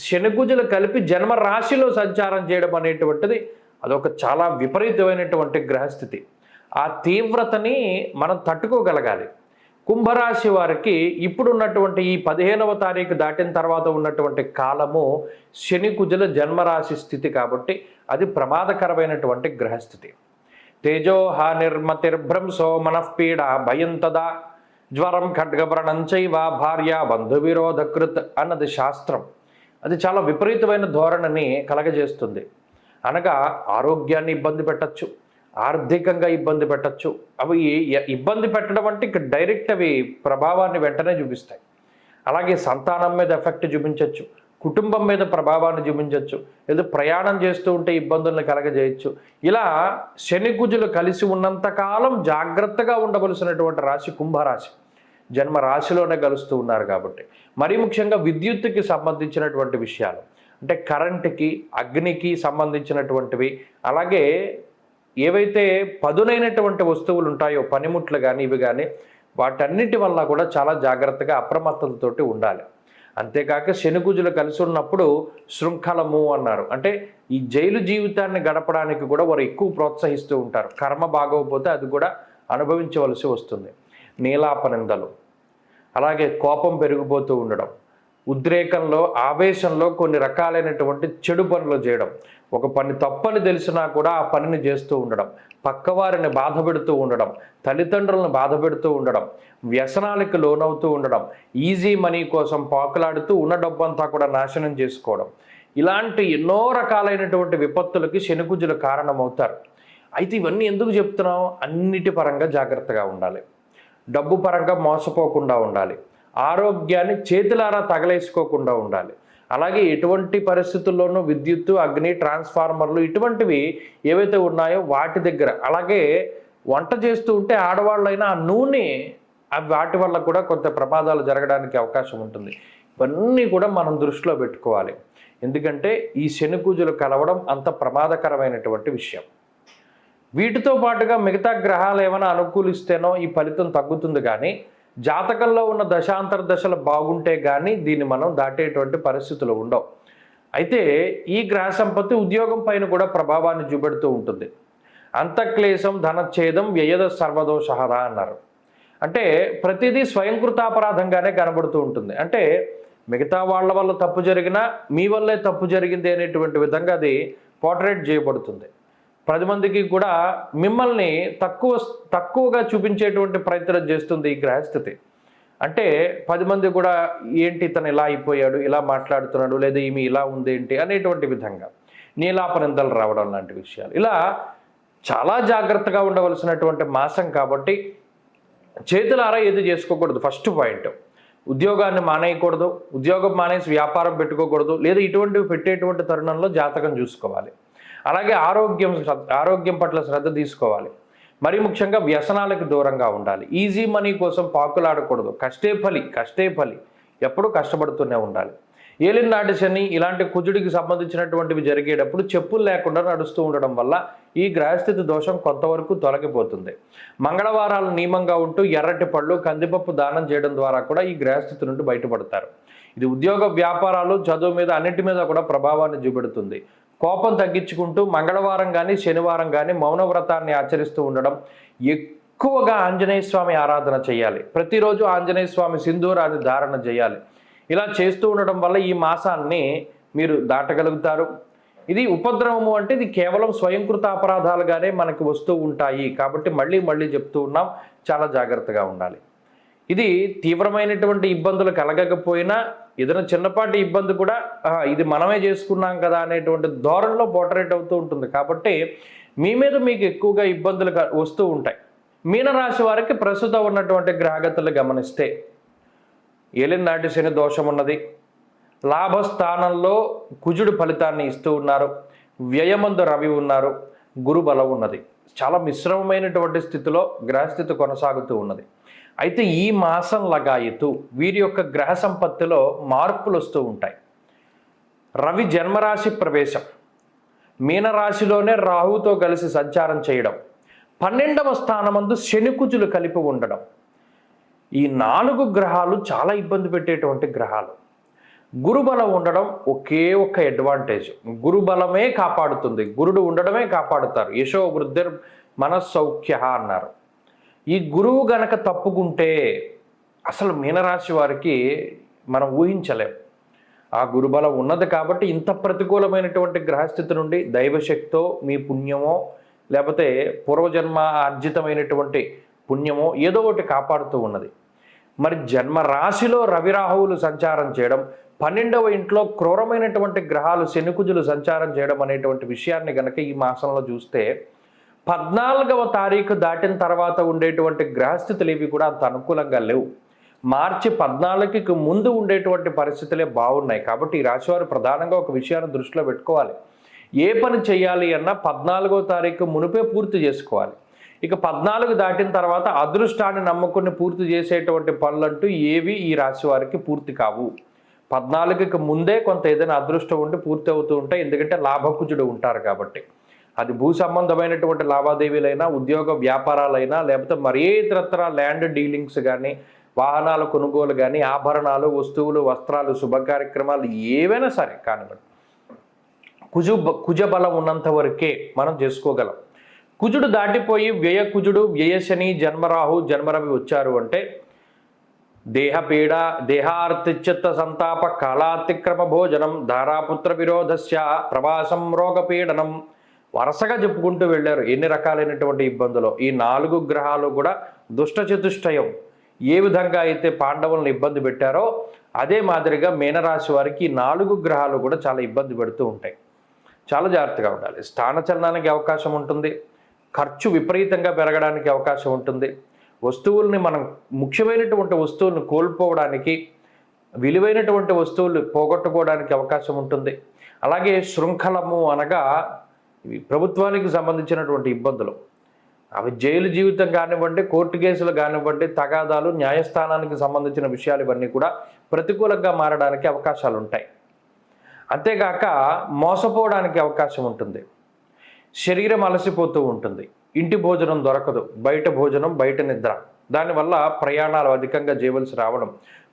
శని కుజులు కలిపి జన్మ రాశిలో సంచారం చేయడం అనేటువంటిది అదొక చాలా విపరీతమైనటువంటి గ్రహస్థితి. ఆ తీవ్రతని మనం తట్టుకోగలగాలి. కుంభరాశి వారికి ఇప్పుడున్నటువంటి ఈ 15వ తారీఖు దాటిన తర్వాత ఉన్నటువంటి కాలము శని కుజుల జన్మరాశి స్థితి కాబట్టి అది ప్రమాదకరమైనటువంటి గ్రహస్థితి. తేజోహానిర్మతిర్భ్రంశో మనఃపీడ భయం తదా జ్వరం ఖడ్గవ్రణం చైవ భార్య బంధు విరోధకృత్ అన్నది శాస్త్రం. అది చాలా విపరీతమైన ధోరణిని కలగజేస్తుంది. అనగా ఆరోగ్యాన్ని ఇబ్బంది పెట్టచ్చు, ఆర్థికంగా ఇబ్బంది పెట్టచ్చు. అవి ఇబ్బంది పెట్టడం అంటే ఇక డైరెక్ట్ అవి ప్రభావాన్ని వెంటనే చూపిస్తాయి. అలాగే సంతానం మీద ఎఫెక్ట్ చూపించవచ్చు, కుటుంబం మీద ప్రభావాన్ని చూపించవచ్చు, ఏదో ప్రయాణం చేస్తూ ఉంటే ఇబ్బందులను కలగజేయచ్చు. ఇలా శని కుజులు కలిసి ఉన్నంతకాలం జాగ్రత్తగా ఉండవలసినటువంటి రాశి కుంభరాశి. జన్మ రాశిలోనే కలుస్తూ ఉన్నారు కాబట్టి మరీ ముఖ్యంగా విద్యుత్తుకి సంబంధించినటువంటి విషయాలు, అంటే కరెంటుకి అగ్నికి సంబంధించినటువంటివి, అలాగే ఏవైతే పదునైనటువంటి వస్తువులు ఉంటాయో పనిముట్లు కానీ ఇవి కానీ వాటన్నిటి వల్ల కూడా చాలా జాగ్రత్తగా అప్రమత్తతతోటి ఉండాలి. అంతేకాక శనికుజులు కలిసి ఉన్నప్పుడు శృంఖలము అన్నారు. అంటే ఈ జైలు జీవితాన్ని గడపడానికి కూడా వారు ఎక్కువ ప్రోత్సహిస్తూ ఉంటారు. కర్మ బాగోకపోతే అది కూడా అనుభవించవలసి వస్తుంది. నీలాపనిందలు, అలాగే కోపం పెరిగిపోతూ ఉండడం, ఉద్రేకంలో ఆవేశంలో కొన్ని రకాలైనటువంటి చెడు పనులు చేయడం, ఒక పని తప్పని తెలిసినా కూడా ఆ పనిని చేస్తూ ఉండడం, పక్కవారిని బాధ పెడుతూ ఉండడం, తల్లిదండ్రులను బాధ పెడుతూ ఉండడం, వ్యసనాలకు లోనవుతూ ఉండడం, ఈజీ మనీ కోసం పాకులాడుతూ ఉన్న డబ్బంతా కూడా నాశనం చేసుకోవడం, ఇలాంటి ఎన్నో రకాలైనటువంటి విపత్తులకి శనికుజులు కారణమవుతారు. అయితే ఇవన్నీ ఎందుకు చెప్తున్నాం? అన్నిటి పరంగా జాగ్రత్తగా ఉండాలి, డబ్బు పరంగా మోసపోకుండా ఉండాలి, ఆరోగ్యాన్ని చేతులారా తగలేసుకోకుండా ఉండాలి. అలాగే ఎటువంటి పరిస్థితుల్లోనూ విద్యుత్తు, అగ్ని, ట్రాన్స్ఫార్మర్లు ఇటువంటివి ఏవైతే ఉన్నాయో వాటి దగ్గర, అలాగే వంట చేస్తూ ఉంటే ఆడవాళ్ళైనా ఆ నూనె వాటి వల్ల కూడా కొంత ప్రమాదాలు జరగడానికి అవకాశం ఉంటుంది. ఇవన్నీ కూడా మనం దృష్టిలో పెట్టుకోవాలి. ఎందుకంటే ఈ శనికుజులు కలవడం అంత ప్రమాదకరమైనటువంటి విషయం. వీటితో పాటుగా మిగతా గ్రహాలు ఏమైనా అనుకూలిస్తేనో ఈ ఫలితం తగ్గుతుంది. కానీ జాతకంలో ఉన్న దశాంతర దశలు బాగుంటే కానీ దీన్ని మనం దాటేటువంటి పరిస్థితులు ఉండవు. అయితే ఈ గ్రహ సంపత్తి ఉద్యోగం పైన కూడా ప్రభావాన్ని చూపెడుతూ ఉంటుంది. అంతఃక్లేశం ధనచ్ఛేదం వ్యయద సర్వదోషహర అన్నారు. అంటే ప్రతిదీ స్వయంకృతాపరాధంగానే కనబడుతూ ఉంటుంది. అంటే మిగతా వాళ్ళ వల్ల తప్పు జరిగినా మీ వల్లే తప్పు జరిగింది అనేటువంటి విధంగా అది పోర్ట్రేట్ చేయబడుతుంది. 10 మందికి కూడా మిమ్మల్ని తక్కువగా చూపించేటువంటి ప్రయత్నం చేస్తుంది ఈ గ్రహస్థితి. అంటే 10 మంది కూడా ఏంటి ఇతను ఇలా అయిపోయాడు, ఇలా మాట్లాడుతున్నాడు, లేదా ఈమె ఇలా ఉంది ఏంటి అనేటువంటి విధంగా నీలాపనిందలు రావడం లాంటి విషయాలు, ఇలా చాలా జాగ్రత్తగా ఉండవలసినటువంటి మాసం కాబట్టి చేతులారా ఏది చేసుకోకూడదు. ఫస్ట్ పాయింట్, ఉద్యోగాన్ని మానేయకూడదు, ఉద్యోగం మానేసి వ్యాపారం పెట్టుకోకూడదు, లేదా ఇటువంటివి పెట్టేటువంటి తరుణంలో జాతకం చూసుకోవాలి. అలాగే ఆరోగ్యం పట్ల శ్రద్ధ తీసుకోవాలి. మరి ముఖ్యంగా వ్యసనాలకు దూరంగా ఉండాలి. ఈజీ మనీ కోసం పాకులాడకూడదు. కష్టే ఫలి ఎప్పుడూ కష్టపడుతూనే ఉండాలి. ఏలినాటి శని ఇలాంటి కుజుడికి సంబంధించినటువంటివి జరిగేటప్పుడు చెప్పులు లేకుండా నడుస్తూ ఉండడం వల్ల ఈ గ్రహస్థితి దోషం కొంతవరకు తొలగిపోతుంది. మంగళవారాలు నియమంగా ఉంటూ ఎర్రటి పళ్ళు, కందిపప్పు దానం చేయడం ద్వారా కూడా ఈ గ్రహస్థితి నుండి బయటపడతారు. ఇది ఉద్యోగ, వ్యాపారాలు, చదువు మీద అన్నిటి మీద కూడా ప్రభావాన్ని చూపెడుతుంది. కోపం తగ్గించుకుంటూ మంగళవారం కానీ శనివారం కానీ మౌన వ్రతాన్ని ఆచరిస్తూ ఉండడం, ఎక్కువగా ఆంజనేయ స్వామి ఆరాధన చేయాలి. ప్రతిరోజు ఆంజనేయ స్వామి సింధూరాన్ని ధారణ చేయాలి. ఇలా చేస్తూ ఉండడం వల్ల ఈ మాసాన్ని మీరు దాటగలుగుతారు. ఇది ఉపద్రవము అంటే ఇది కేవలం స్వయంకృత అపరాధాలుగానే మనకి వస్తూ ఉంటాయి. కాబట్టి మళ్ళీ చెప్తూ ఉన్నాం, చాలా జాగ్రత్తగా ఉండాలి. ఇది తీవ్రమైనటువంటి ఇబ్బందులు కలగకపోయినా ఏదైనా చిన్నపాటి ఇబ్బంది కూడా ఇది మనమే చేసుకున్నాం కదా అనేటువంటి ధోరణిలో పోర్ట్రేట్ అవుతూ ఉంటుంది. కాబట్టి మీ మీద మీకు ఎక్కువగా ఇబ్బందులు వస్తూ ఉంటాయి. మీనరాశి వారికి ప్రస్తుతం ఉన్నటువంటి గ్రహగతులు గమనిస్తే ఏలినాటి శని దోషం ఉన్నది. లాభస్థానంలో కుజుడు ఫలితాన్ని ఇస్తూ ఉన్నారు. వ్యయమందు రవి ఉన్నారు. గురు బలం ఉన్నది. చాలా మిశ్రమమైనటువంటి స్థితిలో గ్రహస్థితి కొనసాగుతూ ఉన్నది. అయితే ఈ మాసం లగాయతు వీరి యొక్క గ్రహ సంపత్తిలో మార్పులు వస్తూ ఉంటాయి. రవి జన్మరాశి ప్రవేశం, మీనరాశిలోనే రాహుతో కలిసి సంచారం చేయడం, 12వ స్థానమందు శని కుజులు కలిపి ఉండడం, ఈ 4 గ్రహాలు చాలా ఇబ్బంది పెట్టేటువంటి గ్రహాలు. గురుబలం ఉండడం ఒకే ఒక్క అడ్వాంటేజ్, గురుబలమే కాపాడుతుంది. గురుడు ఉండడమే కాపాడుతారు. యశో వృద్ధిర్ మనస్సౌఖ్య అన్నారు. ఈ గురువు గనక తప్పుకుంటే అసలు మీనరాశి వారికి మనం ఊహించలేం. ఆ గురుబలం ఉన్నది కాబట్టి ఇంత ప్రతికూలమైనటువంటి గ్రహస్థితి నుండి దైవశక్తో మీ పుణ్యమో లేకపోతే పూర్వజన్మ ఆర్జితమైనటువంటి పుణ్యమో ఏదో ఒకటి కాపాడుతూ ఉన్నది. మరి జన్మరాశిలో రవిరాహువులు సంచారం చేయడం, 12వ ఇంట్లో క్రూరమైనటువంటి గ్రహాలు శనికుజులు సంచారం చేయడం అనేటువంటి విషయాన్ని గనక ఈ మాసంలో చూస్తే 14వ తారీఖు దాటిన తర్వాత ఉండేటువంటి గ్రహస్థితులు ఇవి కూడా అంత అనుకూలంగా లేవు. మార్చి 14కి ముందు ఉండేటువంటి పరిస్థితులే బాగున్నాయి. కాబట్టి ఈ రాశివారు ప్రధానంగా ఒక విషయాన్ని దృష్టిలో పెట్టుకోవాలి. ఏ పని చేయాలి అన్నా 14వ తారీఖు మునిపే పూర్తి చేసుకోవాలి. ఇక 14 దాటిన తర్వాత అదృష్టాన్ని నమ్ముకుని పూర్తి చేసేటువంటి పనులంటూ ఏవి ఈ రాశి వారికి పూర్తి కావు. 14కి ముందే కొంత ఏదైనా అదృష్టం ఉండి పూర్తి అవుతూ ఉంటాయి. ఎందుకంటే లాభకుజుడు ఉంటారు కాబట్టి. అది భూ సంబంధమైనటువంటి లావాదేవీలైనా, ఉద్యోగ వ్యాపారాలైనా, లేకపోతే మరే ఇతరత్ర ల్యాండ్ డీలింగ్స్ కానీ, వాహనాల కొనుగోలు కానీ, ఆభరణాలు, వస్తువులు, వస్త్రాలు, శుభ కార్యక్రమాలు ఏవైనా సరే కానివ్వండి, కుజ బలం ఉన్నంత వరకే మనం చేసుకోగలం. కుజుడు దాటిపోయి వ్యయ కుజుడు, వ్యయశని, జన్మరాహు, జన్మరవి వచ్చారు అంటే దేహపీడ, దేహార్తిచిత్త సంతాప, కాలాతిక్రమ భోజనం, ధారాపుత్ర విరోధస్య, ప్రవాసం, రోగపీడనం, వరుసగా చెప్పుకుంటూ వెళ్ళారు ఎన్ని రకాలైనటువంటి ఇబ్బందులు. ఈ 4 గ్రహాలు కూడా దుష్ట చతుష్టయం. ఏ విధంగా అయితే పాండవులను ఇబ్బంది పెట్టారో అదే మాదిరిగా మీనరాశి వారికి 4 గ్రహాలు కూడా చాలా ఇబ్బంది పెడుతూ ఉంటాయి. చాలా జాగ్రత్తగా ఉండాలి. స్థానచలనానికి అవకాశం ఉంటుంది. ఖర్చు విపరీతంగా పెరగడానికి అవకాశం ఉంటుంది. వస్తువుల్ని మనం ముఖ్యమైనటువంటి వస్తువులను కోల్పోవడానికి, విలువైనటువంటి వస్తువులు పోగొట్టుకోవడానికి అవకాశం ఉంటుంది. అలాగే శృంఖలము అనగా ప్రభుత్వానికి సంబంధించినటువంటి ఇబ్బందులు, అవి జైలు జీవితం కానివ్వండి, కోర్టు కేసులు కానివ్వండి, తగాదాలు, న్యాయస్థానానికి సంబంధించిన విషయాలు ఇవన్నీ కూడా ప్రతికూలంగా మారడానికి అవకాశాలు ఉంటాయి. అంతేగాక మోసపోవడానికి అవకాశం ఉంటుంది. శరీరం అలసిపోతూ ఉంటుంది. ఇంటి భోజనం దొరకదు, బయట భోజనం, బయట నిద్ర. దానివల్ల ప్రయాణాలు అధికంగా చేయవలసి రావడం,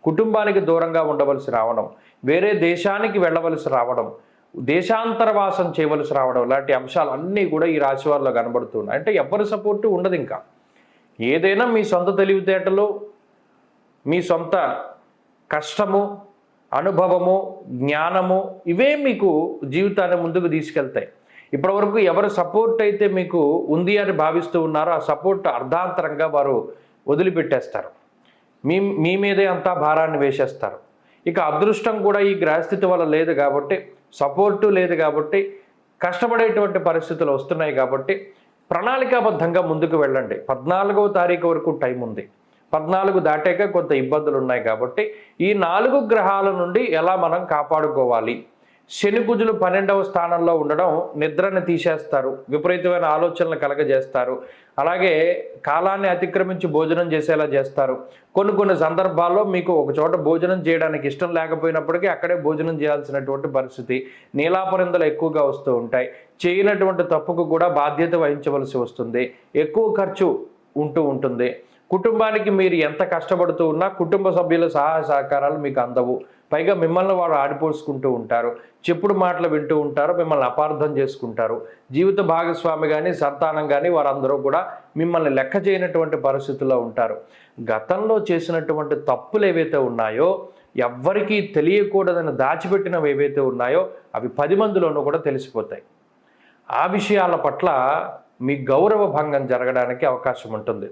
కుటుంబానికి దూరంగా ఉండవలసి రావడం, వేరే దేశానికి వెళ్ళవలసి రావడం, దేశాంతరవాసం చేయవలసి రావడం లాంటి అంశాలన్నీ కూడా ఈ రాశి వారిలో కనబడుతున్నాయి. అంటే ఎవరి సపోర్టు ఉండదు. ఇంకా ఏదైనా మీ సొంత తెలివితేటలు, మీ సొంత కష్టము, అనుభవము, జ్ఞానము ఇవే మీకు జీవితాన్ని ముందుకు తీసుకెళ్తాయి. ఇప్పటివరకు ఎవరు సపోర్ట్ అయితే మీకు ఉంది అని భావిస్తూ ఉన్నారో ఆ సపోర్ట్ అర్ధాంతరంగా వారు వదిలిపెట్టేస్తారు. మీ మీదే అంతా భారాన్ని వేసేస్తారు. ఇక అదృష్టం కూడా ఈ గ్రహస్థితి వల్ల లేదు కాబట్టి, సపోర్టు లేదు కాబట్టి, కష్టపడేటువంటి పరిస్థితులు వస్తున్నాయి కాబట్టి ప్రణాళికాబద్ధంగా ముందుకు వెళ్ళండి. 14వ తారీఖు వరకు టైం ఉంది. 14 దాటాక కొంత ఇబ్బందులు ఉన్నాయి కాబట్టి ఈ 4 గ్రహాల నుండి ఎలా మనం కాపాడుకోవాలి. శని కుజులు 12వ స్థానంలో ఉండడం నిద్రని తీసేస్తారు, విపరీతమైన ఆలోచనలు కలగజేస్తారు, అలాగే కాలాన్ని అతిక్రమించి భోజనం చేసేలా చేస్తారు. కొన్ని సందర్భాల్లో మీకు ఒక చోట భోజనం చేయడానికి ఇష్టం లేకపోయినప్పటికీ అక్కడే భోజనం చేయాల్సినటువంటి పరిస్థితి, నీలాపరిందలు ఎక్కువగా వస్తూ ఉంటాయి. చేయనటువంటి తప్పుకు కూడా బాధ్యత వహించవలసి వస్తుంది, ఎక్కువ ఖర్చు ఉంటుంది. కుటుంబానికి మీరు ఎంత కష్టపడుతూ ఉన్నా కుటుంబ సభ్యుల సహాయ సహకారాలు మీకు అందవు. పైగా మిమ్మల్ని వాడు ఆడిపోసుకుంటూ ఉంటారు, చెప్పుడు మాటలు వింటూ ఉంటారు, మిమ్మల్ని అపార్థం చేసుకుంటారు. జీవిత భాగస్వామి కానీ సంతానం కానీ వారందరూ కూడా మిమ్మల్ని లెక్క చేయనటువంటి పరిస్థితుల్లో ఉంటారు. గతంలో చేసినటువంటి తప్పులు ఏవైతే ఉన్నాయో, ఎవ్వరికీ తెలియకూడదని దాచిపెట్టినవి ఏవైతే ఉన్నాయో అవి 10 మందిలోనూ కూడా తెలిసిపోతాయి. ఆ విషయాల పట్ల మీ గౌరవ భంగం జరగడానికి అవకాశం ఉంటుంది.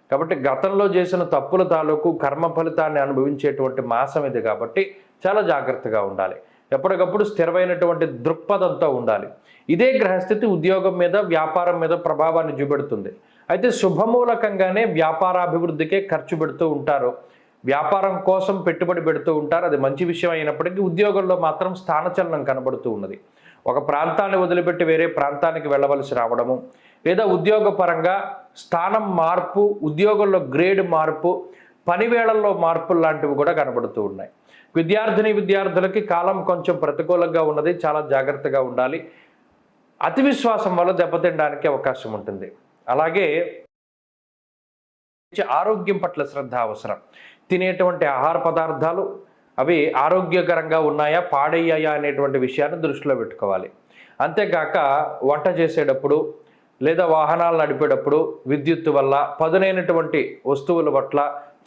కాబట్టి గతంలో చేసిన తప్పుల తాలూకు కర్మ ఫలితాన్ని అనుభవించేటువంటి మాసం ఇది కాబట్టి చాలా జాగ్రత్తగా ఉండాలి. ఎప్పటికప్పుడు స్థిరమైనటువంటి దృక్పథంతో ఉండాలి. ఇదే గ్రహస్థితి ఉద్యోగం మీద వ్యాపారం మీద ప్రభావాన్ని చూపెడుతుంది. అయితే శుభమూలకంగానే వ్యాపారాభివృద్ధికే ఖర్చు పెడుతూ ఉంటారు, వ్యాపారం కోసం పెట్టుబడి పెడుతూ ఉంటారు. అది మంచి విషయం అయినప్పటికీ ఉద్యోగంలో మాత్రం స్థానచలనం కనబడుతూ ఉన్నది. ఒక ప్రాంతాన్ని వదిలిపెట్టి వేరే ప్రాంతానికి వెళ్ళవలసి రావడము, లేదా ఉద్యోగపరంగా స్థానం మార్పు, ఉద్యోగంలో గ్రేడ్ మార్పు, పనివేళల్లో మార్పులు లాంటివి కూడా కనబడుతూ ఉన్నాయి. విద్యార్థులకి కాలం కొంచెం ప్రతికూలంగా ఉన్నది, చాలా జాగ్రత్తగా ఉండాలి. అతి విశ్వాసం వల్ల దెబ్బతినడానికి అవకాశం ఉంటుంది. అలాగే ఆరోగ్యం పట్ల శ్రద్ధ అవసరం. తినేటువంటి ఆహార పదార్థాలు అవి ఆరోగ్యకరంగా ఉన్నాయా పాడయ్యాయా అనేటువంటి విషయాన్ని దృష్టిలో పెట్టుకోవాలి. అంతేకాక వంట చేసేటప్పుడు లేదా వాహనాలు నడిపేటప్పుడు విద్యుత్తు వల్ల పదునైనటువంటి వస్తువుల పట్ల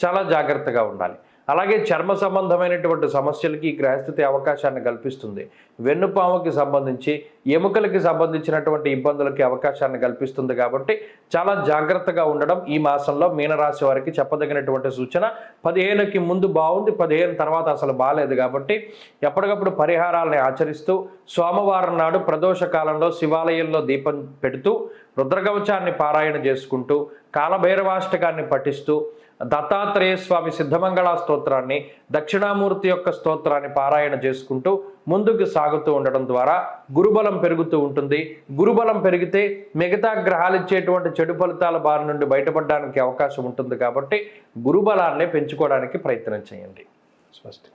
చాలా జాగ్రత్తగా ఉండాలి. అలాగే చర్మ సంబంధమైనటువంటి సమస్యలకి ఈ గ్రహస్థితి అవకాశాన్ని కల్పిస్తుంది. వెన్నుపాముకి సంబంధించి ఎముకలకి సంబంధించినటువంటి ఇబ్బందులకి అవకాశాన్ని కల్పిస్తుంది. కాబట్టి చాలా జాగ్రత్తగా ఉండడం ఈ మాసంలో మీనరాశి వారికి చెప్పదగినటువంటి సూచన. 15కి ముందు బాగుంది, 15 తర్వాత అసలు బాగాలేదు. కాబట్టి ఎప్పటికప్పుడు పరిహారాలని ఆచరిస్తూ సోమవారం నాడు ప్రదోష కాలంలో శివాలయంలో దీపం పెడుతూ రుద్రకవచాన్ని పారాయణ చేసుకుంటూ కాలభైరవాష్టకాన్ని పఠిస్తూ దత్తాత్రేయ స్వామి సిద్ధమంగళ స్తోత్రాన్ని, దక్షిణామూర్తి యొక్క స్తోత్రాన్ని పారాయణ చేసుకుంటూ ముందుకు సాగుతూ ఉండడం ద్వారా గురుబలం పెరుగుతూ ఉంటుంది. గురుబలం పెరిగితే మిగతా గ్రహాలు ఇచ్చేటువంటి చెడు ఫలితాల బారి నుండి బయటపడడానికి అవకాశం ఉంటుంది. కాబట్టి గురుబలాన్ని పెంచుకోవడానికి ప్రయత్నం చేయండి. స్వస్తి.